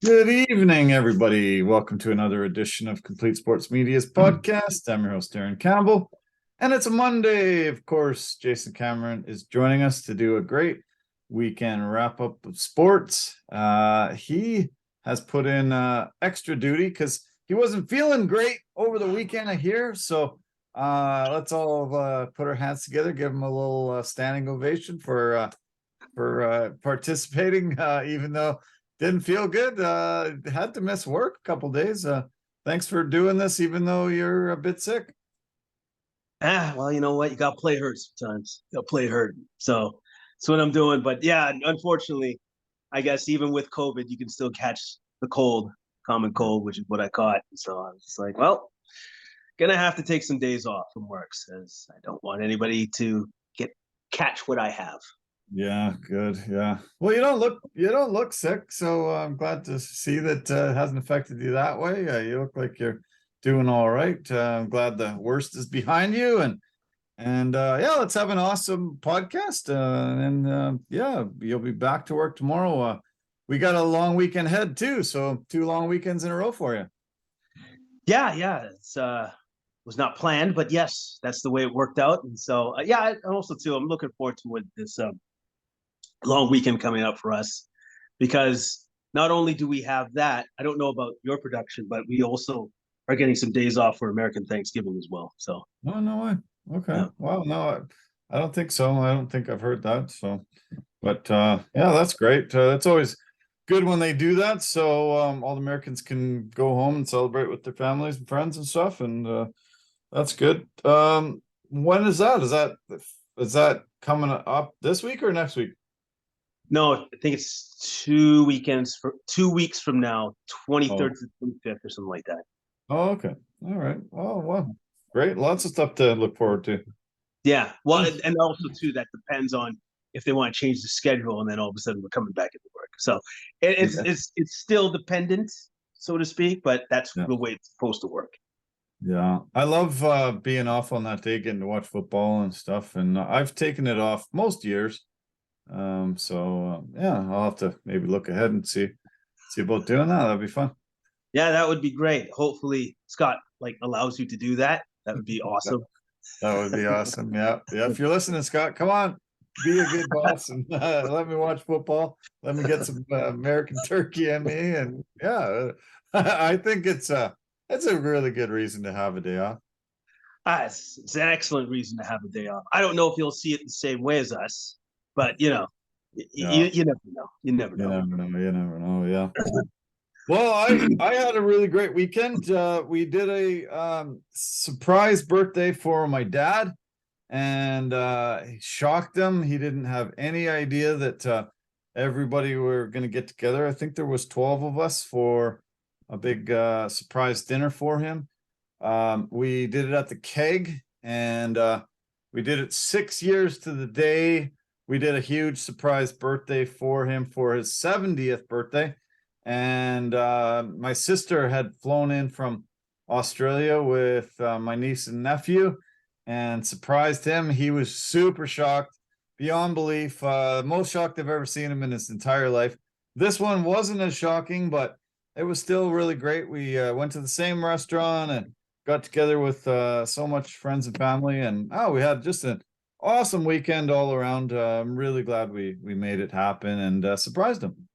Good evening, everybody. Welcome to another edition of Complete Sports Media's podcast. I'm your host, Aaron Campbell, and it's a Monday. Of course, Jason Cameron is joining us to do a great weekend wrap up of sports. He has put in extra duty because he wasn't feeling great over the weekend, I hear. So let's all put our hands together, give him a little standing ovation for participating, even though didn't feel good. Had to miss work a couple days. Thanks for doing this, even though you're a bit sick. Well, you know what? You got to play hurt sometimes. You got to play hurt. So that's what I'm doing. But yeah, unfortunately, I guess even with COVID, you can still catch the common cold, which is what I caught. So I was just like, well, gonna have to take some days off from work because I don't want anybody to catch what I have. Yeah, good. Yeah. Well, you don't look sick, so I'm glad to see that it hasn't affected you that way. You look like you're doing all right. I'm glad the worst is behind you, and yeah, let's have an awesome podcast. Yeah, you'll be back to work tomorrow. We got a long weekend ahead too, so 2 long weekends in a row for you. Yeah. It's was not planned, but yes, that's the way it worked out. And so yeah, and also too, I'm looking forward to what this long weekend coming up for us because not only do we have that, I don't know about your production, but we also are getting some days off for American Thanksgiving as well. So, Oh, no way. Okay. yeah. Well, no, I don't think so. I don't think I've heard that. So, but yeah, that's great. It's always good when they do that. So all the Americans can go home and celebrate with their families and friends and stuff. And that's good. When is that? Is that coming up this week or next week? No, I think it's 2 weekends for 2 weeks from now, 23rd Oh, to 25th or something like that. oh, okay. All right. Oh, well, great. Lots of stuff to look forward to. Yeah. Well, and also too, that depends on if they want to change the schedule, and then all of a sudden we're coming back into work. So it's Yeah. it's still dependent, so to speak, but that's Yeah. the way it's supposed to work. Yeah, I love being off on that day, getting to watch football and stuff. And I've taken it off most years. Yeah, I'll have to maybe look ahead and see about doing that. That'd be fun. Yeah, that would be great. Hopefully, Scott allows you to do that. That would be That, awesome. that would be awesome. Yeah, yeah. If you're listening, Scott, come on, be a good boss and let me watch football. Let me get some American turkey in me, and yeah, I think it's a really good reason to have a day off. It's an excellent reason to have a day off. I don't know if you'll see it the same way as us, but Yeah, you never know. You never you know. never know. You never know. Yeah. Well, I had a really great weekend. We did a surprise birthday for my dad, and shocked him. He didn't have any idea that everybody were going to get together. I think there was 12 of us for a big surprise dinner for him. We did it at the Keg, and we did it 6 years to the day. We did a huge surprise birthday for him for his 70th birthday. And my sister had flown in from Australia with my niece and nephew and surprised him. He was super shocked, beyond belief. Most shocked I've ever seen him in his entire life. This one wasn't as shocking, but it was still really great. We went to the same restaurant and got together with so much friends and family, and we had just an awesome weekend all around. I'm really glad we made it happen and surprised him.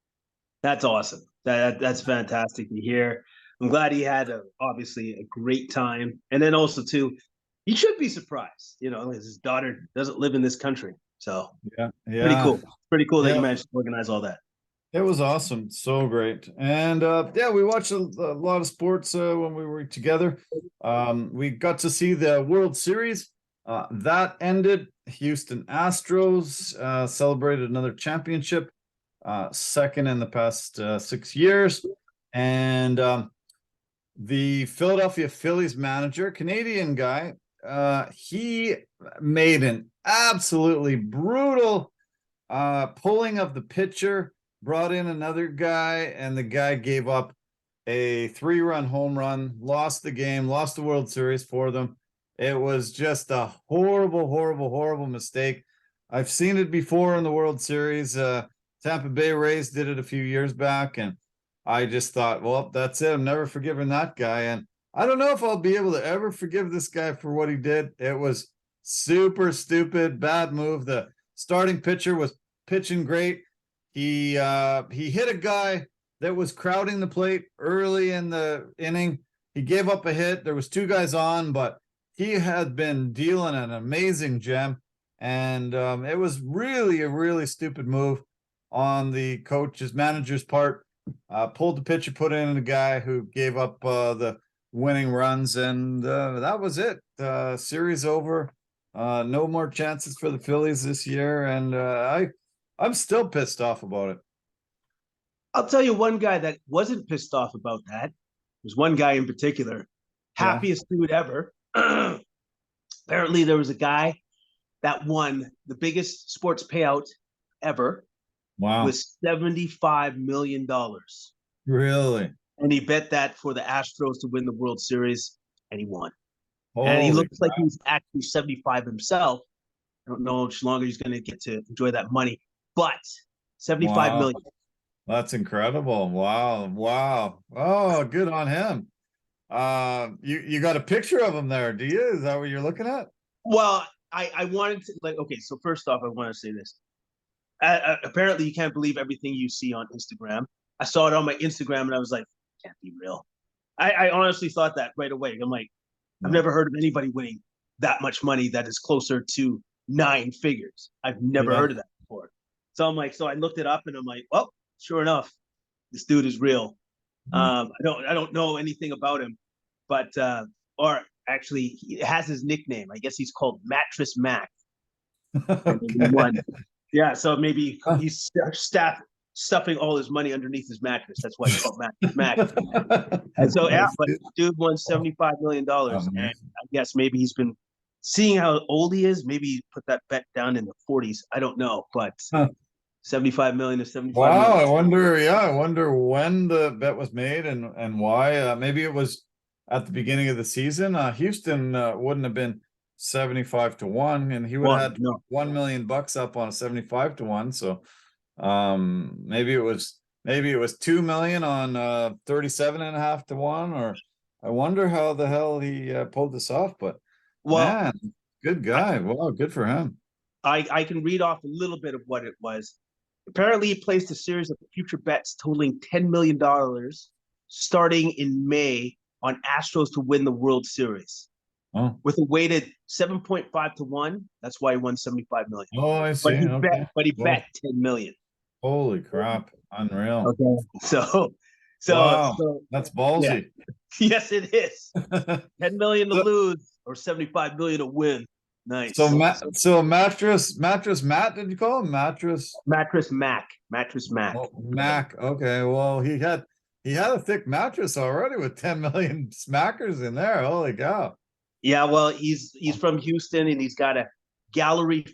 That's awesome. That's fantastic to hear. I'm glad he had obviously a great time, and then also too, he should be surprised. His daughter doesn't live in this country, so Yeah, pretty yeah, cool. Pretty cool that you yeah. managed to organize all that. It was awesome, so great, and yeah, we watched a lot of sports when we were together. We got to see the World Series. That ended. Houston Astros celebrated another championship, second in the past 6 years, and the Philadelphia Phillies manager, Canadian guy, he made an absolutely brutal pulling of the pitcher, brought in another guy, and the guy gave up a 3-run home run, lost the game, lost the World Series for them. It was just a horrible, horrible, horrible mistake. I've seen it before in the World Series. Tampa Bay Rays did it a few years back, and I just thought, well, that's it. I'm never forgiving that guy. And I don't know if I'll be able to ever forgive this guy for what he did. It was super stupid, bad move. The starting pitcher was pitching great. He hit a guy that was crowding the plate early in the inning. He gave up a hit. There was two guys on, but he had been dealing an amazing gem. And it was really a really stupid move on the manager's part. Pulled the pitcher, put in a guy who gave up the winning runs, and that was it. Series over. No more chances for the Phillies this year, and I'm still pissed off about it. I'll tell you one guy that wasn't pissed off about that. There's one guy in particular, happiest dude ever. Apparently, there was a guy that won the biggest sports payout ever. Wow. With $75 million. Really? And he bet that for the Astros to win the World Series, and he won. Holy and he looks crap. like he's actually 75 himself. I don't know how much longer he's going to get to enjoy that money, but 75 million. That's incredible. Wow. Oh, good on him. You got a picture of him there, do you? Is that what you're looking at? Well, I wanted to, okay, so first off, I want to say this. Apparently, you can't believe everything you see on Instagram. I saw it on my Instagram, and I was like, can't be real. I honestly thought that right away. I'm like, I've never heard of anybody winning that much money that is closer to 9 figures. I've never heard of that before. So I'm like, so I looked it up, and I'm like, well, sure enough, this dude is real. I don't know anything about him, but or actually, he has his nickname. I guess he's called Mattress Mac. Okay. Yeah, so maybe he's stuffing all his money underneath his mattress. That's why he's called Mattress Mac. And so, yeah, but dude won $75 million. And I guess maybe he's been seeing how old he is. Maybe he put that bet down in the 40s. I don't know, but 75 million is 75 million. I wonder when the bet was made and why. Maybe it was at the beginning of the season. Houston wouldn't have been 75 to 1, and he would have had $1 million up on a 75 to 1. So maybe it was 2 million on 37.5 to 1, or I wonder how the hell he pulled this off. But man, good guy. Wow, good for him. I can read off a little bit of what it was. Apparently, he placed a series of future bets totaling $10 million starting in May on Astros to win the World Series. Oh. With a weighted 7.5 to 1. That's why he won 75 million. Oh, I see. But he bet 10 million. Holy crap. Unreal. Okay. So wow. That's ballsy. Yeah. Yes, it is. 10 million to lose or 75 million to win. Nice. So mattress Matt, did you call him? Mattress Mac. Oh, Mac. Okay. Well, he had a thick mattress already with 10 million smackers in there. Holy cow. Yeah, well, he's from Houston, and he's got a gallery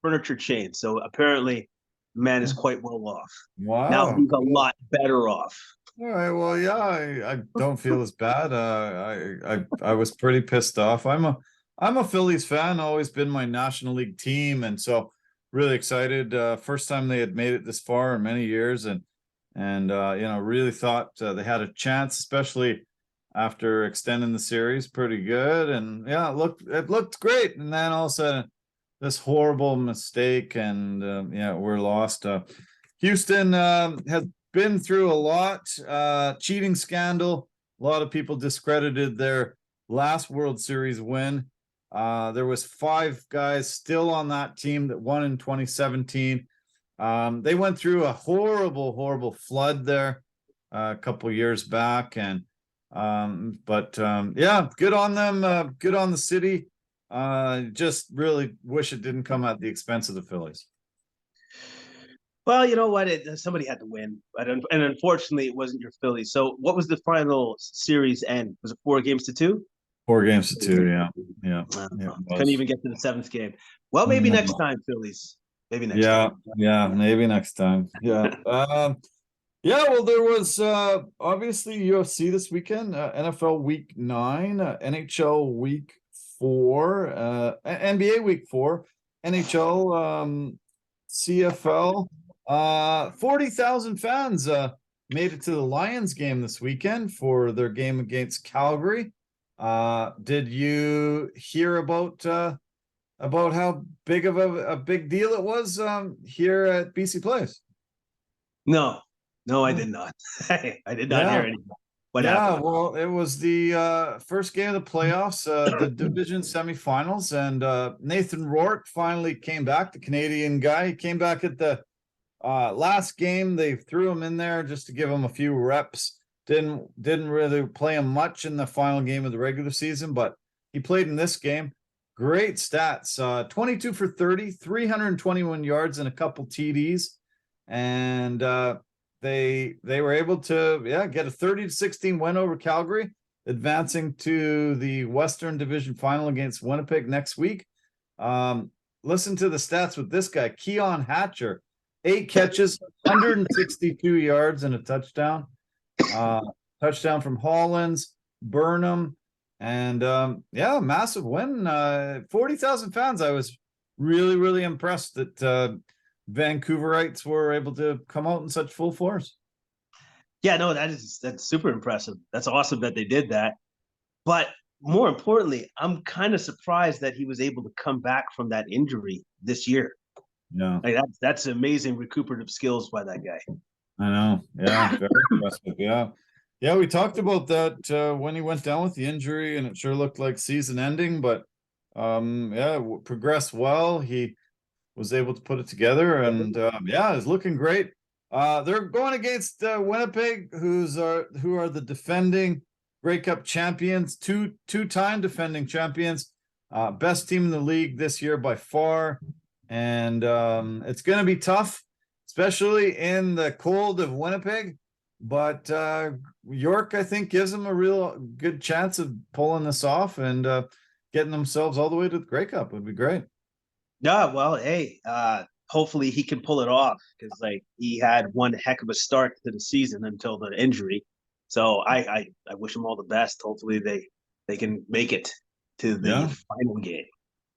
furniture chain. So apparently, the man is quite well off. Wow. Now he's a lot better off. All right. Well, yeah, I don't feel as bad. I was pretty pissed off. I'm a Phillies fan, always been my National League team, and so really excited. First time they had made it this far in many years, and really thought they had a chance, especially after extending the series pretty good. And yeah, it looked great. And then all of a sudden this horrible mistake, and we're lost. Houston has been through a lot, cheating scandal. A lot of people discredited their last World Series win. There was 5 guys still on that team that won in 2017. They went through a horrible flood there a couple years back, and good on them. Good on the city. Just really wish it didn't come at the expense of the Phillies. Well, you know what? Somebody had to win, and unfortunately, it wasn't your Phillies. So, what was the final series end? Was it 4-2? 4-2. Yeah. Couldn't even get to the 7th game. Well, maybe next time, Phillies. Maybe next time. Yeah, maybe next time. Yeah. Well, there was obviously UFC this weekend, NFL Week 9, NHL Week 4, NBA Week 4, NHL, CFL, 40,000 fans made it to the Lions game this weekend for their game against Calgary. Did you hear about how big of a big deal it was here at BC Place? No, I did not. I did not hear anything. What happened? Well, it was the first game of the playoffs, the division semifinals, and Nathan Rourke finally came back, the Canadian guy. He came back at the last game. They threw him in there just to give him a few reps. Didn't really play him much in the final game of the regular season, but he played in this game. Great stats, 22 for 30, 321 yards and a couple TDs. And they were able to get a 30-16 win over Calgary, advancing to the Western Division final against Winnipeg next week. Listen to the stats with this guy, Keon Hatcher, 8 catches, 162 yards and a touchdown. Touchdown from Hollins, Burnham, and massive win. 40,000 fans. I was really, really impressed that Vancouverites were able to come out in such full force. Yeah, no, that's super impressive. That's awesome that they did that. But more importantly, I'm kind of surprised that he was able to come back from that injury this year. Yeah, like that's amazing recuperative skills by that guy. I know. Yeah, very impressive. Yeah, we talked about that when he went down with the injury, and it sure looked like season ending, but progressed well. He was able to put it together, and it's looking great. They're going against Winnipeg, who are the defending Grey Cup champions, two-time defending champions, best team in the league this year by far, and it's going to be tough, especially in the cold of Winnipeg. But York, I think, gives them a real good chance of pulling this off and getting themselves all the way to the Grey Cup. Would be great. Yeah, well, hey, hopefully he can pull it off, because he had one heck of a start to the season until the injury. So I wish him all the best. Hopefully they can make it to the final game.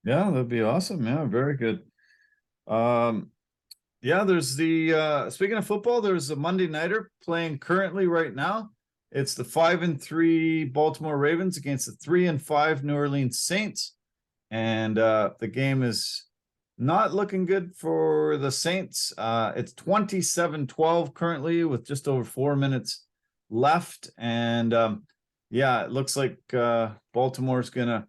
Yeah, that'd be awesome. Yeah, very good. There's the speaking of football, there's a Monday nighter playing currently right now. It's the 5-3 Baltimore Ravens against the 3-5 New Orleans Saints. And the game is not looking good for the Saints. It's 27-12 currently with just over 4 minutes left. And it looks like Baltimore's gonna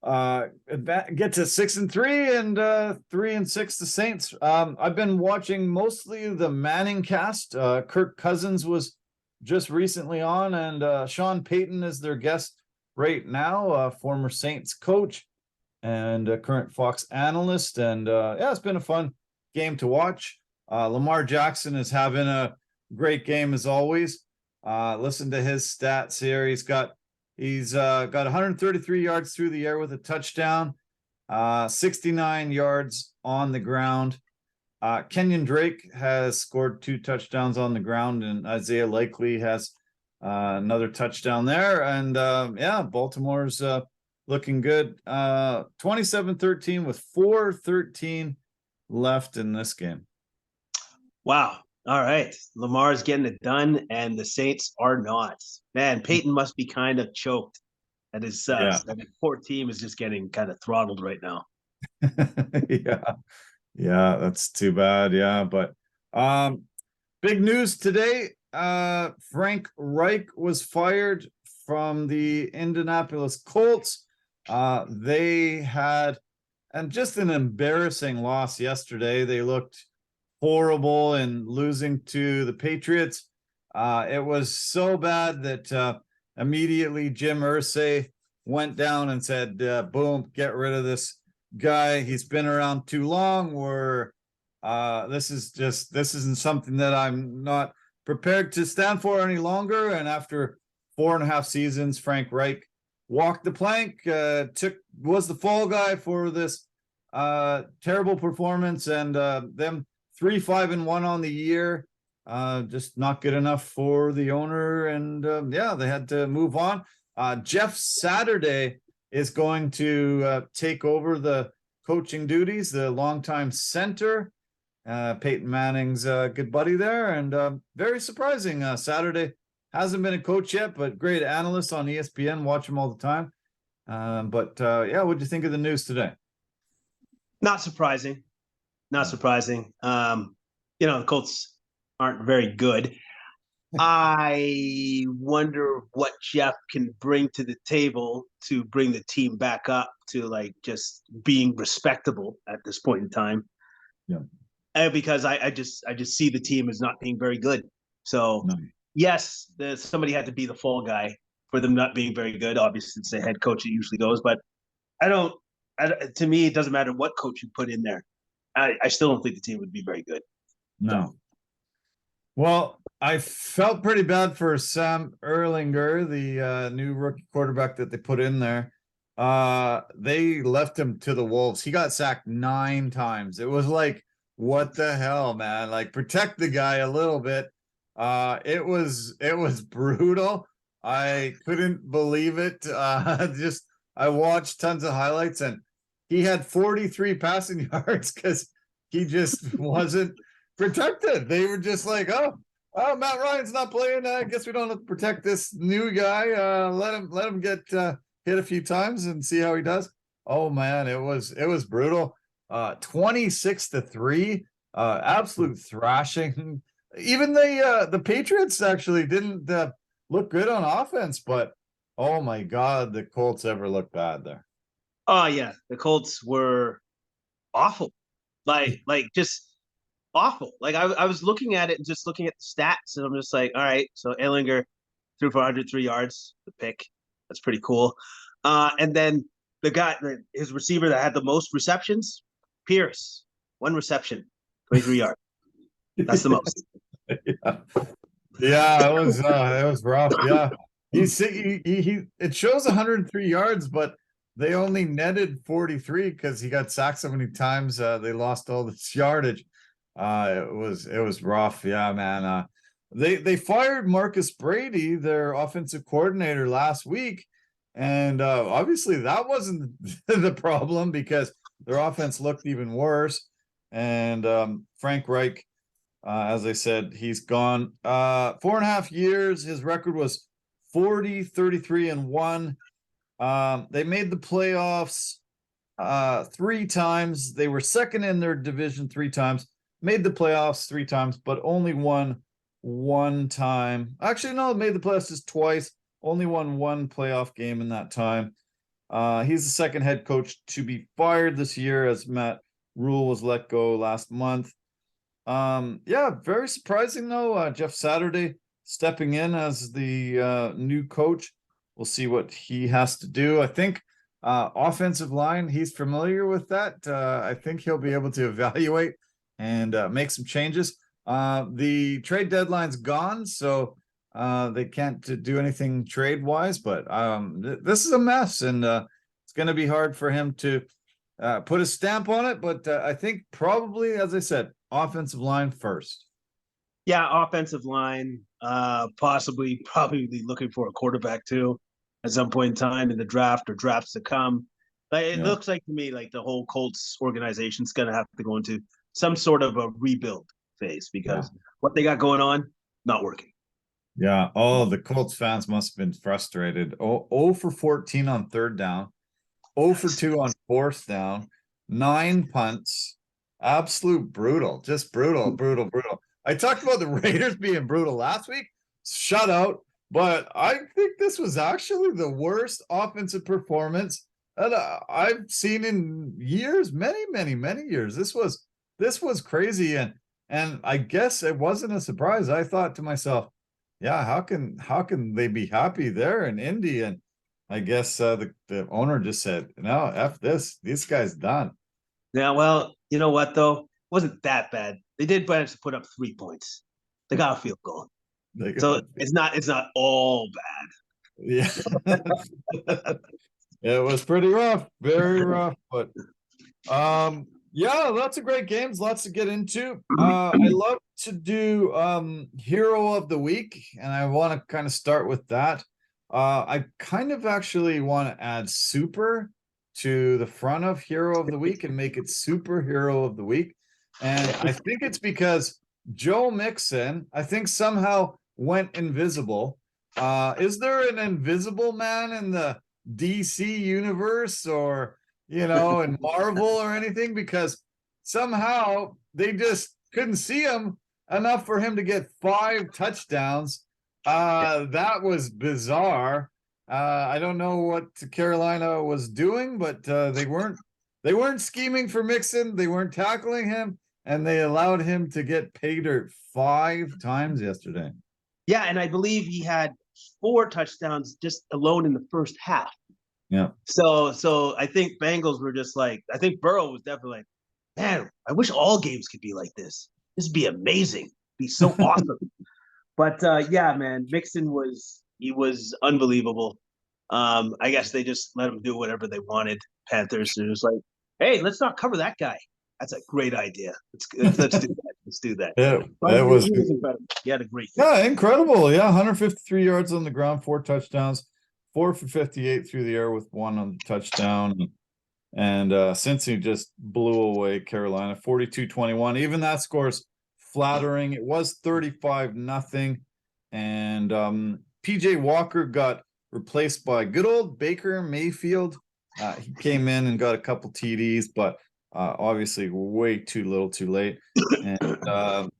get to 6-3 and 3-6 the Saints. I've been watching mostly the Manning cast. Kirk Cousins was just recently on, and Sean Payton is their guest right now, former Saints coach and a current Fox analyst. And it's been a fun game to watch. Lamar Jackson is having a great game as always. Listen to his stats here. He's got 133 yards through the air with a touchdown, 69 yards on the ground. Kenyon Drake has scored 2 touchdowns on the ground, and Isaiah Likely has another touchdown there. And Baltimore's looking good. 27-13 with 4:13 left in this game. Wow. All right. Lamar's getting it done, and the Saints are not. Man, Peyton must be kind of choked. That his poor team is just getting kind of throttled right now. Yeah, that's too bad. Yeah, but big news today. Frank Reich was fired from the Indianapolis Colts. They had just an embarrassing loss yesterday. They looked horrible in losing to the Patriots. It was so bad that immediately Jim Irsay went down and said, boom, get rid of this guy. He's been around too long. This isn't something that I'm not prepared to stand for any longer. And after 4.5 seasons, Frank Reich walked the plank, was the fall guy for this terrible performance, and them 3-5-1 on the year, just not good enough for the owner, and they had to move on. Jeff Saturday is going to take over the coaching duties, the longtime center. Peyton Manning's good buddy there, and very surprising. Saturday hasn't been a coach yet, but great analyst on ESPN. Watch him all the time. Yeah, what'd you think of the news today? Not surprising. Not surprising. The Colts aren't very good. I wonder what Jeff can bring to the table to bring the team back up to like just being respectable at this point in time. Yeah. Because I just see the team as not being very good. So yes, somebody had to be the fall guy for them not being very good. Obviously, it's the head coach that usually goes, but to me, it doesn't matter what coach you put in there. I still don't think the team would be very good. No. So. Well, I felt pretty bad for Sam Erlinger, the new rookie quarterback that they put in there. They left him to the Wolves. He got sacked 9 times. It was like, what the hell, man? Like, protect the guy a little bit. It was brutal. I couldn't believe it. I watched tons of highlights, and he had 43 passing yards because he just wasn't protected. They were just like, oh, Matt Ryan's not playing. I guess we don't have to protect this new guy. Let him get hit a few times and see how he does. Oh man, it was brutal. 26-3, absolute thrashing. Even the Patriots actually didn't look good on offense, but oh my God, the Colts ever looked bad there. Oh yeah, the Colts were awful, like just awful. Like I was looking at it and just looking at the stats, and I'm just like, all right, so Erlinger threw for 103 yards, the pick. That's pretty cool. And then the guy, his receiver that had the most receptions, Pierce, 1 reception, 23 yards. That's the most. Yeah, it was rough. Yeah, he it shows 103 yards, but they only netted 43 because he got sacked so many times. They lost all this yardage. It was rough. Yeah, man. They fired Marcus Brady, their offensive coordinator, last week, and obviously that wasn't the problem because their offense looked even worse. And Frank Reich, as I said, he's gone. 4.5 years. His record was 40-33-1. They made the playoffs 3 times. They were second in their division 3 times. Made the playoffs 3 times, but only won 1 time. Actually, no, made the playoffs just twice. Only won 1 playoff game in that time. He's the second head coach to be fired this year, as Matt Rule was let go last month. Yeah, very surprising though. Jeff Saturday stepping in as the new coach. We'll see what he has to do. I think offensive line, he's familiar with that. I think he'll be able to evaluate and make some changes. The trade deadline's gone, so they can't do anything trade-wise, but this is a mess, and it's going to be hard for him to put a stamp on it, but I think probably, as I said, offensive line first. Yeah, offensive line, probably looking for a quarterback too at some point in time in the draft or drafts to come. But it looks like to me like the whole Colts organization is going to have to go into some sort of a rebuild phase because what they got going on, not working. Yeah. Oh, the Colts fans must have been frustrated. 0 for 14 on 3rd down, 0 for 2 on 4th down, 9 punts. Absolute brutal. Just brutal. I talked about the Raiders being brutal last week. Shutout. But I think this was actually the worst offensive performance that I've seen in years, many years. This was crazy, and I guess it wasn't a surprise. I thought to myself, yeah, how can they be happy there in Indy? And I guess the owner just said, no, F this. This guy's done. Yeah, well, you know what though? It wasn't that bad. They did manage to put up 3 points. They got a field goal. So it's not all bad. Yeah. It was pretty rough, very rough, but yeah, lots of great games, lots to get into. I love to do hero of the week, and I want to kind of start with that. I kind of actually want to add super to the front of hero of the week and make it superhero of the week. And I think it's because Joe Mixon, I think, somehow went invisible. Is there an invisible man in the DC universe, or, in Marvel or anything? Because somehow they just couldn't see him enough for him to get 5 touchdowns. That was bizarre. I don't know what Carolina was doing, but they weren't scheming for Mixon. They weren't tackling him, and they allowed him to get pay dirt 5 times yesterday. Yeah, and I believe he had 4 touchdowns just alone in the first half. Yeah. So I think Bengals were just like, I think Burrow was definitely like, man, I wish all games could be like this. This would be amazing. Be so awesome. But yeah, man, Mixon was unbelievable. I guess they just let him do whatever they wanted. Panthers are just like, hey, let's not cover that guy. That's a great idea. Let's do that. Let's do that. Yeah, But that was he was incredible. He had a great game. Yeah, incredible. Yeah, 153 yards on the ground, 4 touchdowns, 4 for 58 through the air with 1 on the touchdown. And Cincy just blew away Carolina, 42-21. Even that score's flattering. It was 35-0. And PJ Walker got replaced by good old Baker Mayfield. He came in and got a couple TDs, but obviously way too little too late. And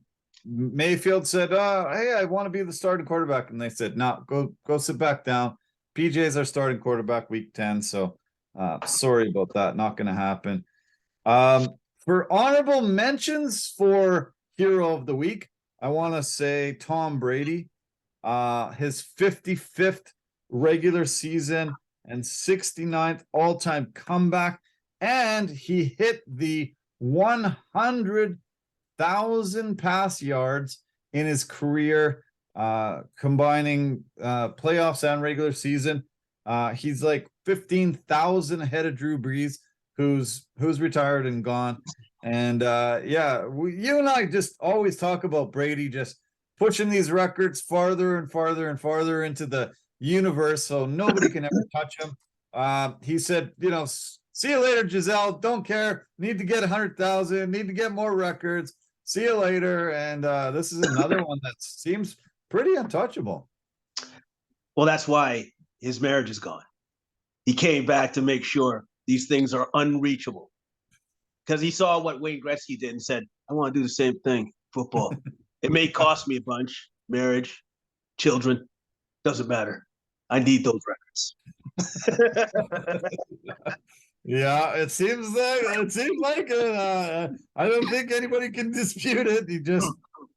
Mayfield said, hey, I want to be the starting quarterback. And they said, no, go sit back down. PJ's our starting quarterback week 10. So sorry about that. Not going to happen. For honorable mentions for Hero of the Week, I want to say Tom Brady, his 55th regular season and 69th all-time comeback. And he hit the 100,000 pass yards in his career, combining playoffs and regular season. He's like 15,000 ahead of Drew Brees, who's retired and gone. And you and I just always talk about Brady just pushing these records farther and farther and farther into the universe, so nobody can ever touch him. He said, see you later, Giselle. Don't care. Need to get 100,000. Need to get more records. See you later. And this is another one that seems pretty untouchable. Well, that's why his marriage is gone. He came back to make sure these things are unreachable. Because he saw what Wayne Gretzky did and said, I want to do the same thing. Football. It may cost me a bunch. Marriage, children. Doesn't matter. I need those records. Yeah, it seems like it. I don't think anybody can dispute it.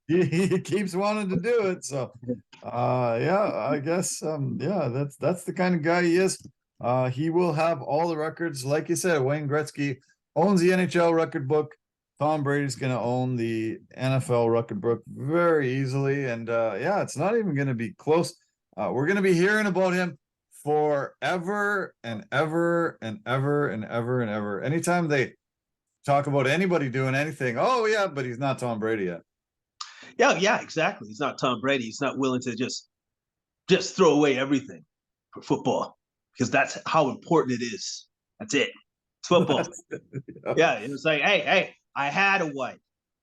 He keeps wanting to do it. So I guess that's the kind of guy he is. He will have all the records. Like you said, Wayne Gretzky owns the NHL record book. Tom Brady's going to own the NFL record book very easily. And it's not even going to be close. We're going to be hearing about him forever and ever and ever and ever and ever. Anytime they talk about anybody doing anything, oh yeah, but he's not Tom Brady yet. Yeah, exactly. He's not Tom Brady. He's not willing to just throw away everything for football, because that's how important it is. That's it. It's football. Yeah, it was like, hey, I had a wife.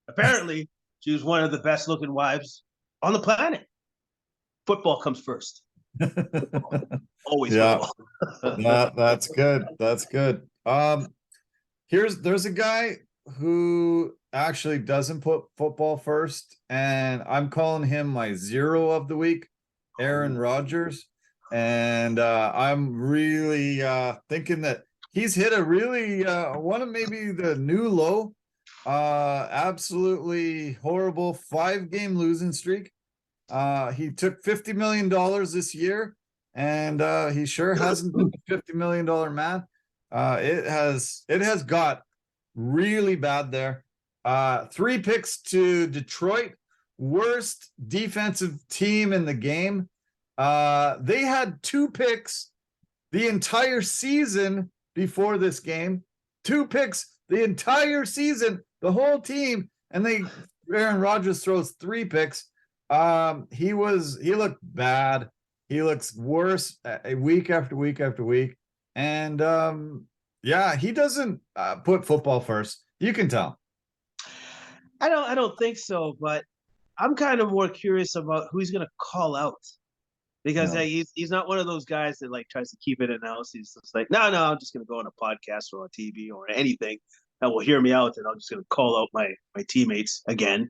Apparently, she was one of the best looking wives on the planet. Football comes first. Always. Yeah. That's good. That's good. There's a guy who actually doesn't put football first, and I'm calling him my zero of the week, Aaron Rodgers. And I'm really thinking that he's hit a really one of maybe the new low, absolutely horrible 5-game losing streak. He took $50 million this year, and he sure hasn't been a $50 million man. It has got really bad there. 3 picks to Detroit, worst defensive team in the game. They had 2 picks the entire season before this game. 2 picks the entire season, the whole team, and Aaron Rodgers throws 3 picks. He looked bad. He looks worse week after week after week. And he doesn't put football first. You can tell. I don't think so, but I'm kind of more curious about who he's gonna call out because Yeah. he's not one of those guys that like tries to keep it in house. He's just like, no, I'm just gonna go on a podcast or on TV or anything that will hear me out, and I'm just gonna call out my teammates again.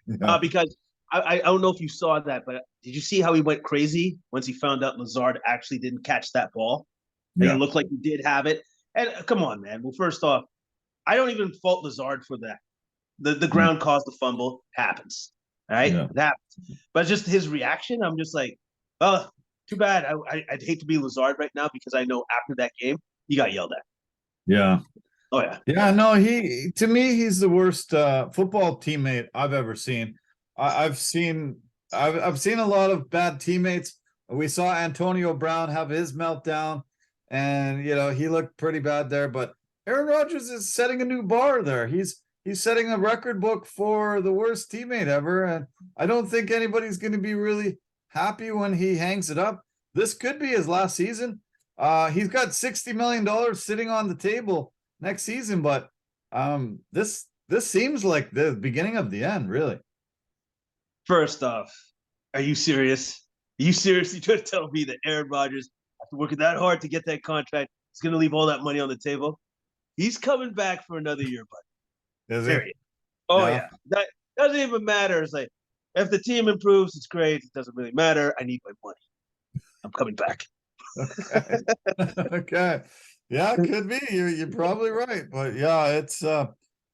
Yeah. Because I don't know if you saw that, but did you see how he went crazy once he found out Lazard actually didn't catch that ball? And it Yeah. looked like he did have it. And come on, man. Well, first off, I don't even fault Lazard for that. The Mm, ground caused the fumble. Happens. All right? yeah. It happens. But just his reaction, I'm just like, oh, too bad. I'd hate to be Lazard right now because I know after that game, he got yelled at. Yeah. Oh, yeah. Yeah, no, he to me he's the worst football teammate I've ever seen. I've seen I've seen a lot of bad teammates. We saw Antonio Brown have his meltdown, and he looked pretty bad there. But Aaron Rodgers is setting a new bar there. He's setting a record book for the worst teammate ever, and I don't think anybody's going to be really happy when he hangs it up. This could be his last season. He's got $60 million sitting on the table next season, but this seems like the beginning of the end, really. First off, are you serious? Are you seriously trying to tell me that Aaron Rodgers, after working that hard to get that contract, is going to leave all that money on the table? He's coming back for another year, Is buddy. he? Period. Oh, Yeah. yeah. That doesn't even matter. It's like, if the team improves, it's great. It doesn't really matter. I need my money. I'm coming back. Okay. Okay. Yeah, it could be. You're probably right. But yeah,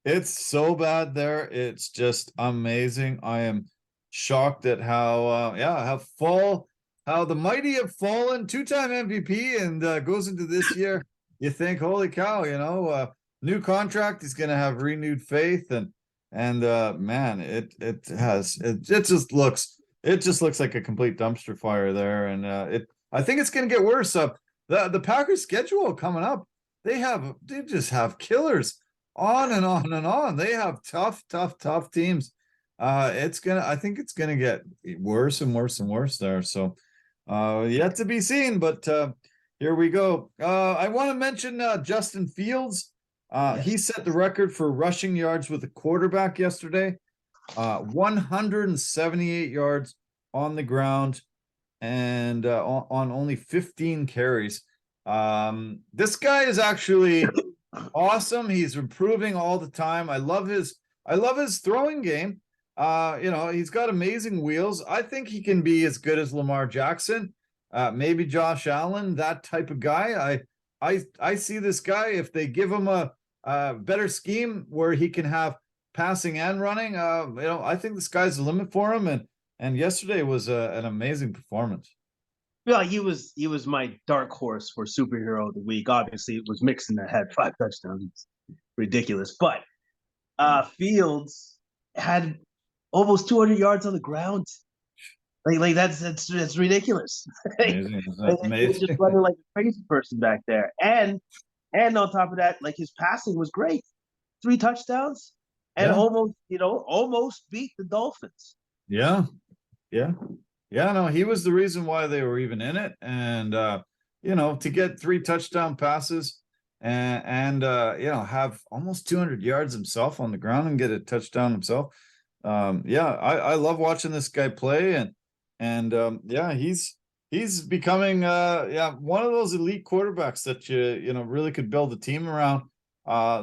it's so bad there. It's just amazing. I am shocked at how the mighty have fallen. Two-time MVP and goes into this year. You think, holy cow, new contract. He's gonna have renewed faith and man, it just looks like a complete dumpster fire there. And I think it's gonna get worse. The Packers schedule coming up, they just have killers on and on and on. They have tough teams. I think it's gonna get worse and worse and worse there. So yet to be seen, but here we go. I want to mention Justin Fields. He Yes. set the record for rushing yards with a quarterback yesterday. 178 yards on the ground and on only 15 carries. This guy is actually awesome. He's improving all the time. I love his throwing game. He's got amazing wheels. I think he can be as good as Lamar Jackson, maybe Josh Allen, that type of guy. I see this guy if they give him a better scheme where he can have passing and running. I think the sky's the limit for him. And yesterday was an amazing performance. Yeah, he was my dark horse for superhero of the week. Obviously, it was Mixon that had 5 touchdowns. It's ridiculous. But Fields had almost 200 yards on the ground. Like that's ridiculous. Amazing. He was just Amazing. running like a crazy person back there. And on top of that, like his passing was great. 3 touchdowns and Yeah. almost beat the Dolphins. Yeah. Yeah. Yeah. No, he was the reason why they were even in it. And, to get 3 touchdown passes and have almost 200 yards himself on the ground and get a touchdown himself. I love watching this guy play and he's becoming one of those elite quarterbacks that you really could build a team around.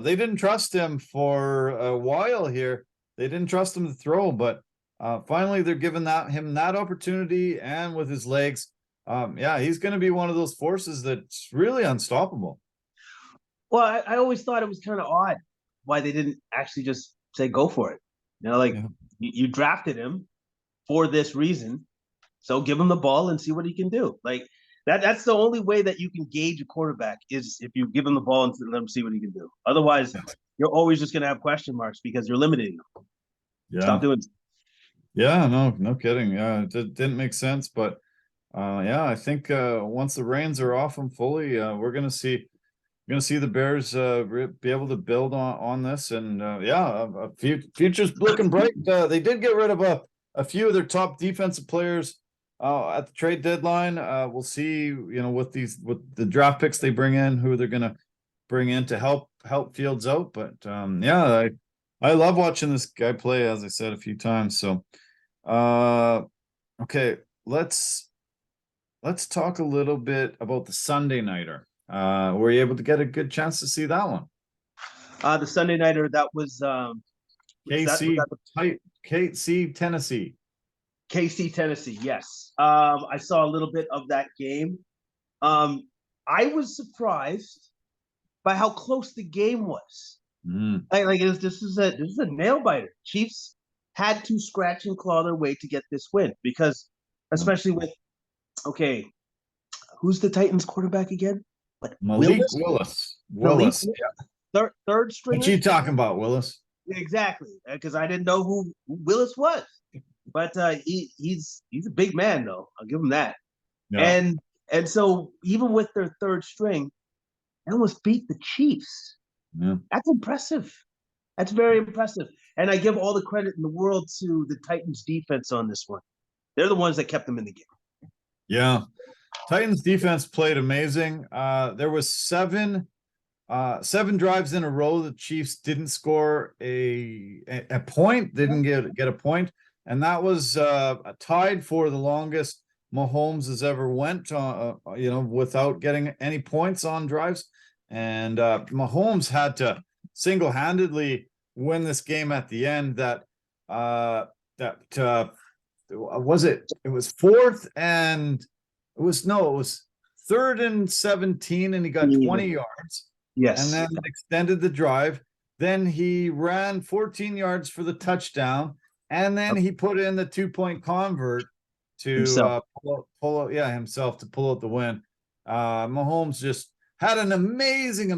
They didn't trust him for a while here. They didn't trust him to throw, but finally they're giving him that opportunity, and with his legs, he's going to be one of those forces that's really unstoppable. Well, I always thought it was kind of odd why they didn't actually just say go for it. Like Yeah. you drafted him for this reason, so give him the ball and see what he can do. Like that's the only way that you can gauge a quarterback is if you give him the ball and let him see what he can do. Otherwise, you're always just going to have question marks because you're limiting him. Yeah. Stop doing. Yeah, no kidding. Yeah, it didn't make sense, but I think once the reins are off him fully, we're gonna see the Bears be able to build on this, and future's looking bright. They did get rid of a few of their top defensive players at the trade deadline. We'll see, with the draft picks they bring in, who they're gonna bring in to help Fields out. But I love watching this guy play, as I said a few times. So, okay, let's talk a little bit about the Sunday nighter. Were you able to get a good chance to see that one? The Sunday nighter, that was KC, that KC, Tennessee. KC Tennessee. Yes, I saw a little bit of that game. I was surprised by how close the game was. Mm. This is a nail biter. Chiefs had to scratch and claw their way to get this win because, especially with who's the Titans quarterback again? What, Malik Willis? Willis. Third stringer. What you talking about, Willis? Exactly, because I didn't know who Willis was, but he's a big man though. I'll give him that. Yeah. And so even with their third string, they almost beat the Chiefs. Yeah. That's impressive. That's very impressive. And I give all the credit in the world to the Titans defense on this one. They're the ones that kept them in the game. Yeah. Titans defense played amazing. There was seven drives in a row the Chiefs didn't score a point, didn't get a point, and that was tied for the longest Mahomes has ever went without getting any points on drives. And Mahomes had to single-handedly win this game at the end. Was it? It was it was 3rd and 17, and he got 20 yards. Yes. And then extended the drive. Then he ran 14 yards for the touchdown, and then he put in the 2-point convert to himself. pull to pull out the win. Mahomes just had an amazing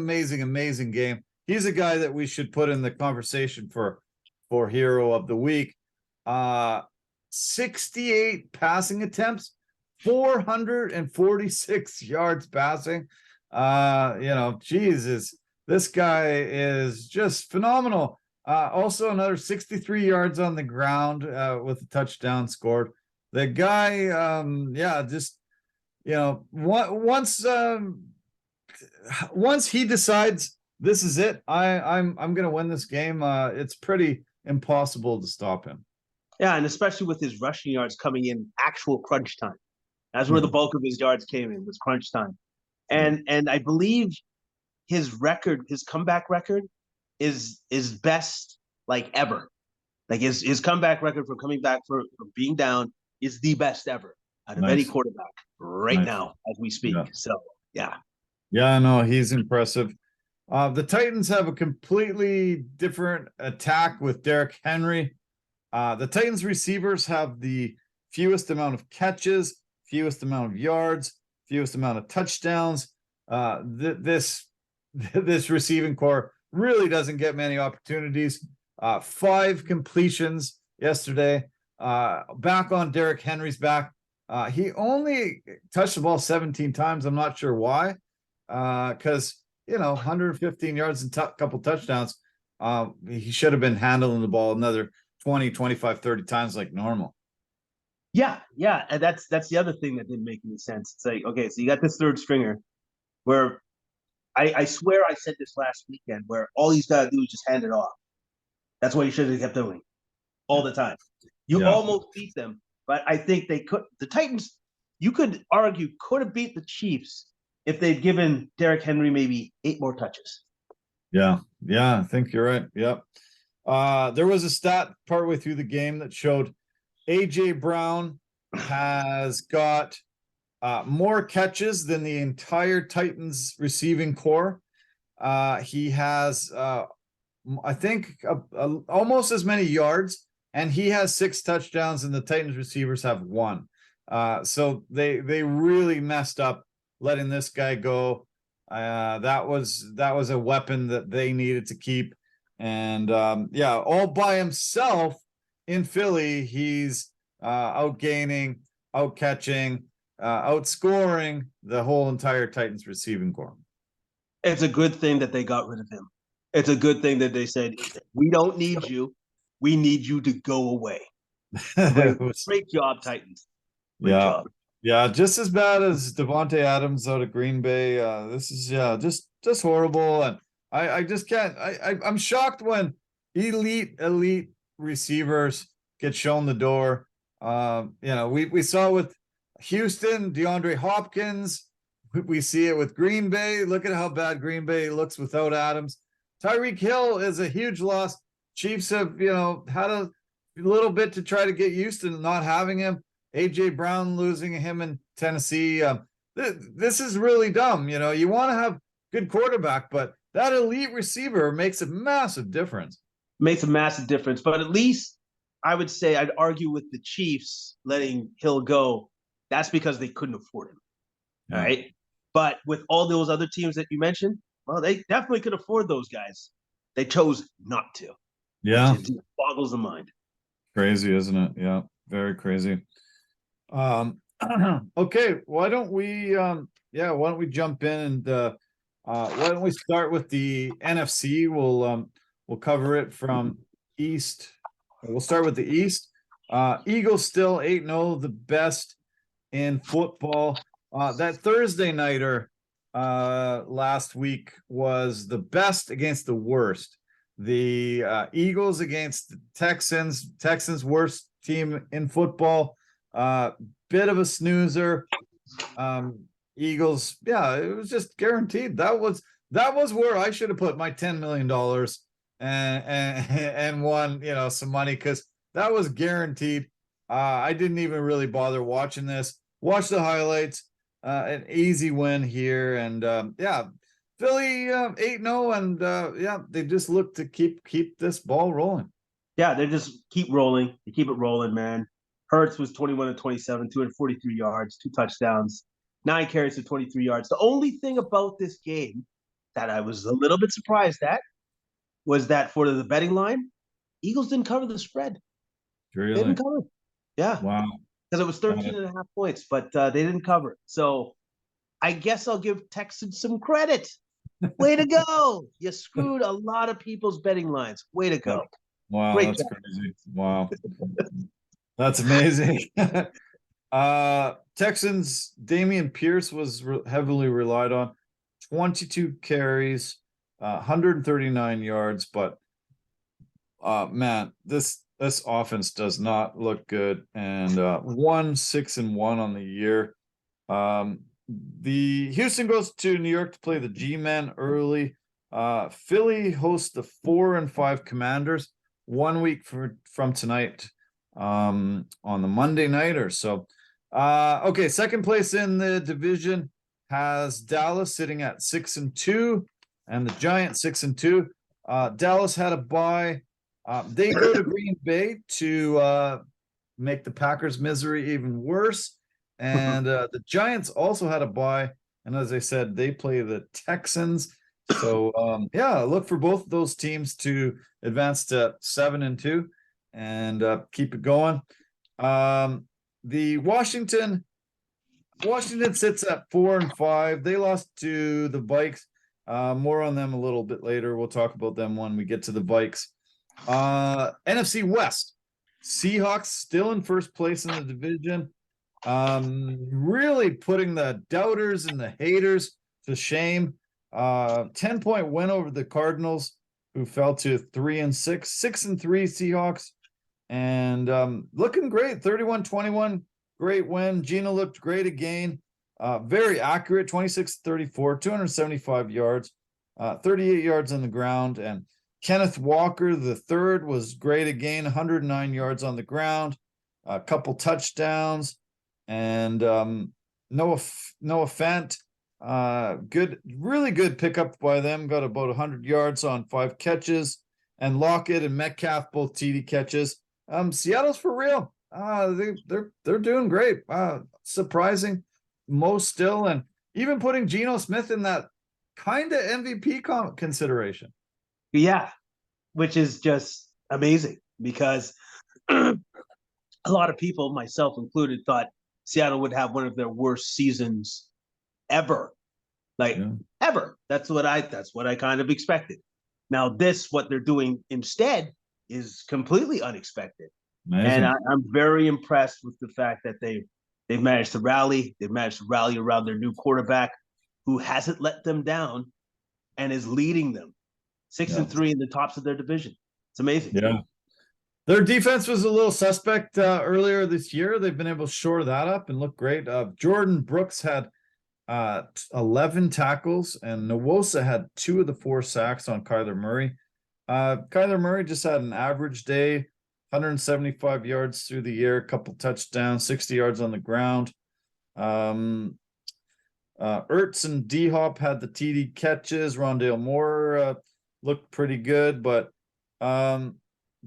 game. He's a guy that we should put in the conversation for hero of the week. 68 passing attempts, 446 yards passing. Jesus, this guy is just phenomenal. Also another 63 yards on the ground with a touchdown scored. The guy, once he decides this is it, I'm gonna win this game. It's pretty impossible to stop him. Yeah, and especially with his rushing yards coming in actual crunch time. That's where the bulk of his yards came in, was crunch time. And I believe his comeback record is best ever. His comeback record from coming back from being down is the best ever out of any quarterback now as we speak. Yeah. So no, he's impressive. The Titans have a completely different attack with Derrick Henry. The Titans receivers have the fewest amount of catches, fewest amount of yards, fewest amount of touchdowns. This receiving core really doesn't get many opportunities. 5 completions yesterday. Back on Derrick Henry's back. He only touched the ball 17 times. I'm not sure why. Because 115 yards and couple touchdowns. He should have been handling the ball another 20, 25, 30 times like normal. Yeah, and that's the other thing that didn't make any sense. It's like, okay, so you got this third stringer where I swear I said this last weekend, where all he's got to do is just hand it off. That's what he should have kept doing all the time. You almost beat them, but I think they could. The Titans, you could argue, could have beat the Chiefs if they'd given Derrick Henry maybe 8 more touches. Yeah, I think you're right. Yep. There was a stat partway through the game that showed A.J. Brown has got more catches than the entire Titans receiving core. He has, I think, almost as many yards, and he has 6 touchdowns, and the Titans receivers have 1. So they really messed up letting this guy go. That was a weapon that they needed to keep. And all by himself in Philly, he's outgaining, outcatching, outscoring the whole entire Titans receiving corps. It's a good thing that they got rid of him. It's a good thing that they said, we don't need you. We need you to go away. Great job, Titans. Great job. Yeah, just as bad as Devontae Adams out of Green Bay. This is just horrible. And I just can't. I'm shocked when elite receivers get shown the door. We saw with Houston, DeAndre Hopkins. We see it with Green Bay. Look at how bad Green Bay looks without Adams. Tyreek Hill is a huge loss. Chiefs have, had a little bit to try to get used to not having him. AJ Brown losing him in Tennessee. This is really dumb. You want to have good quarterback, but that elite receiver makes a massive difference. Makes a massive difference. But at least I would say I'd argue with the Chiefs letting Hill go. That's because they couldn't afford him. Yeah. All right. But with all those other teams that you mentioned, well, they definitely could afford those guys. They chose not to. Yeah. It boggles the mind. Crazy, isn't it? Yeah. Very crazy. Okay. Why don't we jump in and why don't we start with the NFC? We'll cover it from East. We'll start with the East. Eagles still 8-0, the best in football. That Thursday nighter last week was the best against the worst. The Eagles against the Texans. Texans worst team in football. Bit of a snoozer. Eagles, yeah, it was just guaranteed. That was where I should have put my $10 million and won, some money, because that was guaranteed. I didn't even really bother watching this. Watch the highlights. An easy win here, and Philly 8-0, and they just look to keep this ball rolling. Yeah, they just keep rolling. They keep it rolling, man. Hurts was 21-27, 243 yards, 2 touchdowns, 9 carries for 23 yards. The only thing about this game that I was a little bit surprised at was that for the betting line, Eagles didn't cover the spread. Really? They didn't cover. Yeah. Wow. Because it was 13.5 points, but they didn't cover it. So I guess I'll give Texans some credit. Way to go. You screwed a lot of people's betting lines. Way to go. Wow, great that's job. Crazy. Wow. That's amazing. Texans, Dameon Pierce was heavily relied on. 22 carries, 139 yards, but man, this offense does not look good. And 6-1 on the year. The Houston goes to New York to play the G-Men early. Philly hosts the 4-5 Commanders 1 week from tonight, on the Monday night or so. Okay, second place in the division has Dallas sitting at 6-2, and the Giants 6-2. Dallas had a bye. They go to Green Bay to make the Packers' misery even worse. And the Giants also had a bye. And as I said, they play the Texans. So, look for both of those teams to advance to 7-2 and keep it going. The Washington sits at 4-5. They lost to the Vikes. More on them a little bit later. We'll talk about them when we get to the Vikes. NFC West, Seahawks still in first place in the division. Really putting the doubters and the haters to shame. 10-point win over the Cardinals, who fell to 3-6, 6-3 Seahawks, and looking great. 31-21, great win. Gino looked great again. Very accurate, 26-34, 275 yards, 38 yards on the ground. And Kenneth Walker, the third, was great again, 109 yards on the ground, a couple touchdowns. And Noah Fant, really good pickup by them. Got about 100 yards on 5 catches, and Lockett and Metcalf both TD catches. Seattle's for real. They're doing great. Surprising most still, and even putting Geno Smith in that kind of MVP consideration. Yeah, which is just amazing, because a lot of people, myself included, thought Seattle would have one of their worst seasons ever. Ever. That's what I kind of expected. Now what they're doing instead is completely unexpected. Amazing. And I'm very impressed with the fact that they've managed to rally. They've managed to rally around their new quarterback, who hasn't let them down and is leading them 6-3 in the tops of their division. It's amazing. Yeah. Their defense was a little suspect earlier this year. They've been able to shore that up and look great. Jordan Brooks had 11 tackles, and Nwosa had 2 of the 4 sacks on Kyler Murray. Kyler Murray just had an average day, 175 yards through the air, a couple touchdowns, 60 yards on the ground. Ertz and D-Hop had the TD catches. Rondale Moore looked pretty good, but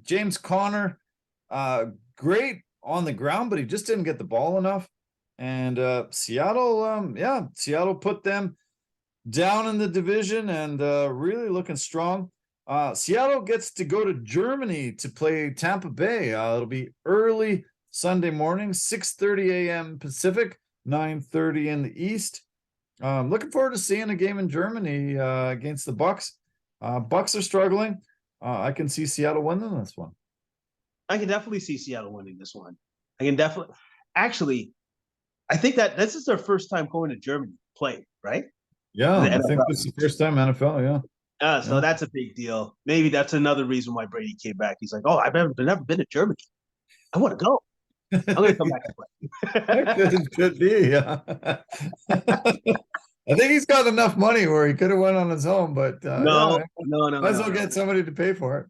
James Conner, great on the ground, but he just didn't get the ball enough. And Seattle, Seattle put them down in the division and really looking strong. Seattle gets to go to Germany to play Tampa Bay. It'll be early Sunday morning, 6:30 a.m. Pacific, 9:30 in the East. Looking forward to seeing a game in Germany against the Bucks. Bucks are struggling. I can see Seattle winning this one. I can definitely see Seattle winning this one. I can definitely. Actually, I think that this is their first time going to Germany to play, right? Yeah, I think this is the first time NFL, yeah. So that's a big deal. Maybe that's another reason why Brady came back. He's like, oh, I've never been to Germany. I want to go. I'm going to come back and play. Could be, yeah. I think he's got enough money where he could have went on his own, but no. Might as well get somebody to pay for it.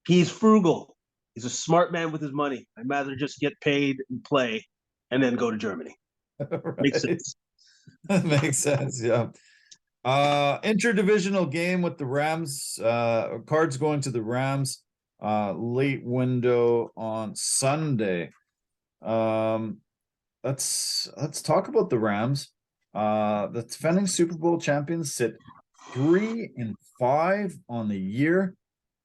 He's frugal. He's a smart man with his money. I'd rather just get paid and play and then go to Germany. Right. Makes sense. That makes sense, yeah. Interdivisional game with the Rams. Cards going to the Rams. Late window on Sunday. Let's talk about the Rams. The defending Super Bowl champions sit 3-5 on the year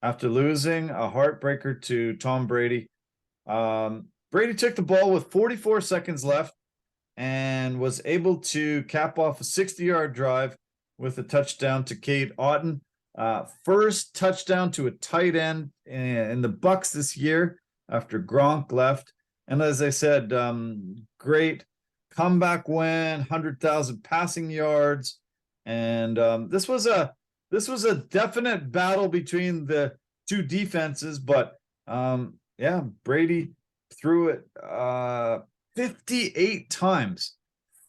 after losing a heartbreaker to Tom Brady. Brady took the ball with 44 seconds left and was able to cap off a 60-yard drive with a touchdown to Cade Otton. First touchdown to a tight end in the Bucks this year after Gronk left. And as I said, great comeback win, 100,000 passing yards. And this was a definite battle between the two defenses, but Brady threw it 58 times.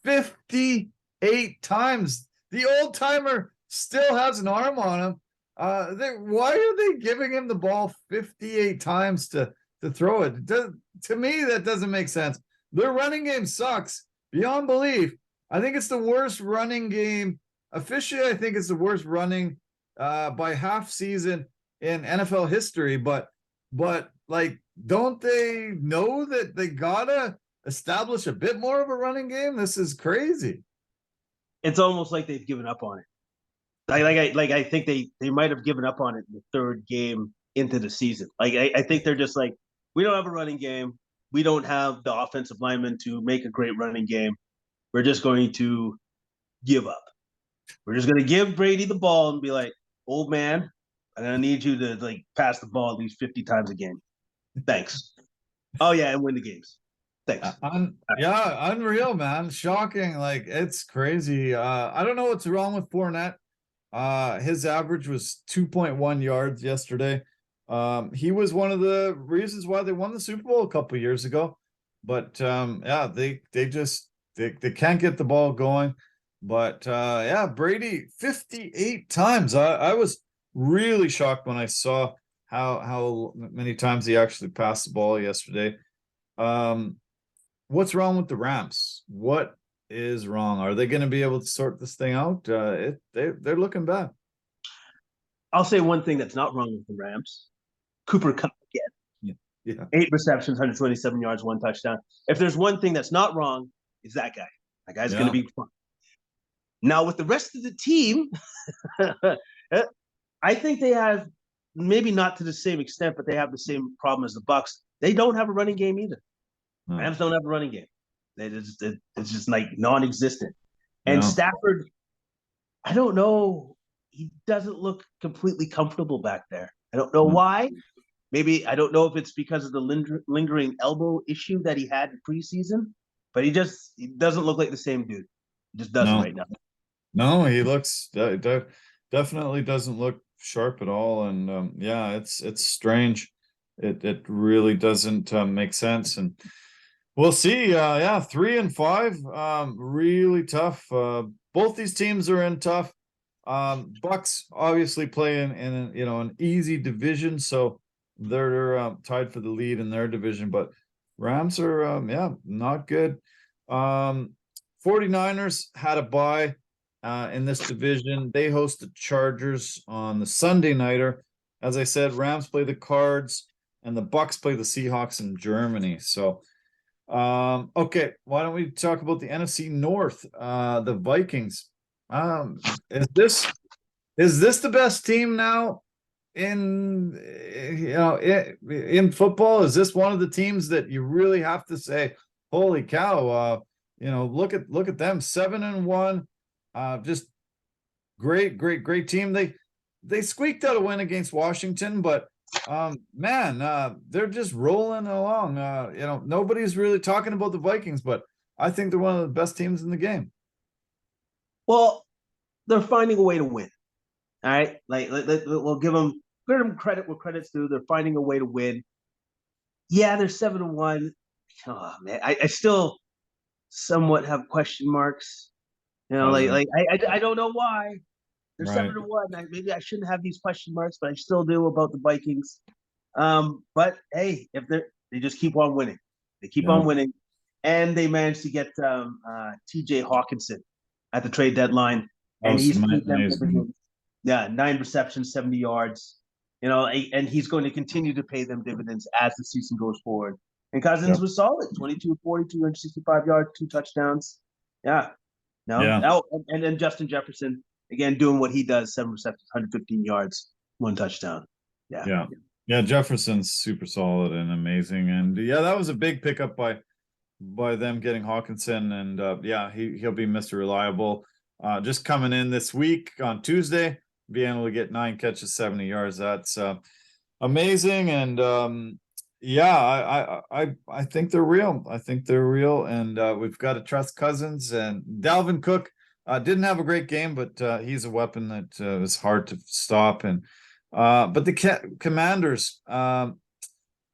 58 times. The old timer still has an arm on him. Why are they giving him the ball 58 times to throw it? To me, that doesn't make sense. Their running game sucks beyond belief. I think it's the worst running game. Officially, I think it's the worst running by half season in NFL history. But like, don't they know that they gotta establish a bit more of a running game? This is crazy. It's almost like they've given up on it. I think they might have given up on it in the third game into the season. I think they're just like, we don't have a running game. We don't have the offensive linemen to make a great running game. We're just going to give up. We're just going to give Brady the ball and be like, old man, I'm going to need you to pass the ball at least 50 times a game. Thanks. Oh yeah, and win the games. Thanks. Unreal, man. Shocking. It's crazy. I don't know what's wrong with Fournette. His average was 2.1 yards yesterday. He was one of the reasons why they won the Super Bowl a couple years ago. But they can't get the ball going. But Brady 58 times. I was really shocked when I saw how many times he actually passed the ball yesterday. What's wrong with the Rams? What is wrong? Are they going to be able to sort this thing out? They're looking bad. I'll say one thing that's not wrong with the Rams. Cooper Kupp again. Yeah. 8 receptions, 127 yards, 1 touchdown. If there's one thing that's not wrong, it's that guy. That guy's going to be fun. Now, with the rest of the team, I think they have, maybe not to the same extent, but they have the same problem as the Bucks. They don't have a running game either. No. Rams don't have a running game. It's just non-existent. And Stafford, I don't know. He doesn't look completely comfortable back there. I don't know why. Maybe, I don't know if it's because of the lingering elbow issue that he had in preseason, but he doesn't look like the same dude. He just doesn't right now. No, he looks definitely doesn't look sharp at all. And yeah, it's strange. It really doesn't make sense. And we'll see. Yeah, 3-5, really tough. Both these teams are in tough. Bucks obviously play in you know, an easy division, so they're tied for the lead in their division. But Rams are yeah, not good. 49ers had a bye in this division. They host the Chargers on the Sunday nighter. As I said, Rams play the Cards, and the Bucks play the Seahawks in Germany. So okay, why don't we talk about the NFC North? The Vikings. Um, is this the best team now in you know, in football? Is this one of the teams that you really have to say, holy cow, you know, look at them, 7-1, just great team. They squeaked out a win against Washington, but man, they're just rolling along. You know, nobody's really talking about the Vikings, but I think they're one of the best teams in the game. Well, they're finding a way to win. All right, like we'll give them credit where credit's due. They're finding a way to win. Yeah, they're 7-1. Oh man, I still somewhat have question marks. You know, Doesn't I don't know why they're right, 7-1. Maybe I shouldn't have these question marks, but I still do about the Vikings. But hey, if they just keep on winning, they keep yeah, on winning, and they managed to get T.J. Hawkinson at the trade deadline, that and was he's paid them amazing. dividends. Yeah, 9 receptions, 70 yards. You know, and he's going to continue to pay them dividends as the season goes forward. And Cousins Yep. was solid, 22 40, 265 yards, 2 touchdowns. Yeah. No. Yeah, Oh, and then Justin Jefferson, again, doing what he does, 7 receptions, 115 yards, 1 touchdown. Yeah. yeah, yeah. Jefferson's super solid and amazing, and yeah, that was a big pickup by them getting Hawkinson, and yeah, he'll be Mr. Reliable. Just coming in this week on Tuesday, being able to get 9 catches, 70 yards. That's amazing. And yeah, I think they're real. I think they're real, and we've got to trust Cousins. And Dalvin Cook didn't have a great game, but he's a weapon that is hard to stop. And but the Commanders,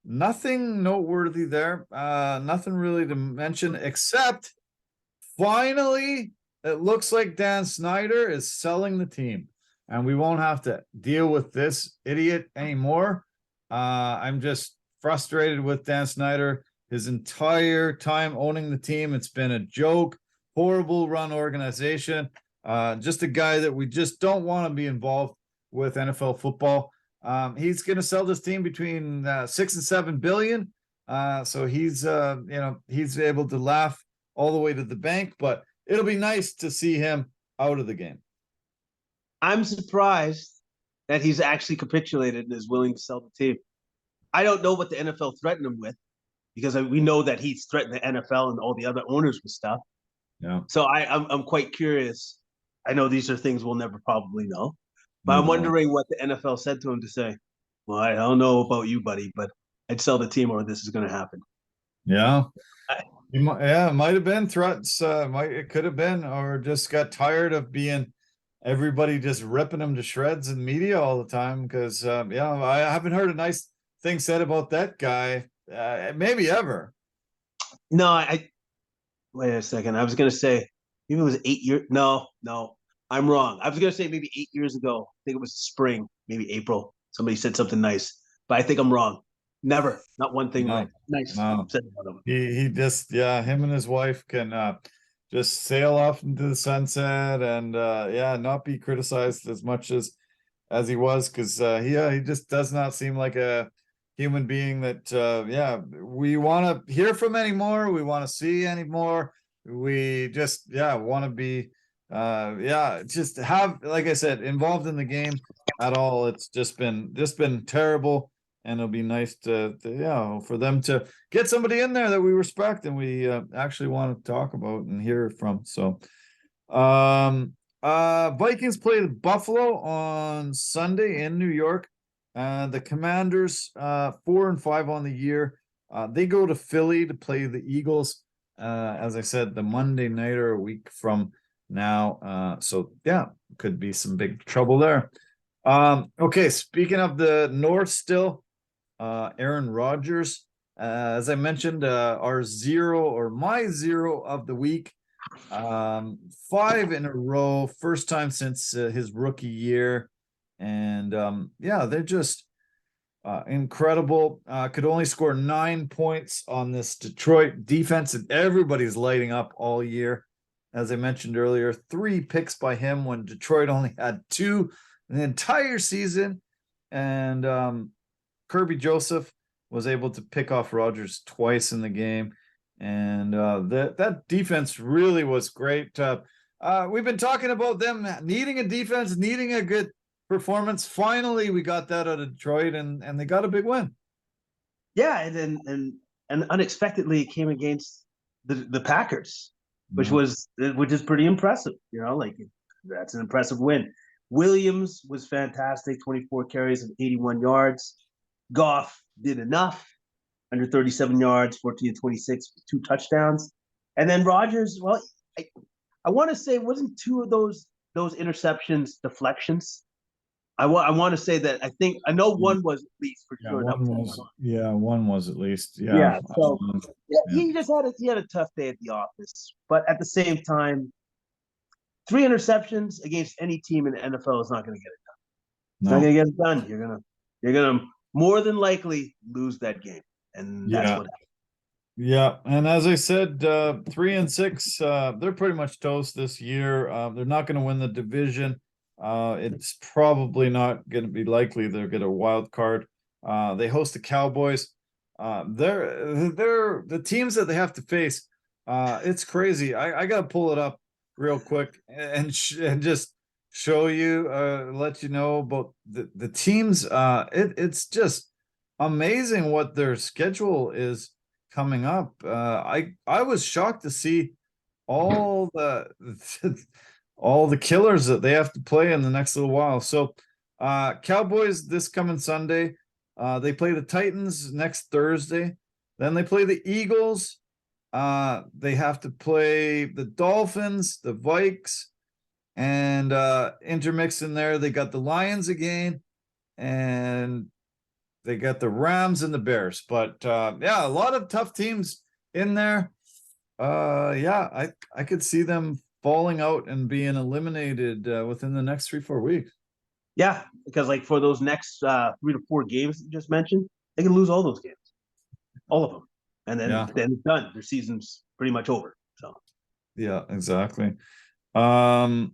nothing noteworthy there. Nothing really to mention, except finally it looks like Dan Snyder is selling the team, and we won't have to deal with this idiot anymore. I'm just frustrated with Dan Snyder. His entire time owning the team, it's been a joke, horrible run organization. Just a guy that we just don't want to be involved with NFL football. He's going to sell this team between 6 and 7 billion. So he's you know, he's able to laugh all the way to the bank, but it'll be nice to see him out of the game. I'm surprised that he's actually capitulated and is willing to sell the team. I don't know what the NFL threatened him with, because we know that he's threatened the NFL and all the other owners with stuff. Yeah. So I'm quite curious. I know these are things we'll never probably know, but I'm No. wondering what the NFL said to him to say, well, I don't know about you, buddy, but I'd sell the team or this is going to happen. Yeah. Yeah, it might have been threats. It could have been, or just got tired of being everybody just ripping him to shreds in media all the time. Because yeah, I haven't heard a nice thing said about that guy, maybe ever. No, wait a second. I was going to say maybe it was 8 years. No, I'm wrong. I was going to say maybe 8 years ago. I think it was spring, maybe April. Somebody said something nice, but I think I'm wrong. Never, not one thing No, nice no. said about him. He just, yeah, him and his wife can just sail off into the sunset, and yeah, not be criticized as much as he was, because he just does not seem like a human being that yeah, we want to hear from anymore, we want to see anymore. We just, yeah, want to be yeah, just have, like I said, involved in the game at all. It's just been terrible, and it'll be nice to yeah, for them to get somebody in there that we respect and we actually want to talk about and hear from. So Vikings play Buffalo on Sunday in New York. The Commanders 4-5 on the year. They go to Philly to play the Eagles. As I said, the Monday nighter a week from now. So yeah, could be some big trouble there. Okay, speaking of the North still, Aaron Rodgers, as I mentioned, our zero or my zero of the week, 5 in a row, first time since his rookie year. And yeah, they're just incredible. Could only score 9 points on this Detroit defense, and everybody's lighting up all year. As I mentioned earlier, 3 picks by him when Detroit only had 2 in the entire season. And Kirby Joseph was able to pick off Rodgers twice in the game. And that defense really was great. We've been talking about them needing a defense, needing a good performance. Finally, we got that out of Detroit, and they got a big win. Yeah, and unexpectedly it came against the Packers, which is pretty impressive. Like that's an impressive win. Williams was fantastic, 24 carries and 81 yards. Goff did enough, under 37 yards, 14 to 26, 2 touchdowns. And then Rodgers, well, I want to say wasn't 2 of those interceptions deflections. I want to say that I know one was at least for sure. One was at least. Yeah. So he just had a tough day at the office, but at the same time, 3 interceptions against any team in the NFL is not going to get it done. It's not going to get it done. You're gonna more than likely lose that game, and that's what happened. Yeah, and as I said, 3 and 6, they're pretty much toast this year. They're not going to win the division. It's probably not going to be likely they'll get a wild card. They host the Cowboys. They're the teams that they have to face. It's crazy. I got to pull it up real quick and just show you, let you know about the teams. It's just amazing what their schedule is coming up. I was shocked to see all the all the killers that they have to play in the next little while. So Cowboys this coming Sunday. They play the Titans next Thursday. Then they play the Eagles. They have to play the Dolphins, the Vikes, and intermix in there. They got the Lions again, and they got the Rams and the Bears. But yeah, a lot of tough teams in there. Yeah, I could see them falling out and being eliminated within the next 3-4 weeks. Yeah, because like for those next 3 to 4 games you just mentioned, they can lose all those games, all of them, and then it's done. Their season's pretty much over. So yeah, exactly. Lions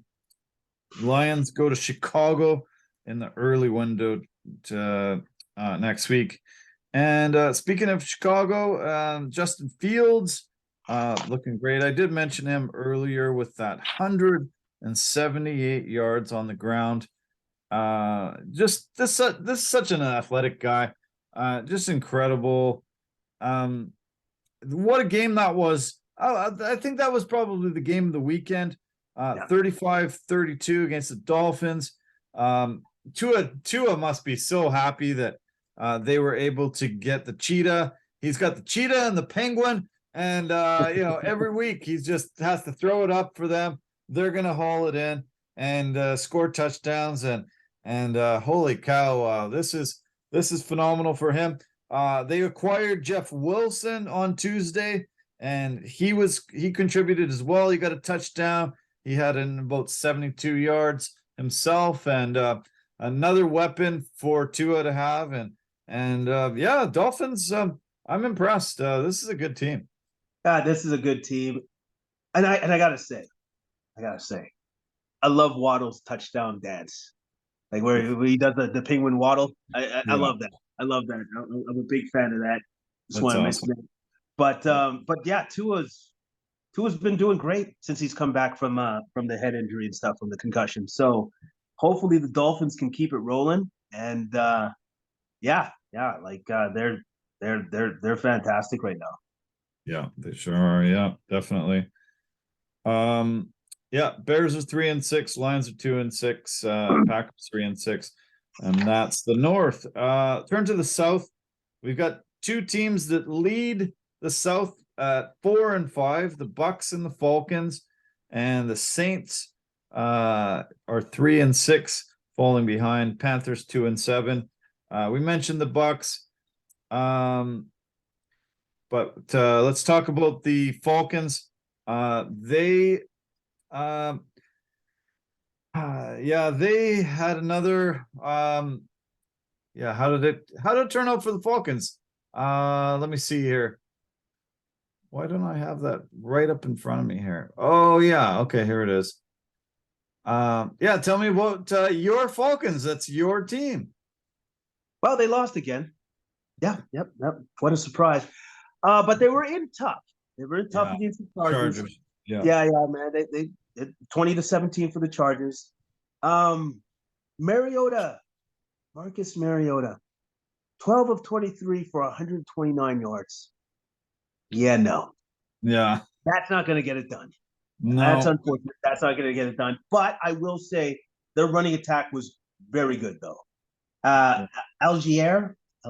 go to Chicago in the early window to next week. And speaking of Chicago, Justin Fields looking great. I did mention him earlier with that 178 yards on the ground. Just this is such an athletic guy. Just incredible. What a game that was. I think that was probably the game of the weekend. 35-32 against the Dolphins. Tua must be so happy that they were able to get the cheetah. He's got the cheetah and the penguin, and every week he just has to throw it up for them. They're gonna haul it in and score touchdowns, and holy cow, this is phenomenal for him. They acquired Jeff Wilson on Tuesday, and he contributed as well. He got a touchdown. He had in about 72 yards himself, and another weapon for Tua to have. And yeah, Dolphins. I'm impressed. This is a good team. This is a good team, and I gotta say, I love Waddle's touchdown dance, like where he does the penguin waddle. I love that. I love that. I'm a big fan of that. Just want to mention that. But yeah, Tua's been doing great since he's come back from the head injury and stuff, from the concussion. So hopefully the Dolphins can keep it rolling. And they're fantastic right now. Yeah, they sure are. Yeah, definitely. Yeah, Bears are 3 and 6, Lions are 2 and 6, Packers 3 and 6, and that's the North. Turn to the South. We've got 2 teams that lead the South at 4 and 5, the Bucks and the Falcons, and the Saints are 3 and 6, falling behind. Panthers 2-7. We mentioned the Bucks. But let's talk about the Falcons. They had another how did it turn out for the Falcons? Let me see here. Why don't I have that right up in front of me here? Oh yeah, okay, here it is. Tell me about your Falcons. That's your team. Well, they lost again. Yeah, yep. What a surprise. But they were in tough. They were in tough against the Chargers. Yeah, man. They 20-17 for the Chargers. Mariota, Marcus Mariota, 12 of 23 for 129 yards. Yeah, no. Yeah. That's not going to get it done. No. That's unfortunate. That's not going to get it done. But I will say their running attack was very good, though. Algier, I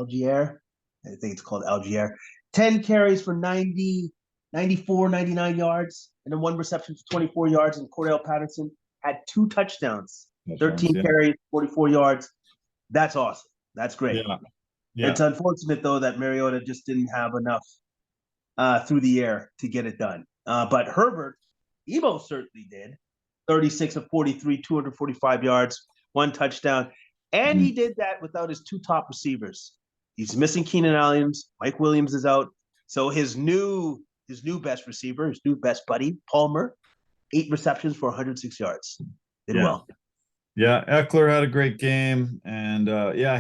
think it's called Algier. 10 carries for 90, 94, 99 yards, and then 1 reception for 24 yards. And Cordell Patterson had 2 touchdowns, 13 carries, 44 yards. That's awesome. That's great. Yeah. It's unfortunate, though, that Mariota just didn't have enough through the air to get it done. But Herbert, he most certainly did. 36 of 43, 245 yards, 1 touchdown. And he did that without his 2 top receivers. He's missing Keenan Allen. Mike Williams is out. So his new best receiver, his new best buddy, Palmer, 8 receptions for 106 yards. Did well. Yeah, Eckler had a great game. And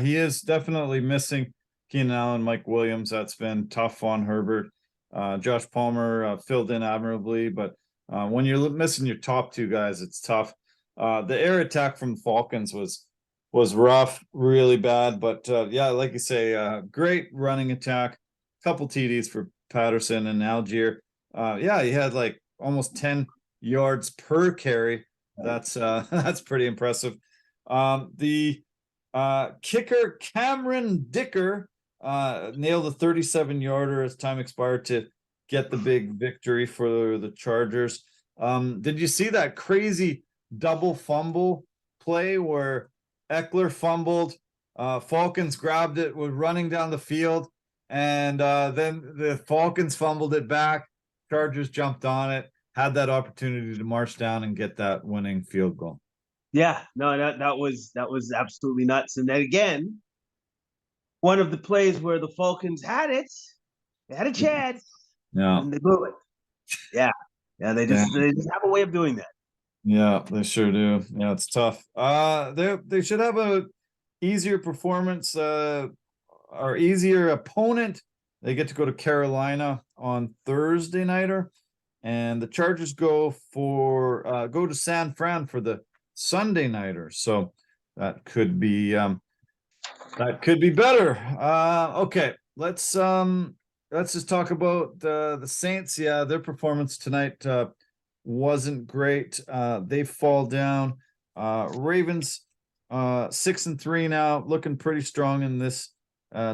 he is definitely missing Keenan Allen, Mike Williams. That's been tough on Herbert. Josh Palmer filled in admirably. But when you're missing your top 2 guys, it's tough. The air attack from the Falcons was rough, really bad, but like you say, great running attack, couple TDs for Patterson and Algier. He had like almost 10 yards per carry. That's pretty impressive. The kicker Cameron Dicker nailed a 37-yarder as time expired to get the big victory for the Chargers. Did you see that crazy double fumble play where Eckler fumbled, Falcons grabbed it, was running down the field, and then the Falcons fumbled it back. Chargers jumped on it, had that opportunity to march down and get that winning field goal. Yeah, no, that was absolutely nuts. And then again, one of the plays where the Falcons had it, they had a chance, and they blew it. Yeah, they just have a way of doing that. Yeah, they sure do. Yeah, it's tough. They should have a easier performance, or easier opponent. They get to go to Carolina on Thursday nighter, and the Chargers go to San Fran for the Sunday nighter. So that could be better. Okay, let's just talk about the Saints. Yeah, their performance tonight wasn't great. They fall down. Ravens 6-3 now, looking pretty strong in this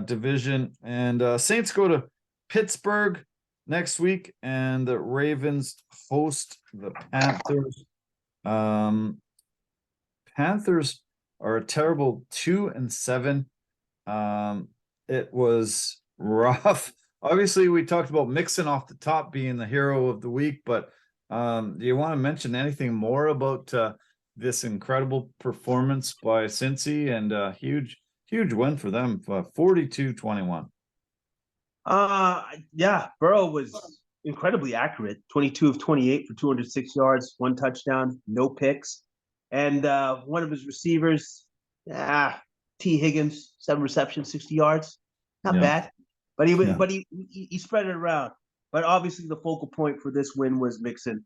division. And Saints go to Pittsburgh next week, and the Ravens host the Panthers. Panthers are a terrible 2-7. It was rough. Obviously, we talked about Mixon off the top being the hero of the week, but do you want to mention anything more about this incredible performance by Cincy and huge win for them, 42-21? Burrow was incredibly accurate, 22 of 28 for 206 yards, 1 touchdown, no picks. And one of his receivers, T. Higgins, 7 receptions, 60 yards. Not bad. But he spread it around. But obviously the focal point for this win was Mixon.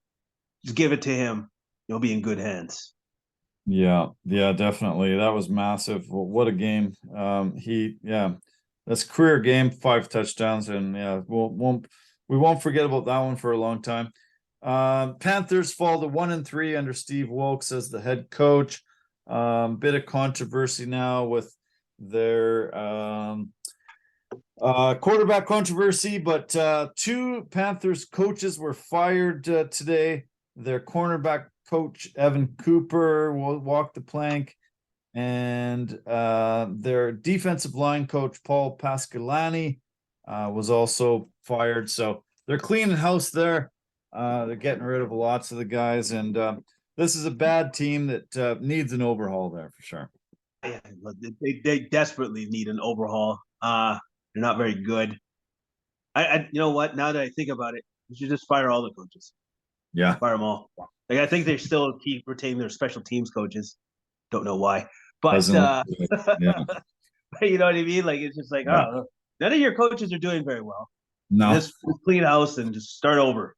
Just give it to him. You'll be in good hands. Yeah, definitely. That was massive. Well, what a game. That's career game, 5 touchdowns, and we won't forget about that one for a long time. Panthers fall to 1-3 under Steve Wilkes as the head coach. Bit of controversy now with their quarterback controversy, but 2 Panthers coaches were fired today. Their cornerback coach, Evan Cooper, walked the plank, And their defensive line coach, Paul Pasqualani, was also fired. So they're cleaning house there. They're getting rid of lots of the guys. And this is a bad team that needs an overhaul there for sure. Yeah, they desperately need an overhaul. They're not very good. You know what? Now that I think about it, you should just fire all the coaches. Yeah. Fire them all. Like, I think they still retain their special teams coaches. Don't know why, but Yeah. you know what I mean? Like, it's just like, Yeah. oh, none of your coaches are doing very well. No. Just clean house and just start over.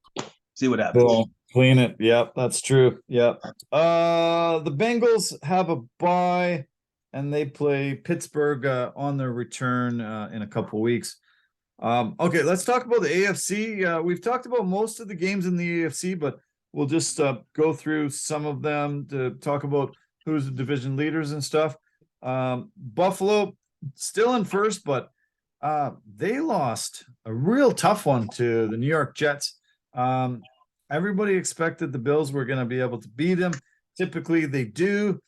See what happens. Cool. Clean it. Yep, that's true. Yep. The Bengals have a bye and they play Pittsburgh on their return in a couple weeks. Okay, let's talk about the AFC. We've talked about most of the games in the AFC, but we'll just go through some of them to talk about who's the division leaders and stuff. Buffalo still in first, but they lost a real tough one to the New York Jets. Everybody expected the Bills were going to be able to beat them. Typically, they do.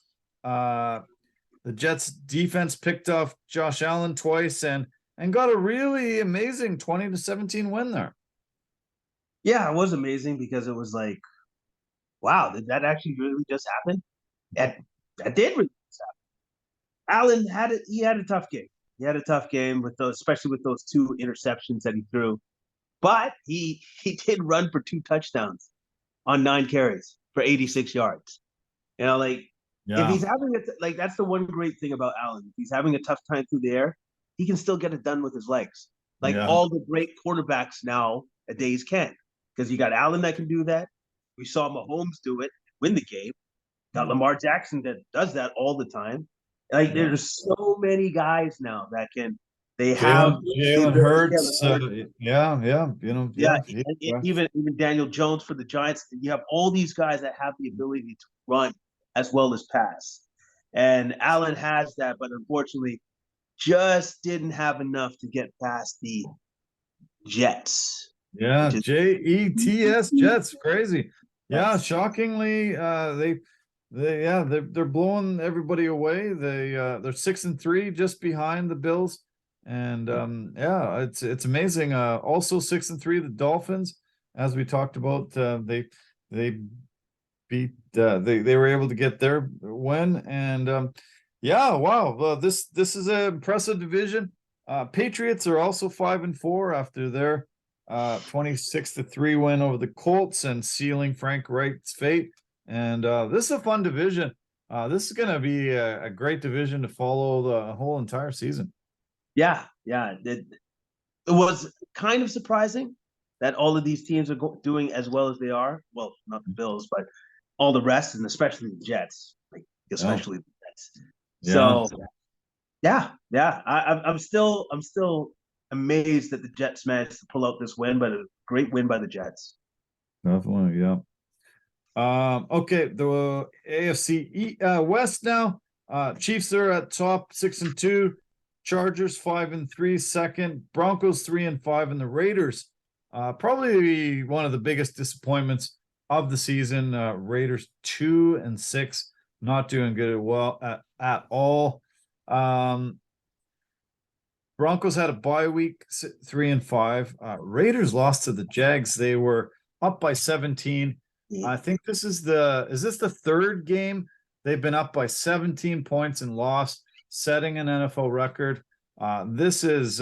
The Jets defense picked off Josh Allen twice and got a really amazing 20-17 win there. Yeah, it was amazing because it was like, wow, did that actually really just happen? That did really just happen. Allen had it. He had a tough game. He had a tough game with those, especially with those 2 interceptions that he threw. But he did run for 2 touchdowns on 9 carries for 86 yards. You know, like, if he's having it, like, that's the one great thing about Allen. If he's having a tough time through the air, he can still get it done with his legs. Like all the great quarterbacks nowadays can. Because you got Allen that can do that. We saw Mahomes do it, win the game. Got Lamar Jackson that does that all the time. Like, there's so many guys now that can. They have Jalen Hurts. Even Daniel Jones for the Giants. You have all these guys that have the ability to run as well as pass, and Allen has that, but unfortunately, just didn't have enough to get past the Jets. Yeah, Jets, Jets, crazy. Yeah, shockingly, they're blowing everybody away. They're 6-3, just behind the Bills. And it's amazing. Also 6-3, the Dolphins, as we talked about, they beat they were able to get their win. And wow, this is an impressive division. Patriots are also 5-4 after their 26-3 win over the Colts and sealing Frank Wright's fate. And this is a fun division. This is going to be a great division to follow the whole entire season. Yeah. It was kind of surprising that all of these teams are doing as well as they are. Well, not the Bills, but all the rest, and especially the Jets. Like, especially the Jets. So, I'm still amazed that the Jets managed to pull out this win, but a great win by the Jets. Definitely, yeah. Okay, the AFC West now. Chiefs are at top 6-2. Chargers 5-3 second, Broncos 3-5, and the Raiders probably one of the biggest disappointments of the season. Raiders 2-6, not doing good at all. Broncos had a bye week, 3-5. Raiders lost to the Jags. They were up by 17. I think is this the third game they've been up by 17 points and lost, setting an NFL record. This is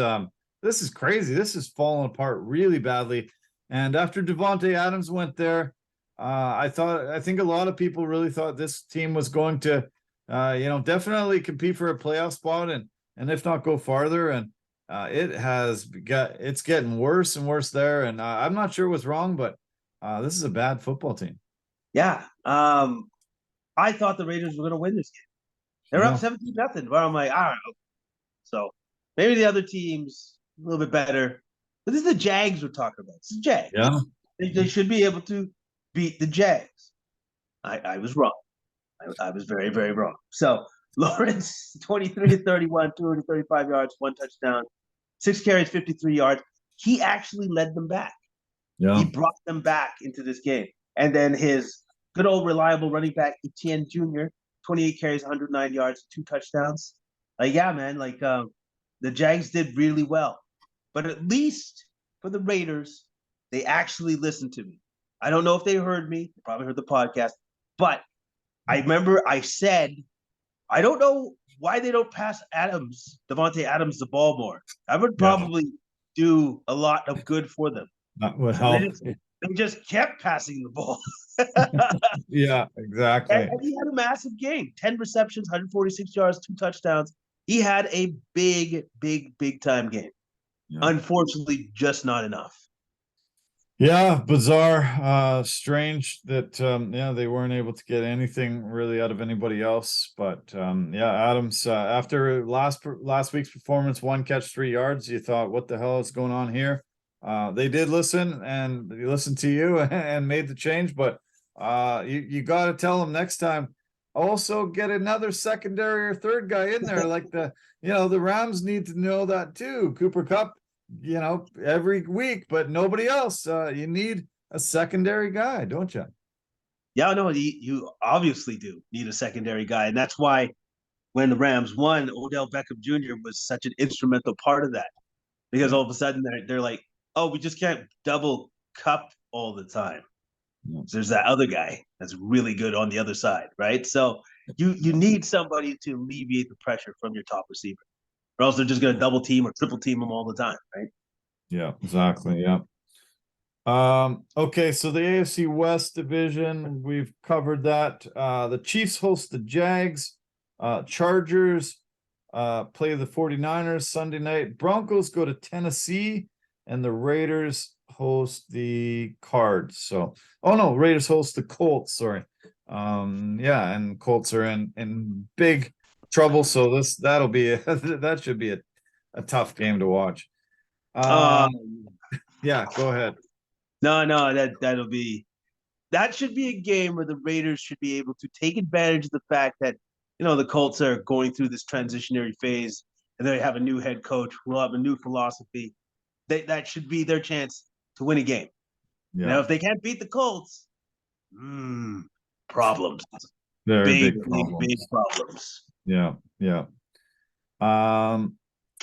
crazy. This is falling apart really badly. And after Devontae Adams went there, I think a lot of people really thought this team was going to, definitely compete for a playoff spot and if not go farther. And it's getting worse and worse there. And I'm not sure what's wrong, but this is a bad football team. Yeah. I thought the Raiders were going to win this game. They're up 17-0. But I'm like, all right. So maybe the other team's a little bit better. But this is the Jags we're talking about. It's the Jags. Yeah. They should be able to beat the Jags. I was wrong. I was very, very wrong. So Lawrence, 23-31, 235 yards, 1 touchdown, 6 carries, 53 yards. He actually led them back. Yeah. He brought them back into this game. And then his good old reliable running back, Etienne Jr., 28 carries, 109 yards, 2 touchdowns. Like, yeah, man, like the Jags did really well. But at least for the Raiders, they actually listened to me. I don't know if they heard me. They probably heard the podcast. But I remember I said, I don't know why they don't pass Devontae Adams the ball more. That would probably do a lot of good for them. That would help. They just kept passing the ball. Yeah, exactly. And he had a massive game. 10 receptions, 146 yards, 2 touchdowns. He had a big, big, big time game. Yeah. Unfortunately, just not enough. Yeah, bizarre, strange that they weren't able to get anything really out of anybody else. But Adams, after last week's performance, 1 catch, 3 yards, you thought, what the hell is going on here? They did listen, and they listened to you and made the change, but you got to tell them next time, also get another secondary or third guy in there. Like the Rams need to know that too. Cooper Kupp, every week, but nobody else. You need a secondary guy, don't you? Yeah, no, you obviously do need a secondary guy. And that's why when the Rams won, Odell Beckham Jr. was such an instrumental part of that. Because all of a sudden they're like, oh, we just can't double Kupp all the time. So there's that other guy that's really good on the other side, right? So you need somebody to alleviate the pressure from your top receiver, or else they're just going to double team or triple team them all the time, right? Yeah, exactly. Yeah. Okay, so the AFC West division, we've covered that. The Chiefs host the Jags. Chargers play the 49ers Sunday night. Broncos go to Tennessee, and the Raiders host the Cards. So, Raiders host the Colts. Sorry. And Colts are in big trouble. So that should be a tough game to watch. Yeah, go ahead. No, that should be a game where the Raiders should be able to take advantage of the fact that the Colts are going through this transitionary phase, and they have a new head coach who will have a new philosophy. That should be their chance to win a game. Yeah. Now, if they can't beat the Colts, problems. Very big problems. Yeah.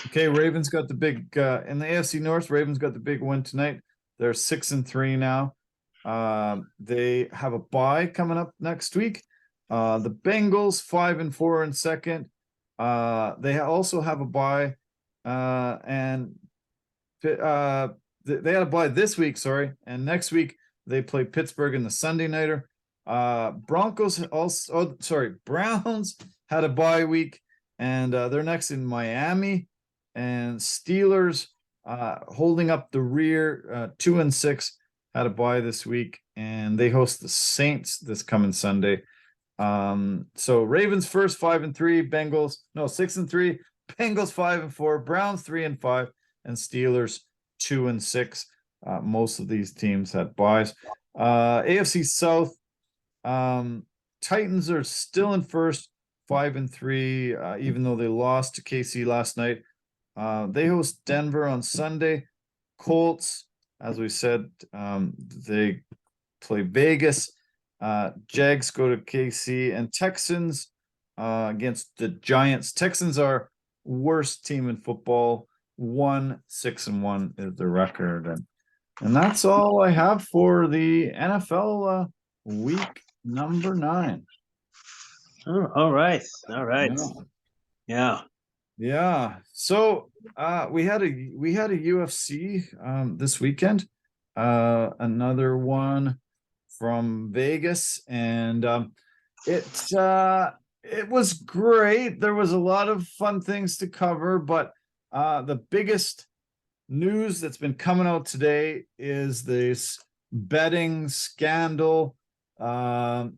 Okay, Ravens got the big in the AFC North. Ravens got the big win tonight. They're 6-3 now. They have a bye coming up next week. The Bengals 5-4 in second. They also have a bye, and they had a bye this week. Sorry, and next week they play Pittsburgh in the Sunday nighter. Browns had a bye week, and they're next in Miami. And Steelers holding up the rear, 2-6, had a bye this week, and they host the Saints this coming Sunday. So Ravens first 5-3, 6-3, Bengals 5-4, Browns 3-5, and Steelers 2-6. Most of these teams had byes. AFC South, Titans are still in first, 5-3, even though they lost to KC last night. They host Denver on Sunday. Colts, as we said, they play Vegas. Jags go to KC, and Texans against the Giants. Texans are worst team in football. 6-1 is the record, and that's all I have for the NFL week number 9. Oh, all right. Yeah. So we had a UFC this weekend. Another one from Vegas, and it was great. There was a lot of fun things to cover, but the biggest news that's been coming out today is this betting scandal. There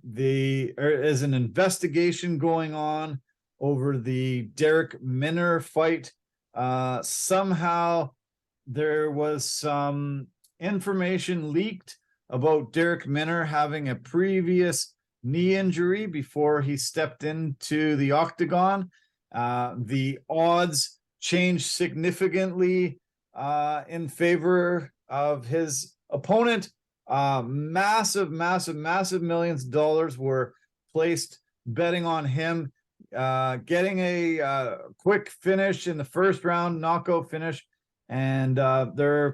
is an investigation going on over the Darrick Minner fight. Somehow there was some information leaked about Darrick Minner having a previous knee injury before he stepped into the Octagon. The odds changed significantly in favor of his opponent. Massive millions of dollars were placed betting on him getting a quick finish in the first round, knockout finish. And they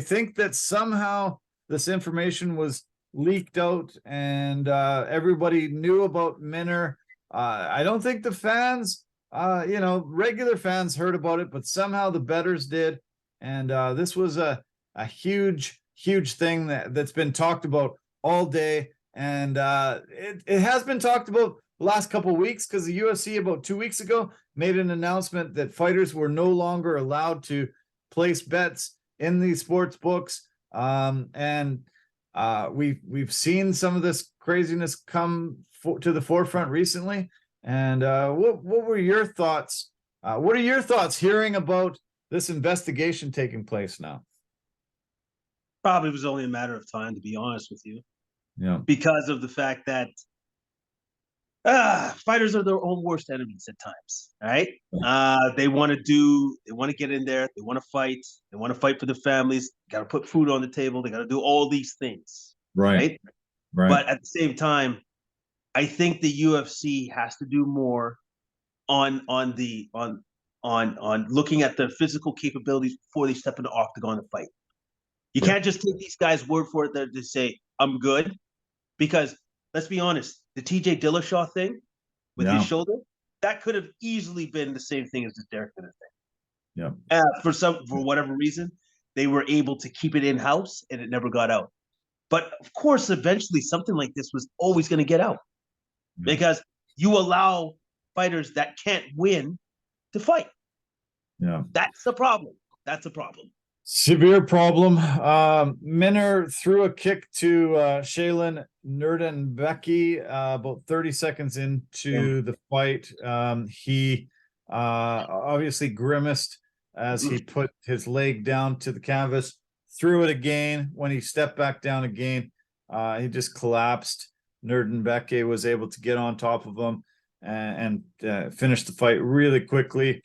think that somehow this information was leaked out and everybody knew about Minner. I don't think the fans, regular fans heard about it, but somehow the bettors did. And this was a huge thing that's been talked about all day. And it has been talked about the last couple of weeks because the UFC about 2 weeks ago made an announcement that fighters were no longer allowed to place bets in these sports books. And we've seen some of this craziness come to the forefront recently. And what were your thoughts? What are your thoughts hearing about this investigation taking place now? Probably was only a matter of time, to be honest with you. Yeah. Because of the fact that fighters are their own worst enemies at times, right? They want to get in there, they want to fight for the families, got to put food on the table, they got to do all these things, right? But at the same time, I think the UFC has to do more on looking at their physical capabilities before they step into Octagon to fight. You can't just take these guys' word for it that they say, I'm good. Because let's be honest, the TJ Dillashaw thing with his shoulder, that could have easily been the same thing as the Darrick Minner thing. Yeah. For whatever reason, they were able to keep it in-house and it never got out. But of course, eventually something like this was always going to get out because you allow fighters that can't win to fight. Yeah. That's the problem. Severe problem. Minner threw a kick to Shaylin Nerdenbecky about 30 seconds into the fight. He obviously grimaced as he put his leg down to the canvas, threw it again. When he stepped back down again, he just collapsed. Nerdenbecky was able to get on top of him and finish the fight really quickly.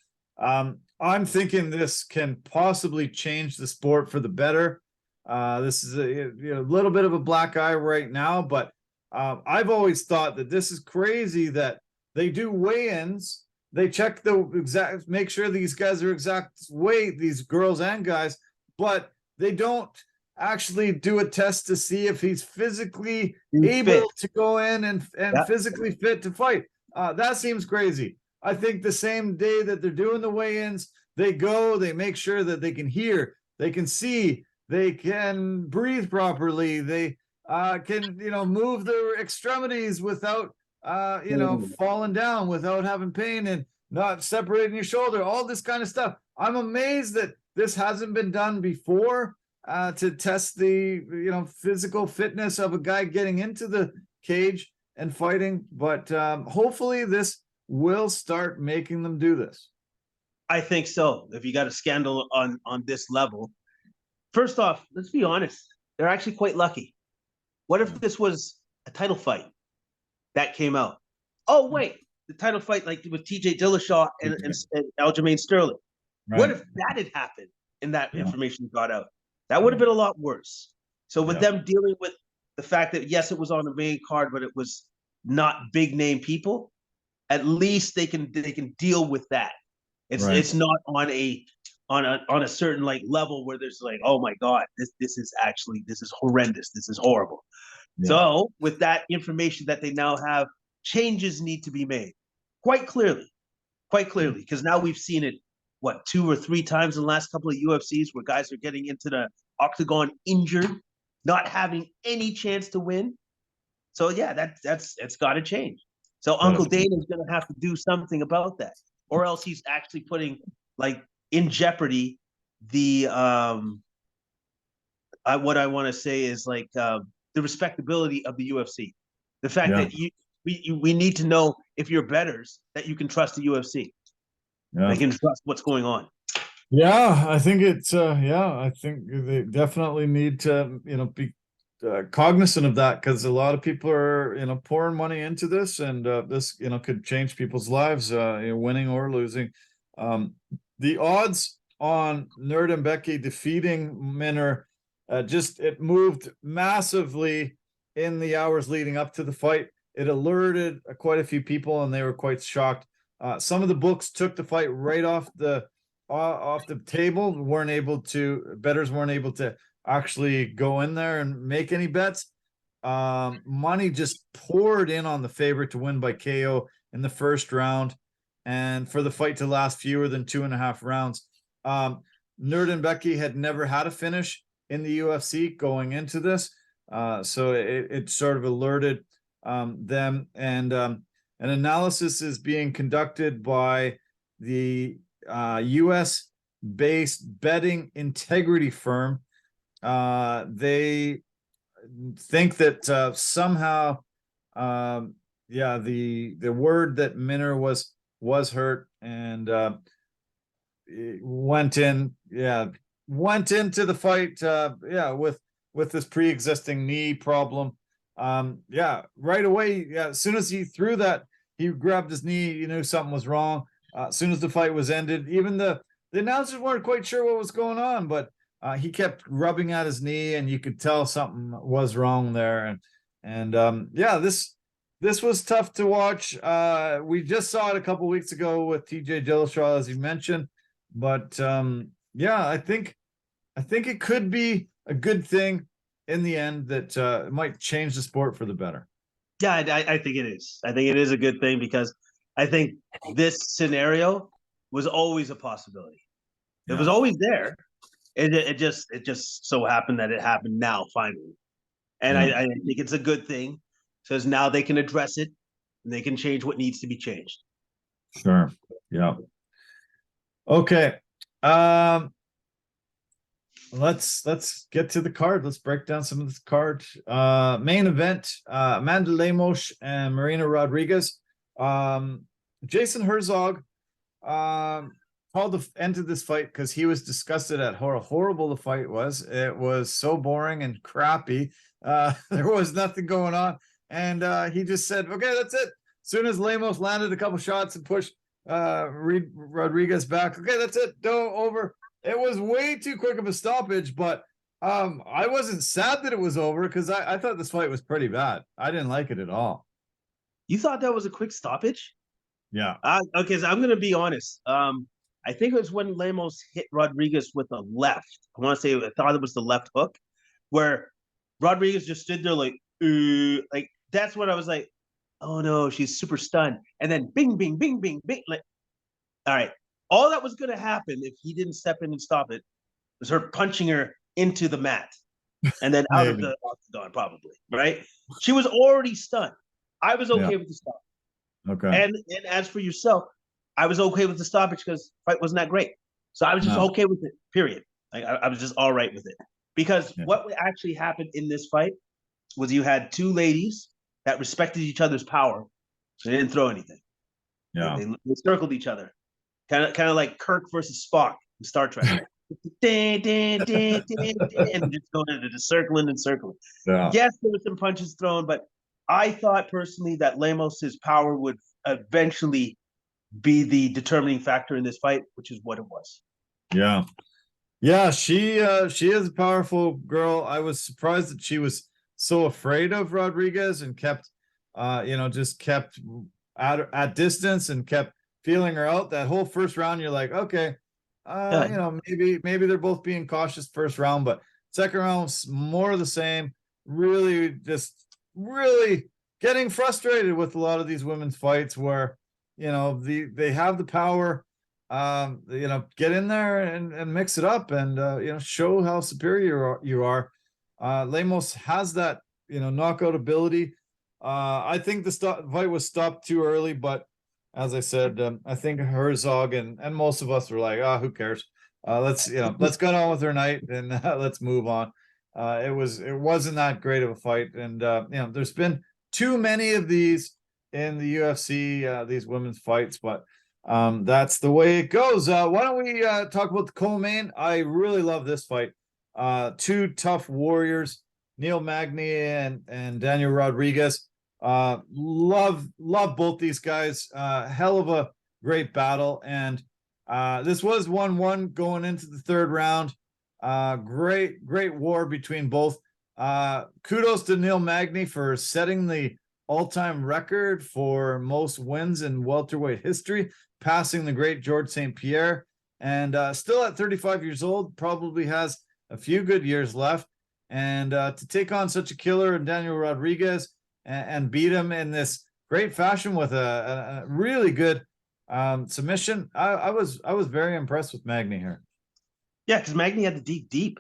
I'm thinking this can possibly change the sport for the better. This is a little bit of a black eye right now, but I've always thought that this is crazy that they do weigh-ins. They check make sure these guys are exact weight, these girls and guys, but they don't actually do a test to see if he's physically able to go in and physically fit to fight. That seems crazy. I think the same day that they're doing the weigh-ins, they make sure that they can hear, they can see, they can breathe properly, they can, move their extremities without, falling down, without having pain and not separating your shoulder, all this kind of stuff. I'm amazed that this hasn't been done before to test the, physical fitness of a guy getting into the cage and fighting. But hopefully this will start making them do this. I think so. If you got a scandal on this level, first off, let's be honest, they're actually quite lucky. What if this was a title fight that came out? Oh wait, the title fight like with TJ Dillashaw and Aljamain Sterling. Right. What if that had happened and that information got out? That would have been a lot worse. So with them dealing with the fact that yes, it was on the main card, but it was not big name people. At least they can deal with that. It's not on a certain like level where there's like, oh my God, this is horrendous. This is horrible. Yeah. So with that information that they now have, changes need to be made quite clearly, because now we've seen it 2 or 3 times in the last couple of UFCs where guys are getting into the Octagon injured, not having any chance to win. So yeah, that's got to change. So Uncle Dana is going to have to do something about that, or else he's actually putting in jeopardy the what I want to say is the respectability of the UFC. The fact that we need to know if you're bettors that you can trust the UFC. Yeah. They can trust what's going on. Yeah, I think it's I think they definitely need to be cognizant of that, because a lot of people are pouring money into this, and this could change people's lives, winning or losing. The odds on Nerdenbecky defeating Minner it moved massively in the hours leading up to the fight. it alerted quite a few people, and they were quite shocked. Some of the books took the fight right off the table. Bettors weren't able to actually go in there and make any bets. Money just poured in on the favorite to win by KO in the first round, and for the fight to last fewer than 2.5 rounds. Becky had never had a finish in the UFC going into this, so it sort of alerted them. And an analysis is being conducted by the US based betting integrity firm. They think that somehow the word that Minner was hurt, and went into the fight with this pre-existing knee problem. Right away, as soon as he threw that, he grabbed his knee, you knew something was wrong. As soon as the fight was ended, even the announcers weren't quite sure what was going on, but he kept rubbing at his knee, and you could tell something was wrong there. This was tough to watch. We just saw it a couple weeks ago with TJ Dillashaw, as you mentioned, but I think it could be a good thing in the end, that it might change the sport for the better. Yeah, I think it is. I think it is a good thing, because I think this scenario was always a possibility. It was always there. It just so happened that it happened now, finally. And I think it's a good thing, because now they can address it and they can change what needs to be changed. Sure. Yeah. Okay. Let's get to the card. Let's break down some of this card. Main event, Amanda Lemos and Marina Rodriguez. Jason Herzog called the end of this fight because he was disgusted at how horrible the fight was. It was so boring and crappy. There was nothing going on. And he just said, okay, that's it. As soon as Lemos landed a couple shots and pushed Rodriguez back, okay, that's it. Over. It was way too quick of a stoppage, but I wasn't sad that it was over, because I thought this fight was pretty bad. I didn't like it at all. You thought that was a quick stoppage? Yeah. Okay, so I'm going to be honest. I think it was when Lemos hit Rodriguez with a left. I thought it was the left hook, where Rodriguez just stood there like that's when I was like, oh no, she's super stunned. And then bing, bing, bing, bing, bing. Like, all right. All that was going to happen if he didn't step in and stop it was her punching her into the mat and then out of the octagon, probably, right? She was already stunned. I was okay with the stop. Okay. And as for yourself, I was okay with the stoppage because the fight wasn't that great. So I was just okay with it, period. Like I was just all right with it. Because what actually happened in this fight was you had two ladies that respected each other's power, so they didn't throw anything. Yeah. They circled each other. Kind of like Kirk versus Spock in Star Trek. And just going into circling and circling. Yeah. Yes, there were some punches thrown, but I thought personally that Lemos's power would eventually be the determining factor in this fight, which is what it was. Yeah. Yeah, she is a powerful girl. I was surprised that she was so afraid of Rodriguez and kept kept at distance and kept feeling her out. That whole first round, you're like, okay, maybe they're both being cautious first round, but second round's more of the same. Really getting frustrated with a lot of these women's fights where, they have the power, get in there and mix it up and, show how superior you are. Lemos has that, knockout ability. I think the fight was stopped too early, but as I said, I think Herzog and most of us were like, who cares? Let's get on with our night and let's move on. It wasn't that great of a fight. And, there's been too many of these in the UFC, these women's fights, but that's the way it goes. Why don't we talk about the co-main? I really love this fight. Two tough warriors, Neil Magny and Daniel Rodriguez. Love both these guys. Hell of a great battle, and this was 1-1 going into the third round. Great war between both. Kudos to Neil Magny for setting the all-time record for most wins in welterweight history, passing the great George St. Pierre. And still at 35 years old, probably has a few good years left. And to take on such a killer in Daniel Rodriguez and beat him in this great fashion with a really good submission, I was very impressed with Magny here. Yeah, because Magny had to dig deep.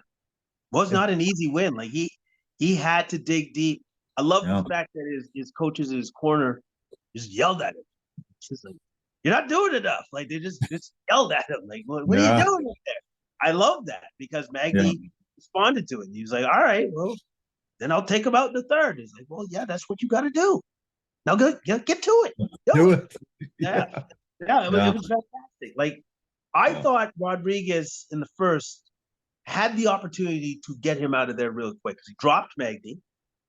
Was not an easy win. Like he had to dig deep. I love the fact that his coaches in his corner just yelled at him. Just like, you're not doing enough. Like they just yelled at him. Like, what are you doing there? I love that because Magny responded to it. He was like, all right, well, then I'll take him out in the third. He's like, well, yeah, that's what you got to do. Now get to it. Do it. Yeah. It was fantastic. Like I thought Rodriguez in the first had the opportunity to get him out of there real quick because he dropped Magny.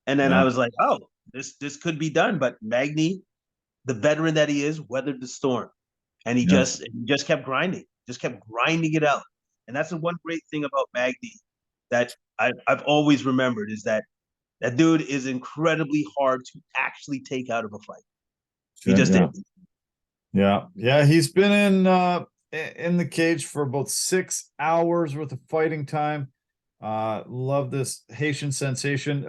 And then I was like, oh, this could be done. But Magny, the veteran that he is, weathered the storm. And he just kept grinding, it out. And that's the one great thing about Magny that I've always remembered is that dude is incredibly hard to actually take out of a fight. He just did. Yeah. He's been in the cage for about 6 hours worth of fighting time. Love this Haitian sensation.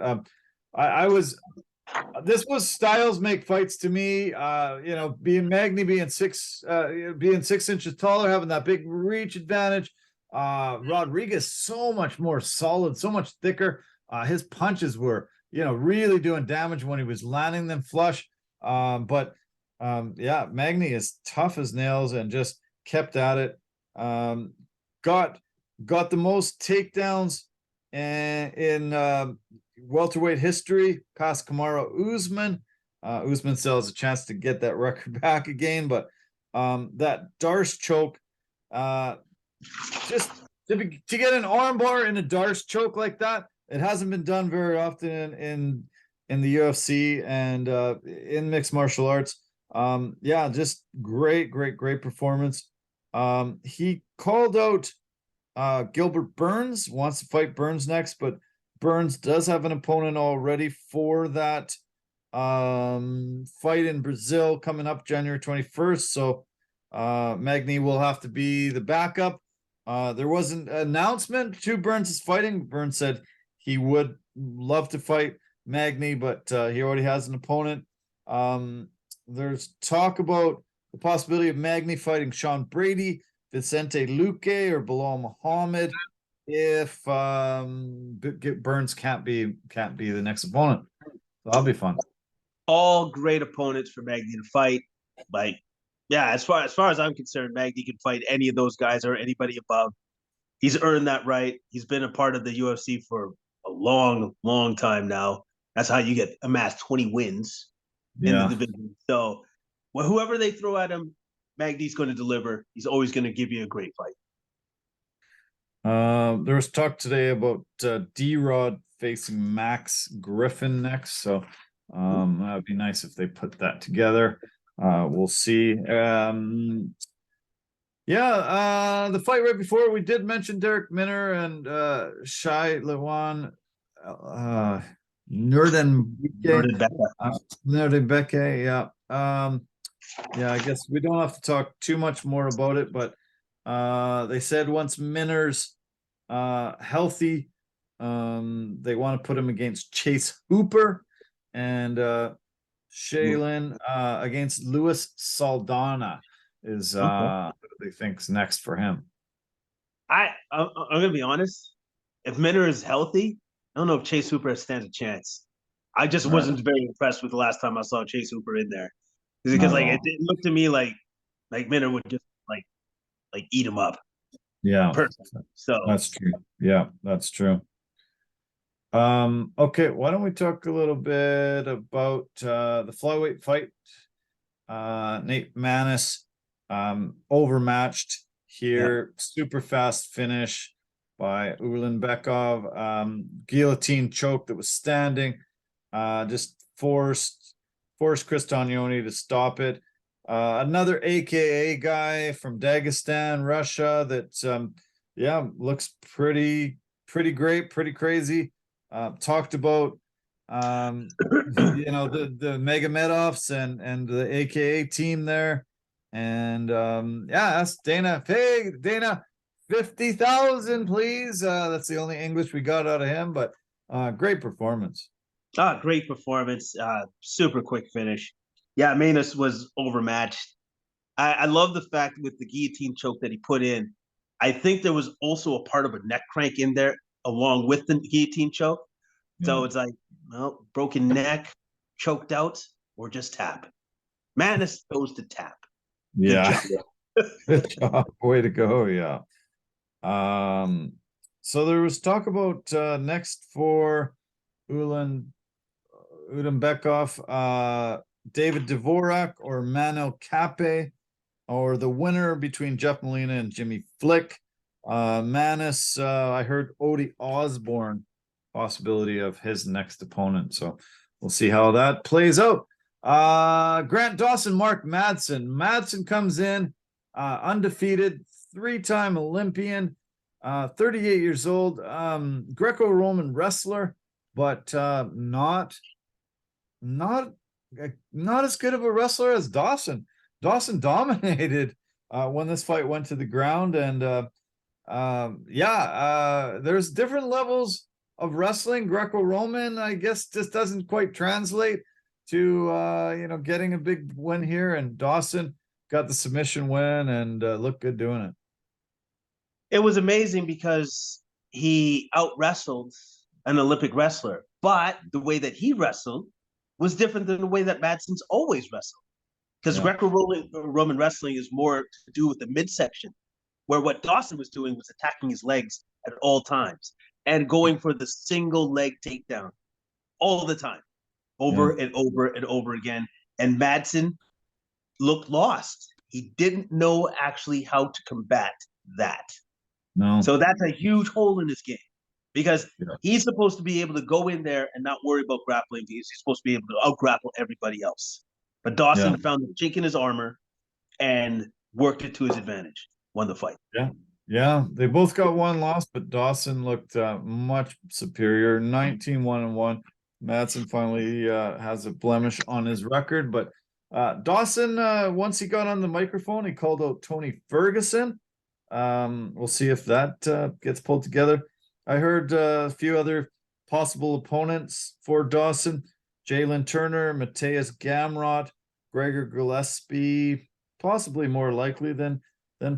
This was styles make fights to me. Being Magny, being 6 inches taller, having that big reach advantage. Rodriguez so much more solid, so much thicker. His punches were, really doing damage when he was landing them flush. But Magny is tough as nails and just kept at it. Got the most takedowns in welterweight history, past Kamaru Usman. Usman still has a chance to get that record back again, but that Darce choke, just to get an armbar in a Darce choke like that, it hasn't been done very often in the UFC and in mixed martial arts. Just great performance. He called out Gilbert Burns, wants to fight Burns next, but Burns does have an opponent already for that fight in Brazil coming up January 21st. So Magny will have to be the backup. There was an announcement to Burns' fighting. Burns said he would love to fight Magny, but he already has an opponent. There's talk about the possibility of Magny fighting Sean Brady, Vicente Luque, or Bilal Muhammad if Burns can't be the next opponent. So that'll be fun. All great opponents for Magny to fight. Like, as far as I'm concerned, Magny can fight any of those guys or anybody above. He's earned that right. He's been a part of the UFC for a long, long time now. That's how you amass 20 wins in the division. So whoever they throw at him, Magny's going to deliver. He's always going to give you a great fight. There was talk today about D-Rod facing Max Griffin next, so that'd be nice if they put that together. We'll see. The fight right before, we did mention Darrick Minner and Shai Lewan Nurdenbeke. I guess we don't have to talk too much more about it, but they said once Minner's healthy, they want to put him against Chase Hooper and Shaylin against Luis Saldana is what they think's next for him. I'm gonna be honest. If Minner is healthy, I don't know if Chase Hooper stands a chance. I just wasn't very impressed with the last time I saw Chase Hooper in there, because it looked to me like Minner would just like eat him up. Yeah, personally. So that's true. Yeah, that's true. Okay, why don't we talk a little bit about the flyweight fight? Nate Maness overmatched here. Super fast finish by Ulanbekov. Guillotine choke that was standing. Just forced Chris Tognoni to stop it. Another AKA guy from Dagestan, Russia that looks pretty great, pretty crazy. Talked about The Megamedovs and the AKA team there. And ask Dana, hey Dana, 50,000 please. That's the only English we got out of him, but great performance. Great performance. Super quick finish. Yeah, Manus was overmatched. I love the fact with the guillotine choke that he put in. I think there was also a part of a neck crank in there along with the guillotine choke. So it's like, well, broken neck, choked out, or just tap. Manus chose to tap. Yeah. Good job. Way to go. Yeah. So there was talk about next for Ulanbekov, David Dvorak or Mano Cape, or the winner between Jeff Molina and Jimmy Flick. Manus, I heard Odie Osborne possibility of his next opponent. So we'll see how that plays out. Grant Dawson, Mark Madsen. Madsen comes in undefeated, 3-time Olympian, 38 years old, Greco-Roman wrestler, but not as good of a wrestler as Dawson. Dawson dominated when this fight went to the ground, and there's different levels of wrestling. Greco-Roman, I guess, just doesn't quite translate to getting a big win here, and Dawson got the submission win and looked good doing it. It was amazing because he out wrestled an Olympic wrestler, but the way that he wrestled was different than the way that Madsen's always wrestled. Because Greco-Roman wrestling is more to do with the midsection, where what Dawson was doing was attacking his legs at all times and going for the single leg takedown all the time, over and over and over again. And Madsen looked lost. He didn't know actually how to combat that. No. So that's a huge hole in his game, because he's supposed to be able to go in there and not worry about grappling. He's supposed to be able to out-grapple everybody else. But Dawson found the chink in his armor and worked it to his advantage, won the fight. Yeah, they both got one loss, but Dawson looked much superior, 19-1-1. Madsen finally has a blemish on his record, but Dawson, once he got on the microphone, he called out Tony Ferguson. We'll see if that gets pulled together. I heard a few other possible opponents for Dawson: Jalen Turner, Mateus Gamrot, Gregor Gillespie, possibly more likely than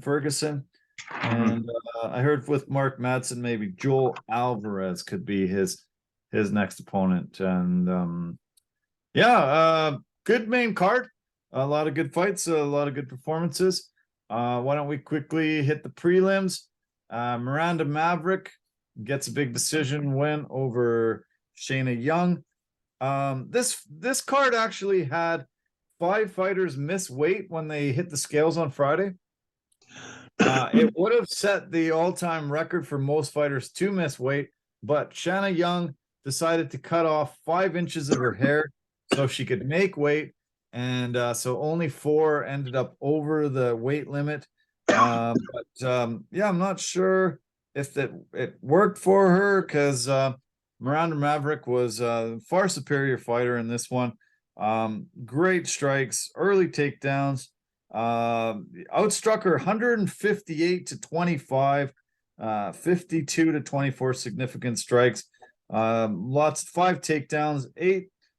Ferguson. And I heard with Mark Madsen, maybe Joel Alvarez could be his next opponent. And good main card, a lot of good fights, a lot of good performances. Why don't we quickly hit the prelims? Miranda Maverick gets a big decision win over Shayna Young. This card actually had 5 fighters miss weight when they hit the scales on Friday. It would have set the all-time record for most fighters to miss weight, but Shayna Young decided to cut off 5 inches of her hair so she could make weight, and so only 4 ended up over the weight limit. I'm not sure if it worked for her, because Miranda Maverick was a far superior fighter in this one. Great strikes, early takedowns, outstruck her 158-25, 52-24 significant strikes, 5 takedowns,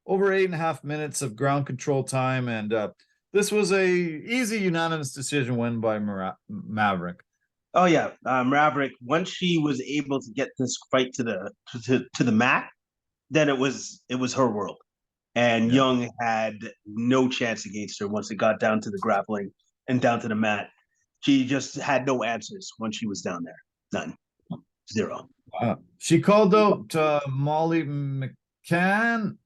over 8.5 minutes of ground control time, and this was a easy unanimous decision win by Maverick. Oh yeah, Maverick. Once she was able to get this fight to the mat, then it was her world, and Young had no chance against her once it got down to the grappling and down to the mat. She just had no answers once she was down there. None. Zero. She called out Molly McCann,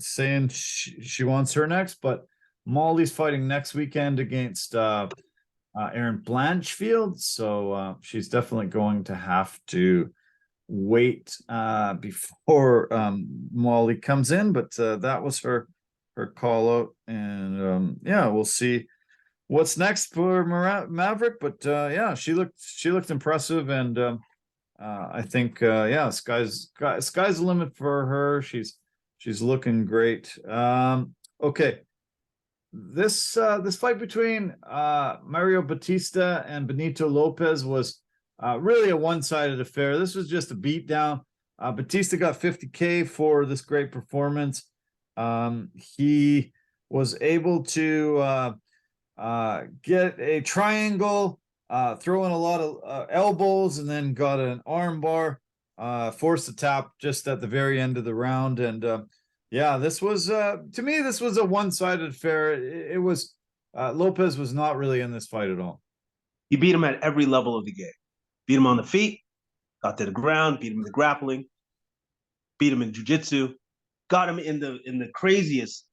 saying she wants her next, but Molly's fighting next weekend against Aaron Blanchfield, so she's definitely going to have to wait before Molly comes in, but that was her call out, and we'll see what's next for Maverick, but she looked impressive, and I think sky's the limit for her. She's She's looking great. Okay. This fight between Mario Batista and Benito Lopez was really a one-sided affair. This was just a beatdown. Batista got 50K for this great performance. He was able to get a triangle, throw in a lot of elbows, and then got an arm bar, forced a tap just at the very end of the round. And yeah, this was to me, this was a one-sided affair. It was Lopez was not really in this fight at all. He beat him at every level of the game. Beat him on the feet, got to the ground, beat him in the grappling, beat him in jiu-jitsu, got him in the craziest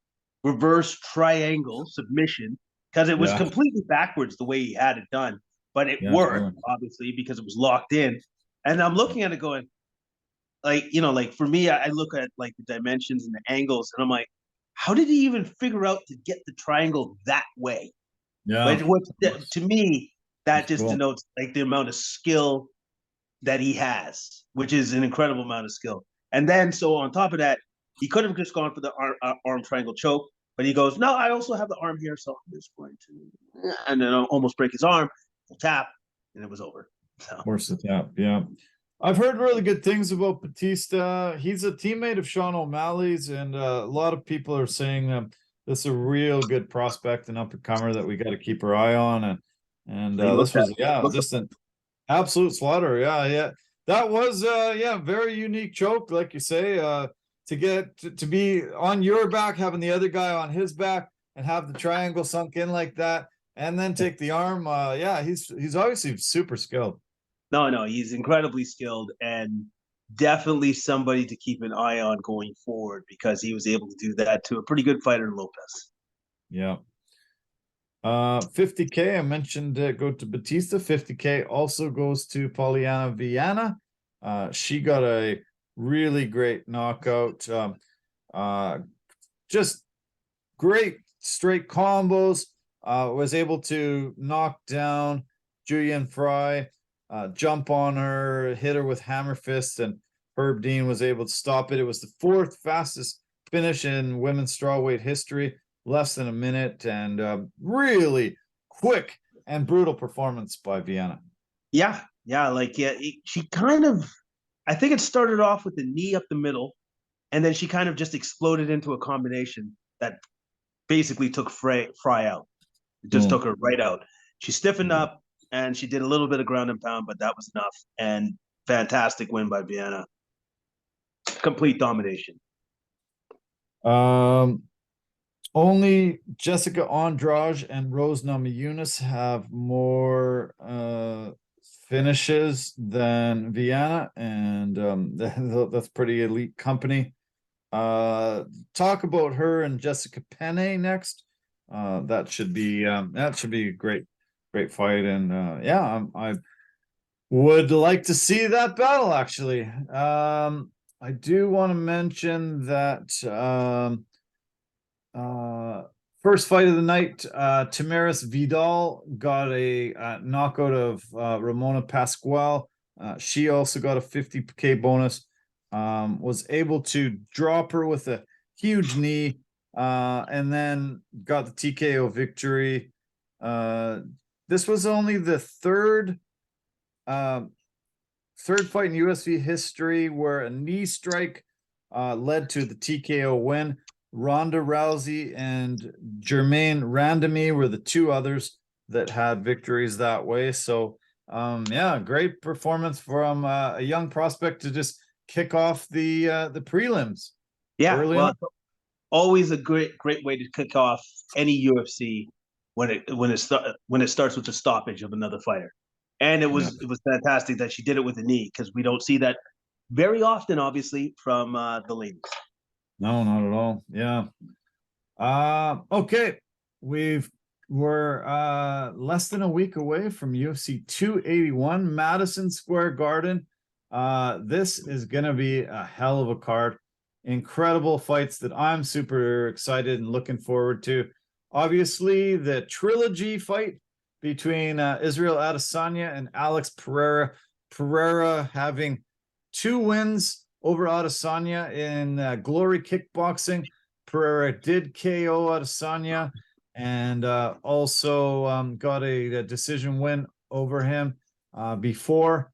reverse triangle submission, because it was completely backwards the way he had it done. But it worked, obviously, because it was locked in. And I'm looking at it going, like for me, I look at like the dimensions and the angles, and I'm like, how did he even figure out to get the triangle that way? Yeah. To me, that just denotes like the amount of skill that he has, which is an incredible amount of skill. And then, so on top of that, he could have just gone for the arm triangle choke, but he goes, no, I also have the arm here, so I'm just going to, and then almost break his arm, tap, and it was over. So. Force the tap, yeah. I've heard really good things about Batista. He's a teammate of Sean O'Malley's, and a lot of people are saying this is a real good prospect and up-and-comer that we got to keep our eye on. And this was just an absolute slaughter. Yeah. That was very unique choke, like you say, to get to be on your back, having the other guy on his back, and have the triangle sunk in like that, and then take the arm. He's obviously super skilled. No, he's incredibly skilled, and definitely somebody to keep an eye on going forward, because he was able to do that to a pretty good fighter in Lopez. Yeah. 50K, I mentioned go to Batista. 50K also goes to Polyana Viana. She got a really great knockout. Just great straight combos. Was able to knock down Julian Fry, jump on her, hit her with hammer fists, and Herb Dean was able to stop it. It was the fourth fastest finish in women's strawweight history, less than a minute, and really quick and brutal performance by Viana. She kind of, I think it started off with the knee up the middle, and then she kind of just exploded into a combination that basically took Fry out. It just took her right out. She stiffened up, and she did a little bit of ground and pound, but that was enough. And fantastic win by Viana. Complete domination. Only Jessica Andrade and Rose Namajunas have more finishes than Viana, and that's pretty elite company. Talk about her and Jessica Penne next. That should be a great fight, and I would like to see that battle, actually. I do want to mention that first fight of the night, Tamaris Vidal got a knockout of Ramona Pascual. She also got a 50K bonus. Was able to drop her with a huge knee, and then got the TKO victory. This was only the third fight in UFC history where a knee strike led to the TKO win. Ronda Rousey and Jermaine Randami were the two others that had victories that way. So great performance from a young prospect to just kick off the prelims. Always a great way to kick off any UFC when it starts with the stoppage of another fighter. And it was fantastic that she did it with a knee, because we don't see that very often, obviously, from the ladies. No, not at all. Yeah. Okay. We're less than a week away from UFC 281, Madison Square Garden. This is gonna be a hell of a card. Incredible fights that I'm super excited and looking forward to. Obviously, the trilogy fight between Israel Adesanya and Alex Pereira. Pereira having 2 wins over Adesanya in Glory Kickboxing. Pereira did KO Adesanya and also got a decision win over him before.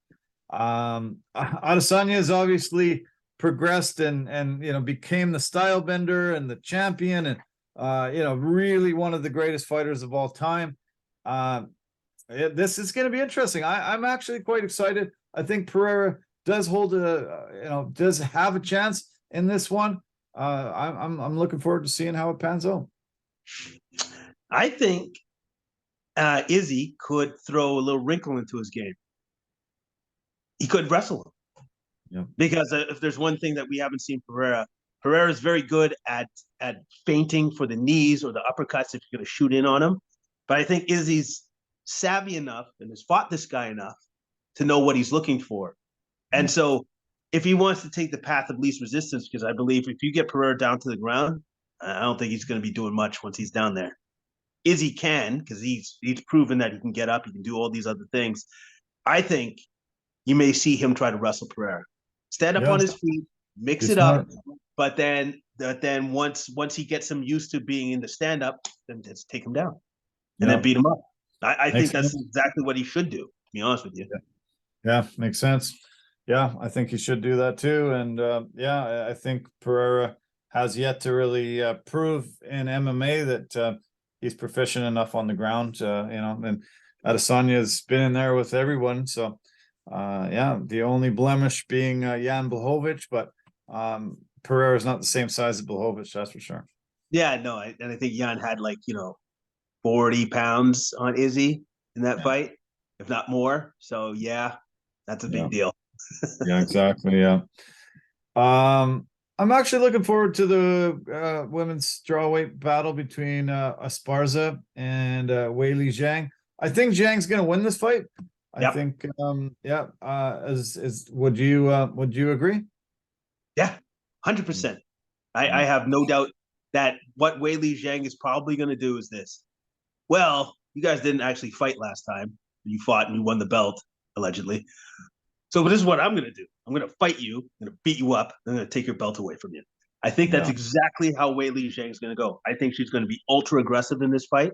Adesanya has obviously progressed and became the style bender and the champion and really one of the greatest fighters of all time. This is going to be interesting. I'm actually quite excited. I think Pereira does does have a chance in this one. I'm looking forward to seeing how it pans out. I think Izzy could throw a little wrinkle into his game. He could wrestle him. Yeah. Because if there's one thing that we haven't seen Pereira is very good at feinting for the knees or the uppercuts if you're going to shoot in on him. But I think Izzy's savvy enough and has fought this guy enough to know what he's looking for. And so if he wants to take the path of least resistance, because I believe if you get Pereira down to the ground, I don't think he's going to be doing much once he's down there. Izzy can, because he's proven that he can get up, he can do all these other things. I think you may see him try to wrestle Pereira. Stand up on his feet, mix it up, but then once he gets him used to being in the stand-up, then just take him down and then beat him up. I think that's exactly what he should do, to be honest with you. Yeah, makes sense. Yeah, I think he should do that too. And I think Pereira has yet to really prove in MMA that he's proficient enough on the ground, and Adesanya's been in there with everyone. So, the only blemish being Jan Blachowicz, but Pereira is not the same size as Blachowicz, that's for sure. Yeah, no, and I think Jan had 40 pounds on Izzy in that fight, if not more. So, yeah, that's a big deal. Yeah, exactly. Yeah. I'm actually looking forward to the women's strawweight battle between Esparza and Weili Zhang. I think Zhang's going to win this fight. I think, would you agree? Yeah, 100%. I have no doubt that what Weili Zhang is probably going to do is this. Well, you guys didn't actually fight last time. You fought and you won the belt, allegedly. So this is what I'm going to do. I'm going to fight you. I'm going to beat you up. I'm going to take your belt away from you. I think that's exactly how Weili Zhang is going to go. I think she's going to be ultra aggressive in this fight.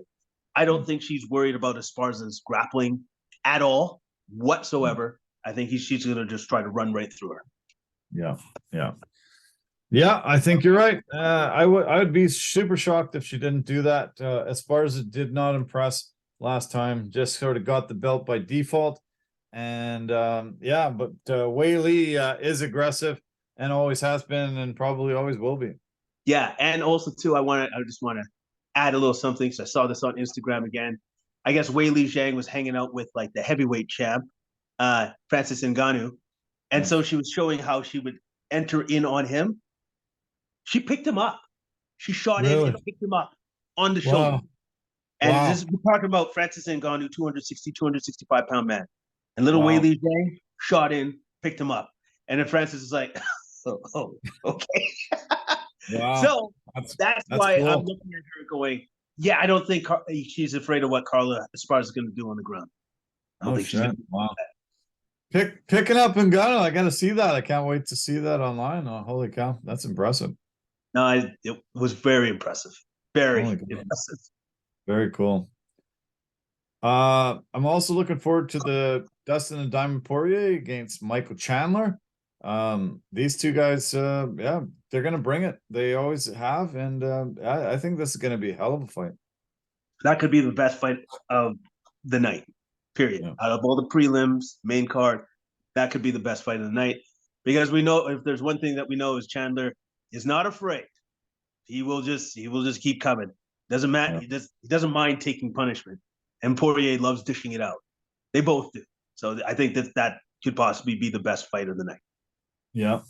I don't think she's worried about Esparza's grappling at all whatsoever. I think she's going to just try to run right through her. Yeah, I think you're right. I would be super shocked if she didn't do that. Esparza did not impress last time, just sort of got the belt by default. And but Weili is aggressive and always has been and probably always will be. Yeah, and also too, I just want to add a little something. So I saw this on Instagram again. I guess Weili Zhang was hanging out with the heavyweight champ, Francis Ngannou, and so she was showing how she would enter in on him. She picked him up. She shot in and picked him up on the shoulder. And this is, we're talking about Francis Ngannou, 265-pound man. And little Weili Zhang shot in, picked him up. And then Francis is like, oh okay. So that's why cool. I'm looking at her going, I don't think she's afraid of what Carla Esparza is going to do on the ground. I don't think she's going to do that. Picking up Ngannou, I got to see that. I can't wait to see that online. Oh, holy cow, that's impressive. No, it was very impressive. Very impressive. Very cool. I'm also looking forward to the Dustin and Diamond Poirier against Michael Chandler. These two guys, they're going to bring it. They always have, and I think this is going to be a hell of a fight. That could be the best fight of the night, period. Yeah. Out of all the prelims, main card, that could be the best fight of the night. Because we know, if there's one thing that we know, is Chandler is not afraid. He will just keep coming. Doesn't matter. Yeah. He doesn't mind taking punishment. And Poirier loves dishing it out. They both do. So I think that could possibly be the best fight of the night. Yeah.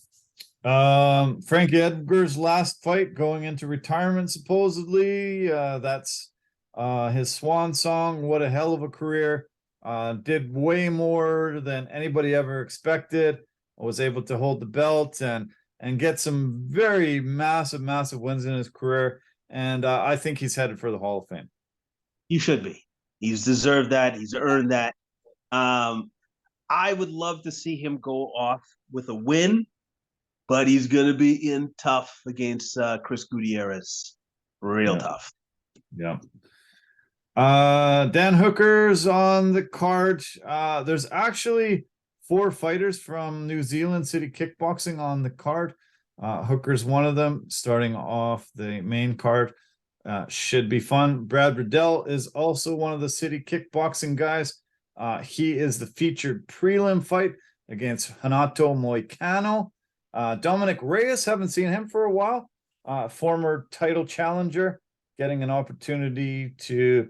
Frankie Edgar's last fight going into retirement, supposedly. That's his swan song. What a hell of a career. Did way more than anybody ever expected. Was able to hold the belt and get some very massive wins in his career. And I think he's headed for the Hall of Fame. He should be. He's deserved that. He's earned that. I would love to see him go off with a win, but he's gonna be in tough against Chris Gutierrez. Real tough. Yeah. Dan Hooker's on the card. There's actually 4 fighters from New Zealand City Kickboxing on the card. Hooker's one of them, starting off the main card. Should be fun. Brad Riddell is also one of the City Kickboxing guys. He is the featured prelim fight against Hanato Moicano. Dominic Reyes, haven't seen him for a while. Former title challenger, getting an opportunity to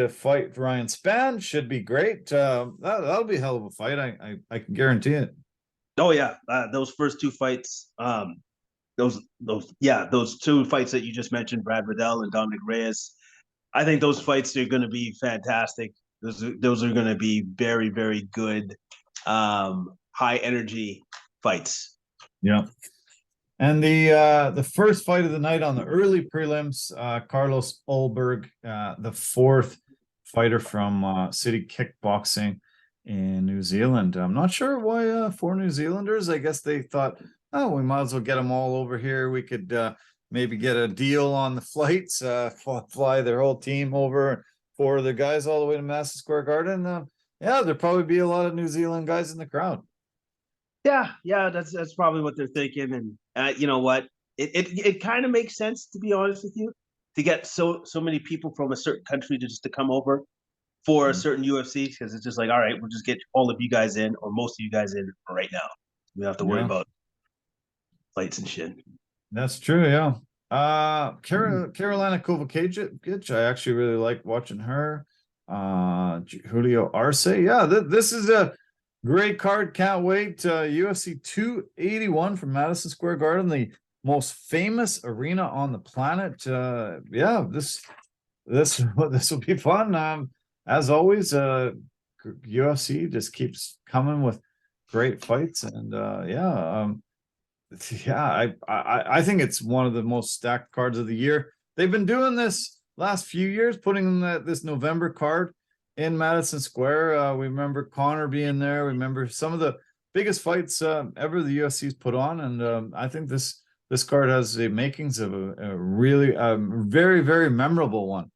fight Ryan Spann. Should be great. That'll be a hell of a fight. I can guarantee it. Oh yeah, those first 2 fights, those 2 fights that you just mentioned, Brad Riddell and Dominic Reyes. I think those fights are going to be fantastic. Those are going to be very, very good, high energy fights. Yeah. And the first fight of the night on the early prelims, Carlos Ulberg, the 4th fighter from City Kickboxing in New Zealand. I'm not sure why 4 New Zealanders. I guess they thought, oh, we might as well get them all over here. We could maybe get a deal on the flights, fly their whole team over, 4 of the guys all the way to Madison Square Garden. Yeah, there'll probably be a lot of New Zealand guys in the crowd. Yeah, that's probably what they're thinking. And you know what? It kind of makes sense, to be honest with you, to get so many people from a certain country to come over for a certain UFC, because it's just like, all right, we'll just get all of you guys in, or most of you guys in right now. We don't have to worry about flights and shit. That's true, yeah. Carolina Kovacic, I actually really like watching her. Julio Arce. Yeah, this is a great card. Can't wait. UFC 281 from Madison Square Garden, the most famous arena on the planet. Yeah, this will be fun. As always, UFC just keeps coming with great fights, and I think it's one of the most stacked cards of the year. They've been doing this last few years, putting this November card in Madison Square. We remember Conor being there. We remember some of the biggest fights ever the UFC's put on, and I think this card has the makings of a really very, very memorable one.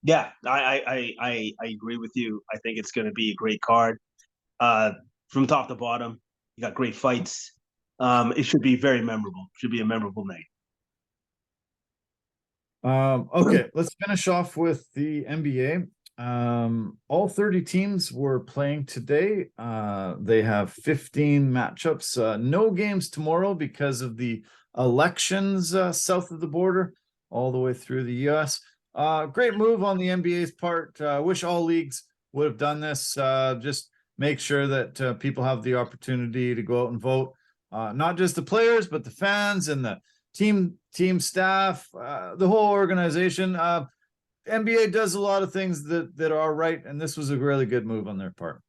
Yeah, I agree with you. I think it's going to be a great card. From top to bottom, you got great fights. It should be very memorable. Should be a memorable night. Okay, let's finish off with the NBA. All 30 teams were playing today. They have 15 matchups. No games tomorrow because of the elections south of the border, all the way through the US. Great move on the NBA's part. Wish all leagues would have done this. Just make sure that people have the opportunity to go out and vote. Not just the players, but the fans and the team staff, the whole organization. NBA does a lot of things that are right, and this was a really good move on their part.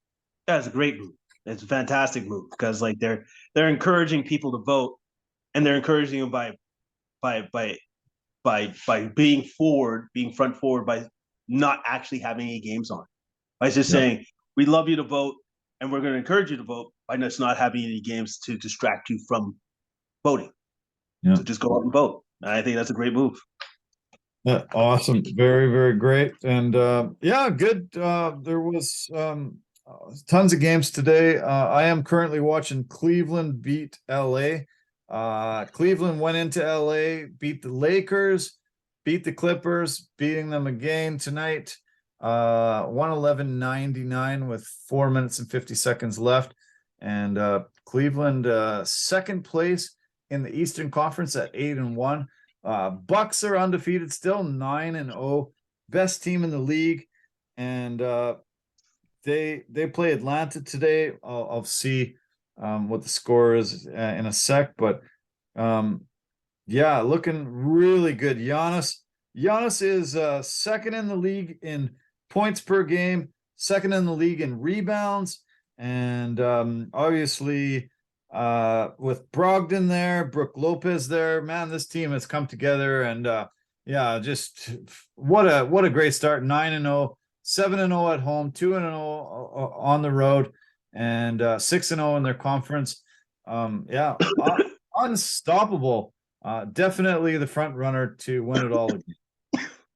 That's a great move. It's a fantastic move, because like they're encouraging people to vote, and they're encouraging them by being front forward, by not actually having any games on. By just saying, we love you to vote, and we're going to encourage you to vote by just not having any games to distract you from voting. So just go out and vote. I think that's a great move. Awesome. Very, very great. And good. There was tons of games today. I am currently watching Cleveland beat LA. Cleveland went into LA, beat the Lakers, beat the Clippers, beating them again tonight. 111-99 with 4 minutes and 50 seconds left. And Cleveland, second place in the Eastern Conference at 8-1. Bucks are undefeated still, 9-0, best team in the league, and they play Atlanta today. I'll see what the score is in a sec, but looking really good. Giannis is second in the league in points per game, second in the league in rebounds, and obviously with Brogdon there, Brook Lopez there, man, this team has come together, and just what a great start. 9-0, 7-0 at home, 2-0 on the road, and 6-0 in their conference. unstoppable. Definitely the front runner to win it all again.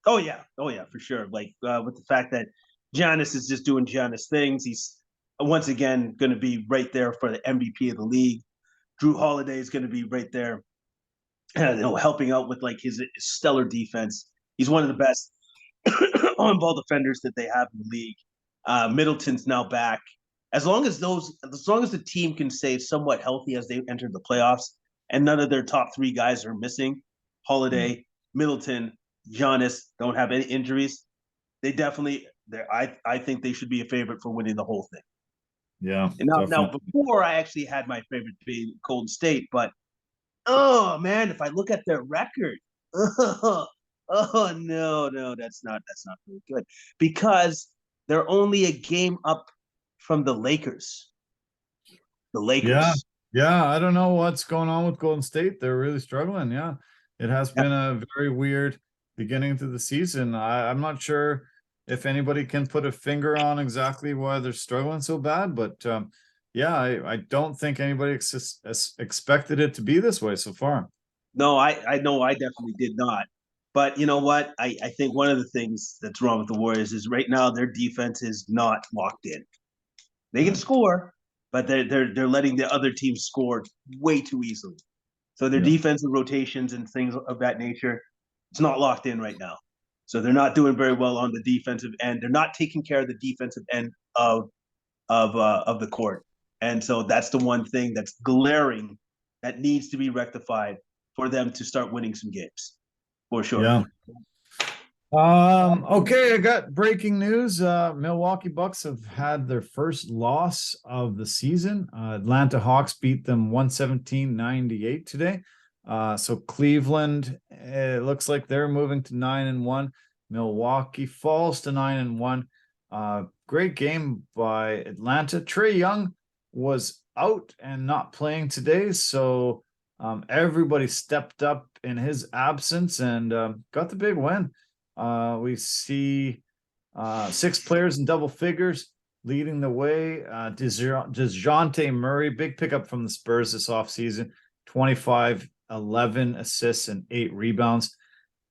Oh yeah, for sure. Like with the fact that Giannis is just doing Giannis things, he's once again going to be right there for the MVP of the league. Drew Holiday is going to be right there, helping out with like his stellar defense. He's one of the best on-ball defenders that they have in the league. Middleton's now back. As long as the team can stay somewhat healthy as they enter the playoffs, and none of their top three guys are missing, Holiday, Middleton, Giannis don't have any injuries. They definitely, I think they should be a favorite for winning the whole thing. Yeah. And now before I actually had my favorite being Golden State, but oh man, if I look at their record, oh no, that's not really good because they're only a game up from the Lakers. The Lakers. Yeah. Yeah. I don't know what's going on with Golden State. They're really struggling. Yeah. It has been a very weird beginning to the season. I'm not sure if anybody can put a finger on exactly why they're struggling so bad, but yeah, I don't think anybody expected it to be this way so far. No, I know I definitely did not. But you know what? I think one of the things that's wrong with the Warriors is right now their defense is not locked in. They can score, but they're letting the other team score way too easily. So their defensive rotations and things of that nature, it's not locked in right now. So they're not doing very well on the defensive end. They're not taking care of the defensive end of the court. And so that's the one thing that's glaring that needs to be rectified for them to start winning some games, for sure. Yeah. Okay, I got breaking news. Milwaukee Bucks have had their first loss of the season. Atlanta Hawks beat them 117-98 today. So Cleveland, it looks like they're moving to 9-1. Milwaukee falls to 9-1. Great game by Atlanta. Trae Young was out and not playing today, so everybody stepped up in his absence and got the big win. We see 6 players in double figures leading the way. DeJounte Murray, big pickup from the Spurs this offseason, 25, 11 assists and 8 rebounds.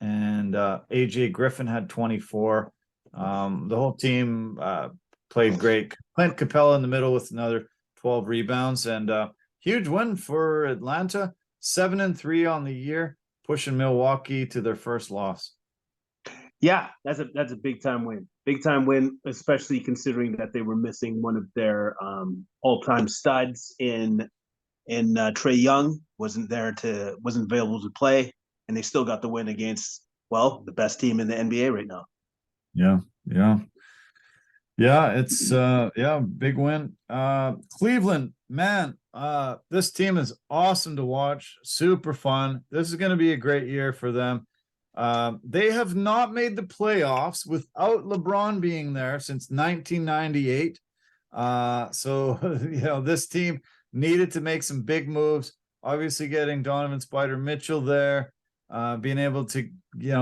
And AJ Griffin had 24. The whole team played great. Clint Capella in the middle with another 12 rebounds, and huge win for Atlanta, 7-3 on the year, pushing Milwaukee to their first loss. Yeah, that's a big time win, especially considering that they were missing one of their all-time studs in Trae Young, wasn't available to play, and they still got the win against the best team in the NBA right now. Yeah, it's big win. Cleveland, man, this team is awesome to watch, super fun. This is going to be a great year for them. They have not made the playoffs without LeBron being there since 1998. So this team needed to make some big moves. Obviously, getting Donovan Spider Mitchell there, being able to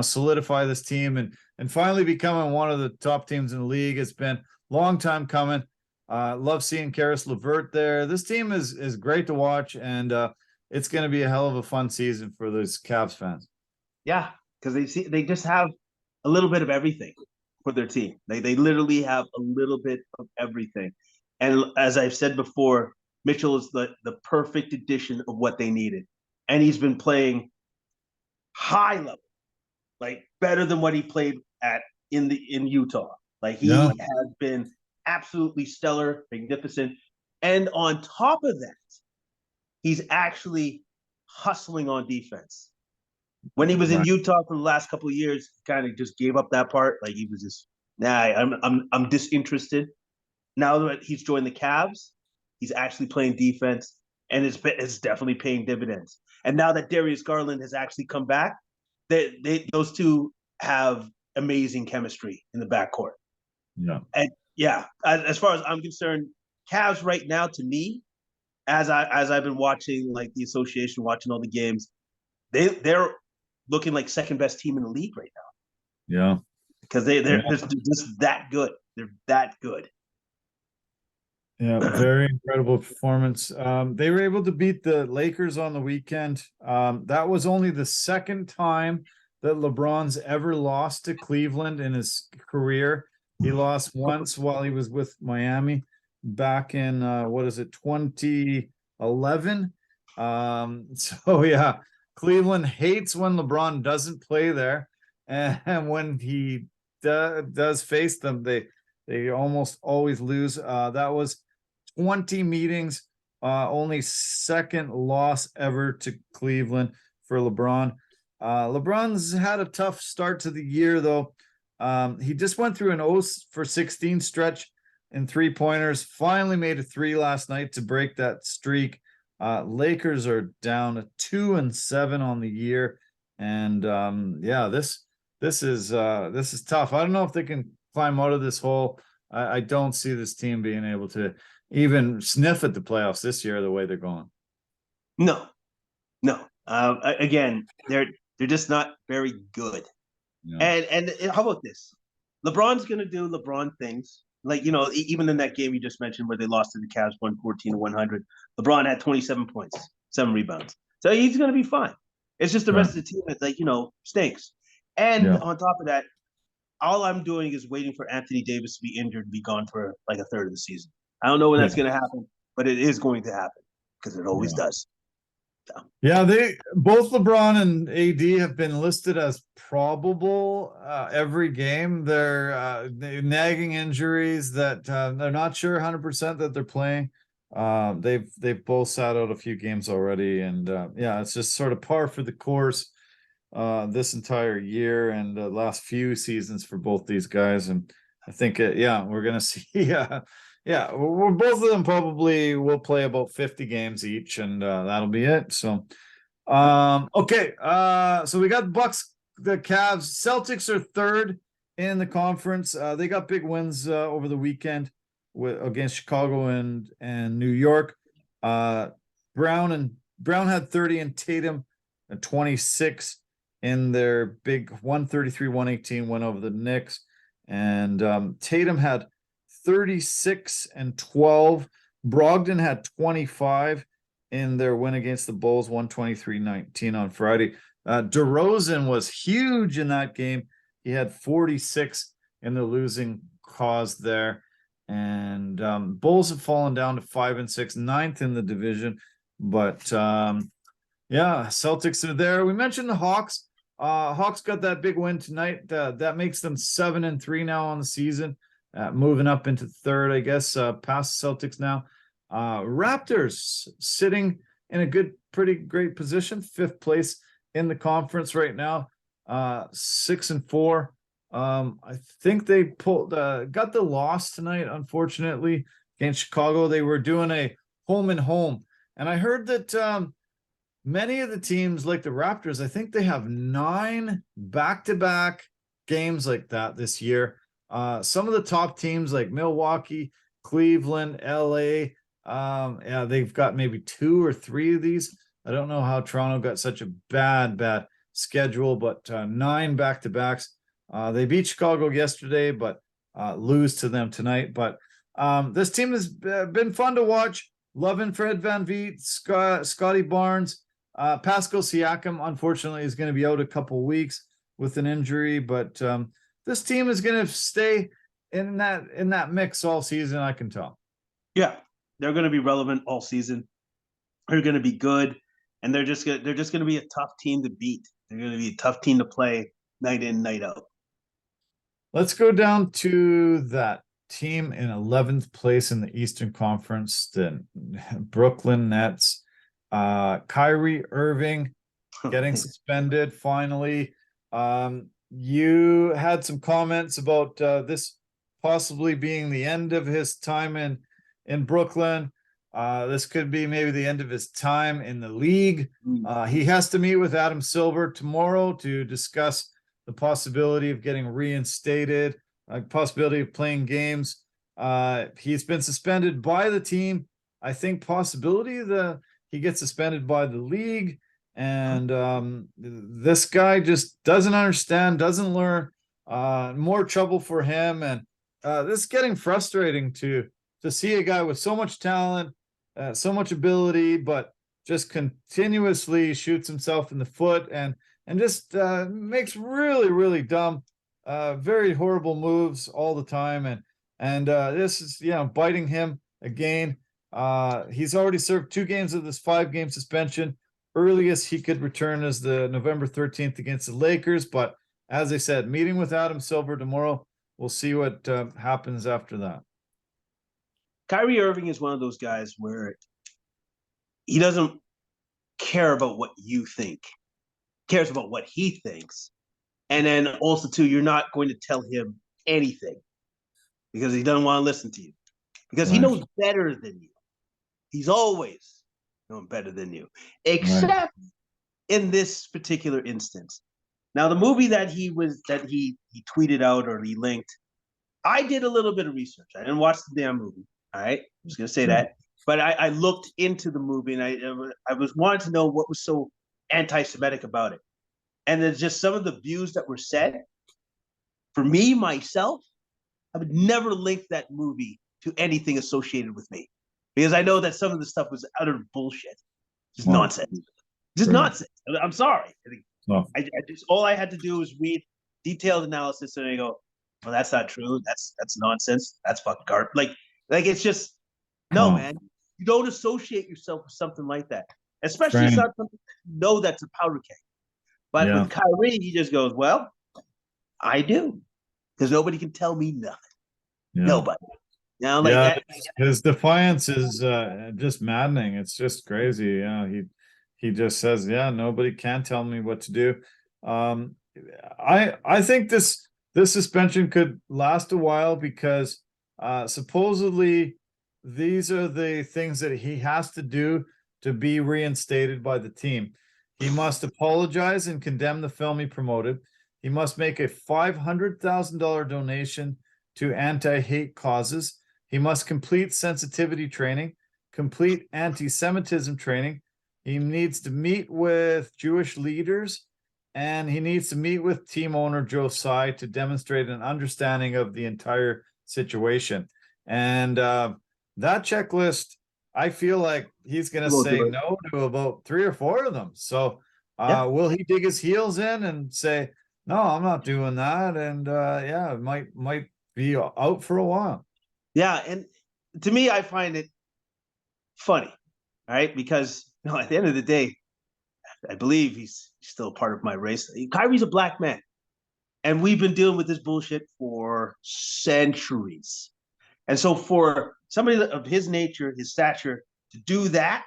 solidify this team and finally becoming one of the top teams in the league. It's been a long time coming. Love seeing Karis LeVert there. This team is great to watch, and it's going to be a hell of a fun season for those Cavs fans. Yeah, because they just have a little bit of everything for their team. They literally have a little bit of everything. And as I've said before, Mitchell is the perfect addition of what they needed. And he's been playing high level, like better than what he played at in Utah. Like he has been absolutely stellar, magnificent. And on top of that, he's actually hustling on defense. When he was in Utah for the last couple of years, he kind of just gave up that part. Like he was just, I'm disinterested. Now that he's joined the Cavs, he's actually playing defense, and it's definitely paying dividends. And now that Darius Garland has actually come back, those two have amazing chemistry in the backcourt. Yeah. And as far as I'm concerned, Cavs right now, to me, as I've been watching like the association, watching all the games, they're looking like second best team in the league right now. Yeah. Because they're just that good. They're that good. Yeah, very incredible performance. They were able to beat the Lakers on the weekend. That was only the second time that LeBron's ever lost to Cleveland in his career. He lost once while he was with Miami back in what is it, 2011. So yeah, Cleveland hates when LeBron doesn't play there, and when he does face them, they almost always lose. That was 20 meetings, only second loss ever to Cleveland for LeBron. LeBron's had a tough start to the year, though. He just went through an 0 for 16 stretch in 3-pointers, finally made a 3 last night to break that streak. Lakers are down to 2-7 on the year. And yeah, this is tough. I don't know if they can climb out of this hole. I don't see this team being able to even sniff at the playoffs this year the way they're going. No. Again, they're just not very good. Yeah. And how about this? LeBron's gonna do LeBron things. Like, even in that game you just mentioned where they lost to the Cavs 114-100, LeBron had 27 points, 7 rebounds. So he's gonna be fine. It's just the rest of the team that's like, stinks. And on top of that, all I'm doing is waiting for Anthony Davis to be injured and be gone for like a third of the season. I don't know when that's going to happen, but it is going to happen because it always does. So. Yeah, they both LeBron and AD have been listed as probable every game. They're nagging injuries that they're not sure 100% that they're playing. They've both sat out a few games already, and yeah, it's just sort of par for the course this entire year and the last few seasons for both these guys. And I think we're gonna see we're both of them probably will play about 50 games each, and that'll be it. So okay, so we got Bucks, the Cavs. Celtics are third in the conference. They got big wins over the weekend against Chicago and New York. Brown had 30 and Tatum 26 in their big 133-118 win over the Knicks. And Tatum had 36 and 12. Brogdon had 25 in their win against the Bulls, 123-19 on Friday. DeRozan was huge in that game. He had 46 in the losing cause there. And Bulls have fallen down to 5-6, ninth in the division. But yeah, Celtics are there. We mentioned the Hawks. Hawks got that big win tonight. That makes them 7-3 now on the season, moving up into third, I guess, past the Celtics now. Raptors sitting in a pretty great position, 5th place in the conference right now, 6-4. I think they got the loss tonight, unfortunately, against Chicago. They were doing a home and home, and I heard that many of the teams like the Raptors, I think they have 9 back-to-back games like that this year. Some of the top teams like Milwaukee, Cleveland, LA, they've got maybe 2 or 3 of these. I don't know how Toronto got such a bad schedule, but 9 back-to-backs. They beat Chicago yesterday, but lose to them tonight. But this team has been fun to watch. Loving Fred VanVleet, Scotty Barnes. Pascal Siakam, unfortunately, is going to be out a couple weeks with an injury, but this team is going to stay in that mix all season, I can tell. Yeah, they're going to be relevant all season. They're going to be good, and they're just going to be a tough team to beat. They're going to be a tough team to play night in, night out. Let's go down to that team in 11th place in the Eastern Conference, the Brooklyn Nets. Kyrie Irving getting suspended finally. You had some comments about this possibly being the end of his time in Brooklyn. This could be maybe the end of his time in the league. He has to meet with Adam Silver tomorrow to discuss the possibility of getting reinstated, possibility of playing games. He's been suspended by the team. I think possibility he gets suspended by the league, and this guy just doesn't understand, doesn't learn. More trouble for him, and this is getting frustrating to to see a guy with so much talent, so much ability, but just continuously shoots himself in the foot and just makes really, really dumb, very horrible moves all the time. And this is, biting him again. He's already served 2 games of this 5-game suspension. Earliest he could return is the November 13th against the Lakers. But as I said, meeting with Adam Silver tomorrow. We'll see what happens after that. Kyrie Irving is one of those guys where he doesn't care about what you think. He cares about what he thinks. And then also, too, you're not going to tell him anything because he doesn't want to listen to you. Because he knows better than you. He's always known better than you. Except in this particular instance. Now, the movie that he tweeted out or he linked, I did a little bit of research. I didn't watch the damn movie. All right, I'm just gonna say that. But I looked into the movie and I was wanting to know what was so anti-Semitic about it. And there's just some of the views that were said. For me, myself, I would never link that movie to anything associated with me. Because I know that some of the stuff was utter bullshit. Just nonsense. Just nonsense. I'm sorry. I just all I had to do was read detailed analysis and I go, well, that's not true. That's nonsense. That's fucking garbage. Like it's just no, man. You don't associate yourself with something like that, especially something you know that's a powder keg. But with Kyrie, he just goes, well, I do, because nobody can tell me nothing. Nobody. Now, his defiance is just maddening. It's just crazy. He just says, nobody can tell me what to do. I think this suspension could last a while because supposedly these are the things that he has to do to be reinstated by the team. He must apologize and condemn the film he promoted. He must make a $500,000 donation to anti-hate causes. He must complete sensitivity training, complete anti-Semitism training. He needs to meet with Jewish leaders, and he needs to meet with team owner Joe Tsai to demonstrate an understanding of the entire situation. And that checklist, I feel like he's going to say no to about 3 or 4 of them. So will he dig his heels in and say, no, I'm not doing that? And it might be out for a while. Yeah, and to me, I find it funny, right? Because at the end of the day, I believe he's still part of my race. Kyrie's a black man, and we've been dealing with this bullshit for centuries. And so for somebody of his nature, his stature, to do that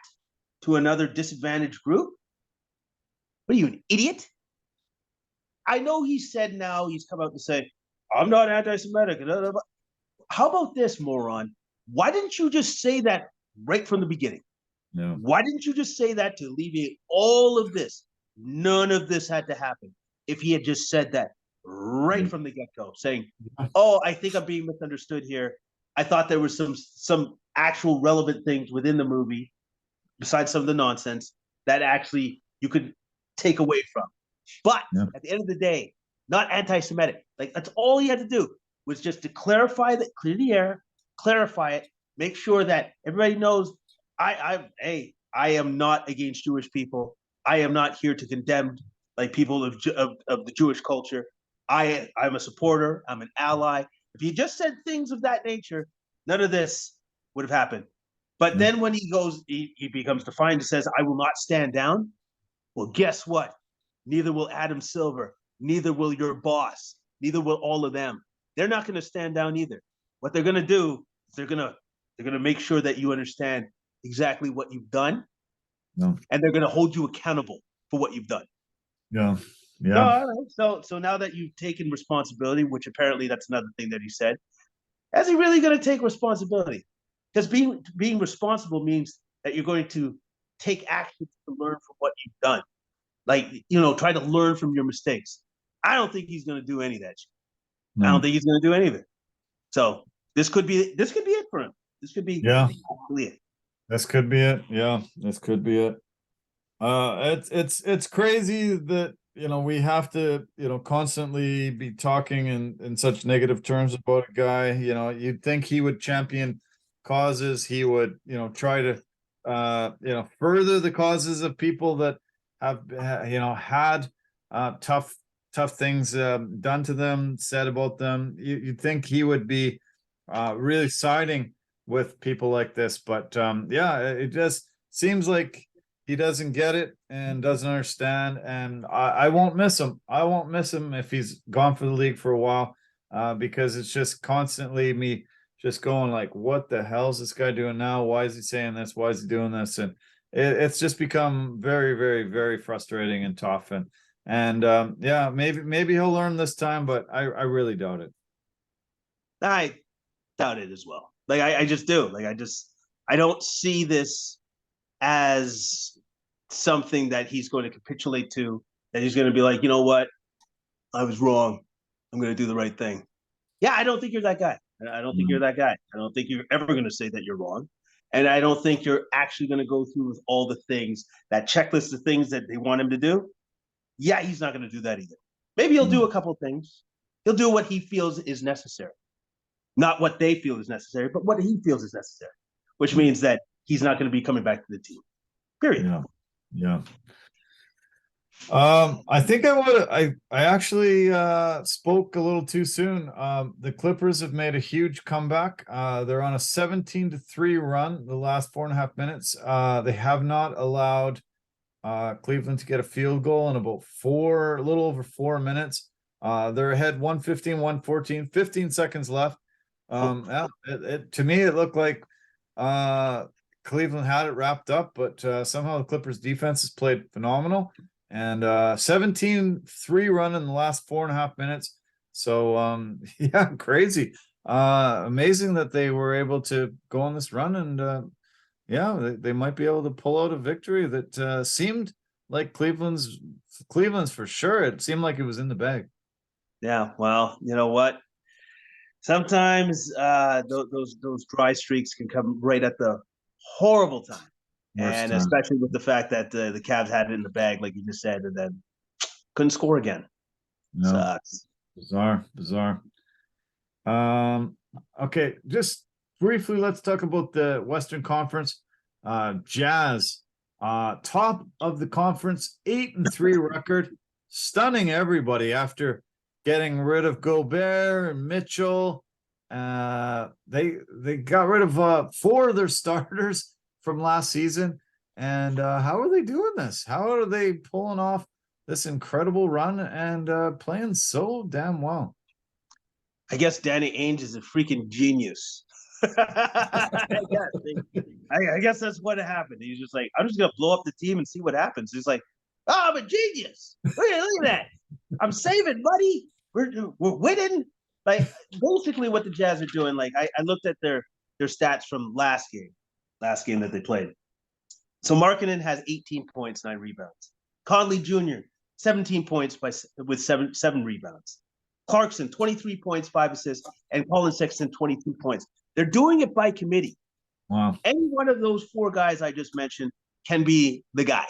to another disadvantaged group, what are you, an idiot? I know he said now he's come out to say, I'm not anti-Semitic. How about this, moron? Why didn't you just say that right from the beginning? No. Why didn't you just say that to alleviate all of this? None of this had to happen if he had just said that right from the get-go, saying, oh, I think I'm being misunderstood here. I thought there was some actual relevant things within the movie, besides some of the nonsense, that actually you could take away from. But at the end of the day, not anti-Semitic. Like, that's all he had to do, was just to clarify that, clear the air, clarify it, make sure that everybody knows I am not against Jewish people. I am not here to condemn people of the Jewish culture. I'm a supporter. I'm an ally. If he just said things of that nature, none of this would have happened. But then when he becomes defiant and says, I will not stand down. Well, guess what? Neither will Adam Silver. Neither will your boss. Neither will all of them. They're not going to stand down either. What they're going to do is they're going to make sure that you understand exactly what you've done. And they're going to hold you accountable for what you've done. So now that you've taken responsibility, which apparently that's another thing that he said, is he really going to take responsibility? Because being responsible means that you're going to take action to learn from what you've done. Try to learn from your mistakes. I don't think he's going to do any of that shit. I don't think he's going to do any of it. So this could be it for him. This could be it. This could be it. Yeah, this could be it. It's crazy that we have to constantly be talking in such negative terms about a guy. You'd think he would champion causes. He would, try to, further the causes of people that have, had tough things done to them, said about them. You'd think he would be really siding with people like this, but it just seems like he doesn't get it and doesn't understand. And I won't miss him. I won't miss him if he's gone for the league for a while, because it's just constantly me just going like, what the hell is this guy doing now? Why is he saying this? Why is he doing this? And it's just become very, very, very frustrating and tough. And maybe he'll learn this time, but I really doubt it. I doubt it as well. Like I just do. Like I don't see this as something that he's going to capitulate to, that he's going to be like, you know what, I was wrong, I'm going to do the right thing. Yeah, I don't think you're that guy. I don't think you're that guy. I don't think you're ever going to say that you're wrong. And I don't think you're actually going to go through with all the things, that checklist of things that they want him to do. Yeah, he's not going to do that either. Maybe he'll do a couple of things. He'll do what he feels is necessary. Not what they feel is necessary, but what he feels is necessary, which means that he's not going to be coming back to the team. Period. Yeah. I think I actually spoke a little too soon. The Clippers have made a huge comeback. They're on a 17-3 run the last 4.5 minutes. They have not allowed Cleveland to get a field goal in about a little over 4 minutes. They're ahead 115-114, 15 seconds left. To me, it looked like Cleveland had it wrapped up, but somehow the Clippers defense has played phenomenal. And 17-3 run in the last 4.5 minutes. So crazy. Amazing that they were able to go on this run, and they might be able to pull out a victory that seemed like Cleveland's for sure. It seemed like it was in the bag. Yeah, well, you know what? Sometimes those dry streaks can come right at the horrible time. And especially with the fact that the Cavs had it in the bag, like you just said, and then couldn't score again. No. Sucks. Bizarre. Okay, just briefly, let's talk about the Western Conference. Jazz, top of the conference, 8-3 record, stunning everybody after getting rid of Gobert and Mitchell. They got rid of 4 of their starters from last season. And how are they doing this? How are they pulling off this incredible run and playing so damn well? I guess Danny Ainge is a freaking genius. I guess that's what happened. He's just like, I'm just gonna blow up the team and see what happens. He's like, oh, I'm a genius. Look at that. I'm saving money. We're winning. Like basically what the Jazz are doing. Like I looked at their stats from last game that they played. So Markkanen has 18 points, 9 rebounds. Conley Jr. 17 points with seven rebounds. Clarkson 23 points, 5 assists, and Colin Sexton 22 points. They're doing it by committee. Wow. Any one of those 4 guys I just mentioned can be the guy,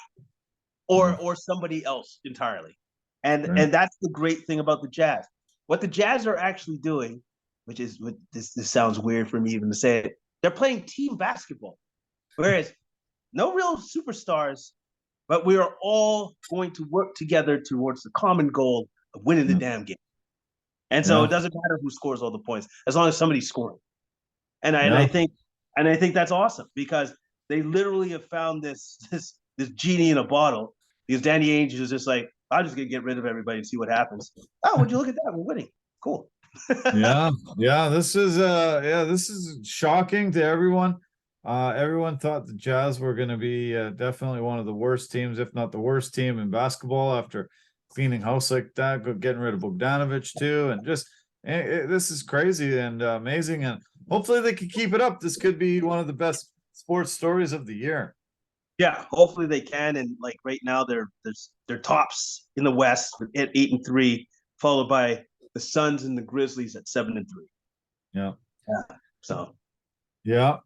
or somebody else entirely. And that's the great thing about the Jazz. What the Jazz are actually doing, which is what this sounds weird for me even to say it, they're playing team basketball. Whereas no real superstars, but we are all going to work together towards the common goal of winning the damn game. And so it doesn't matter who scores all the points, as long as somebody's scoring. And I think that's awesome, because they literally have found this genie in a bottle, because Danny Ainge is just like, I'm just gonna get rid of everybody and see what happens. Oh, would you look at that? We're winning. Cool. This is shocking to everyone. Everyone thought the Jazz were going to be definitely one of the worst teams, if not the worst team in basketball, after cleaning house like that, getting rid of Bogdanovich too, and just this is crazy and amazing, and hopefully they can keep it up. This could be one of the best sports stories of the year. Yeah, hopefully they can. And like right now, they're tops in the West at 8-3, followed by the Suns and the Grizzlies at 7-3. Yeah. So. Yeah.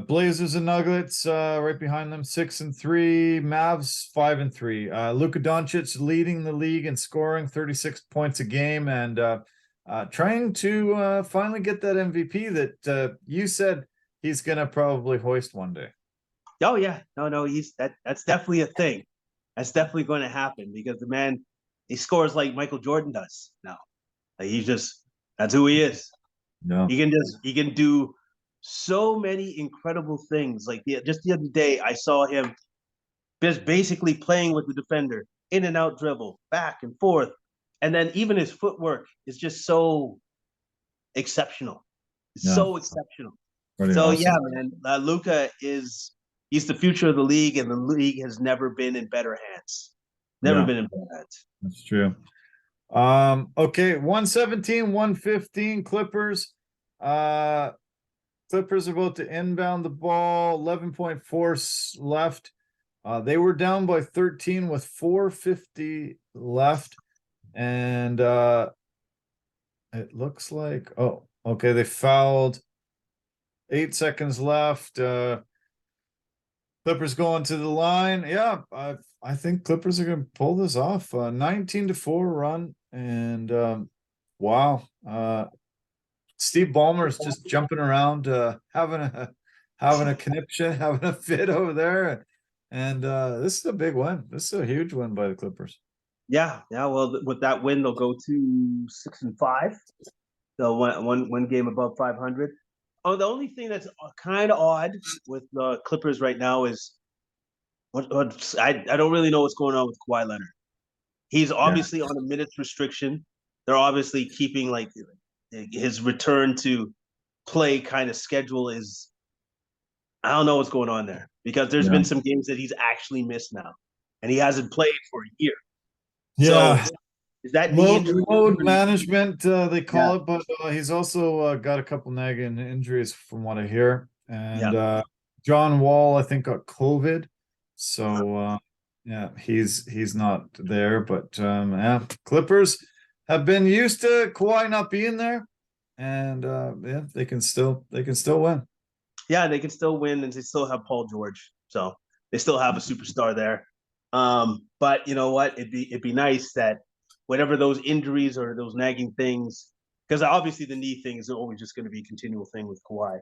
Blazers and Nuggets right behind them, 6-3. Mavs 5-3. Luka Doncic leading the league in scoring, 36 points a game, and trying to finally get that MVP that you said he's gonna probably hoist one day. Oh yeah, no, that's definitely a thing. That's definitely going to happen because the man, he scores like Michael Jordan does now. Like that's who he is. No. He can do so many incredible things. Like just the other day, I saw him just basically playing with the defender, in and out dribble, back and forth, and then even his footwork is just so exceptional. It's Yeah. so exceptional. Pretty So awesome. yeah, man, Luka he's the future of the league, and the league has never been in better hands. Never Yeah. been in better hands. That's true. Okay, 117, 115 Clippers. Clippers are about to inbound the ball, 11.4 left. They were down by 13 with 4:50 left. And it looks like, oh, okay, they fouled. 8 seconds left. Clippers going to the line. Yeah, I think Clippers are going to pull this off. 19-4 run. And wow. Steve Ballmer's just jumping around, having a conniption, having a fit over there. And this is a big win. This is a huge win by the Clippers. Yeah. Well, with that win, they'll go to 6-5. They'll one game above 500. Oh, the only thing that's kind of odd with the Clippers right now is I don't really know what's going on with Kawhi Leonard. He's obviously on a minutes restriction. They're obviously keeping like his return to play kind of schedule is. I don't know what's going on there because there's been some games that he's actually missed now, and he hasn't played for a year. Yeah. So is that load management, they call it, but he's also got a couple nagging injuries from what I hear. And John Wall, I think, got COVID. So yeah, he's not there. But yeah, Clippers have been used to Kawhi not being there. And yeah, they can still win. Yeah, they can still win, and they still have Paul George, so they still have a superstar there. But you know what? It'd be nice that whatever those injuries or those nagging things, because obviously the knee thing is always just going to be a continual thing with Kawhi.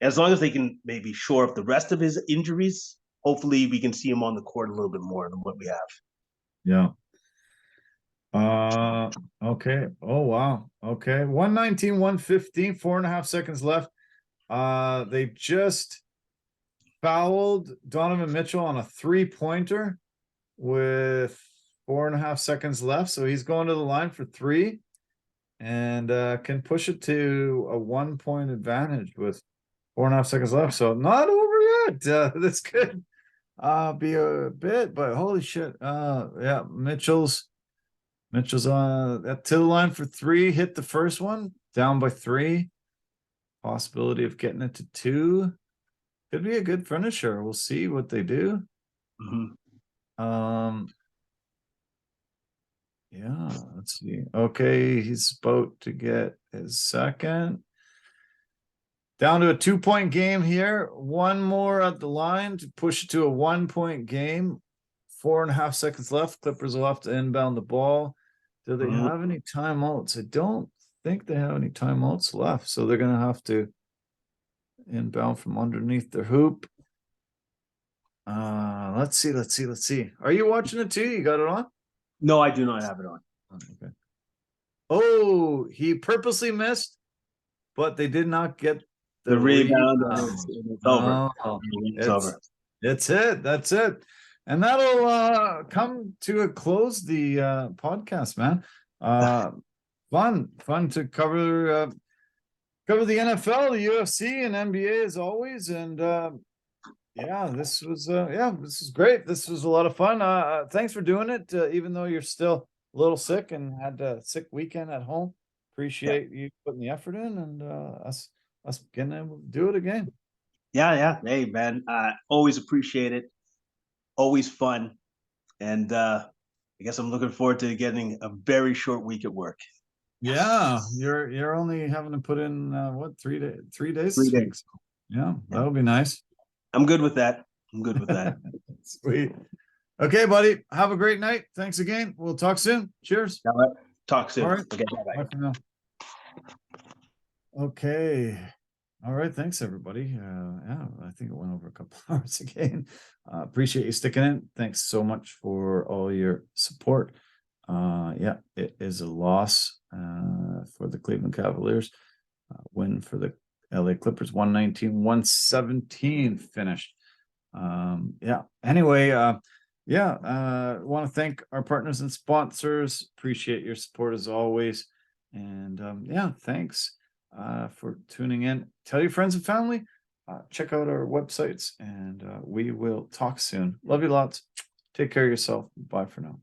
As long as they can maybe shore up the rest of his injuries, hopefully we can see him on the court a little bit more than what we have. Yeah. Okay. Oh wow. Okay. 119, 115, 4.5 seconds left. They just fouled Donovan Mitchell on a 3-pointer with 4.5 seconds left. So he's going to the line for 3 and can push it to a 1-point advantage with 4.5 seconds left. So not over yet. This could be a bit, but holy shit. Yeah, Mitchell's to the line for 3, hit the first one, down by 3. Possibility of getting it to 2. Could be a good finisher. We'll see what they do. Yeah, let's see. Okay, he's about to get his second. Down to a 2-point game here. One more at the line to push it to a 1-point game. 4.5 seconds left. Clippers will have to inbound the ball. Do they have any timeouts? I don't think they have any timeouts left. So they're going to have to inbound from underneath their hoop. Let's see. Are you watching it too? You got it on? No, I do not have it on. Okay. Oh, he purposely missed, but they did not get the rebound. It's over. It's over. That's it. And that'll come to a close the podcast, man. Fun to cover the NFL, the UFC, and NBA as always. And yeah, this was great. This was a lot of fun. Thanks for doing it, even though you're still a little sick and had a sick weekend at home. Appreciate you putting the effort in and us getting able to do it again. Yeah. Hey, man, always appreciate it. Always fun. And I guess I'm looking forward to getting a very short week at work. Yeah, you're only having to put in 3 days? 3 days. 3 days. Yeah, that'll be nice. I'm good with that. Sweet. Okay, buddy. Have a great night. Thanks again. We'll talk soon. Cheers. All right. Talk soon. All right. Okay, bye-bye. Bye for now. Okay. All right, thanks everybody. Yeah, I think it went over a couple hours again. Appreciate you sticking in. Thanks so much for all your support. Yeah, it is a loss for the Cleveland Cavaliers. Win for the LA Clippers, 119-117 finished. Yeah, anyway, want to thank our partners and sponsors. Appreciate your support as always. And yeah, thanks for tuning in. Tell your friends and family. Check out our websites, and we will talk soon. Love you lots. Take care of yourself. Bye for now.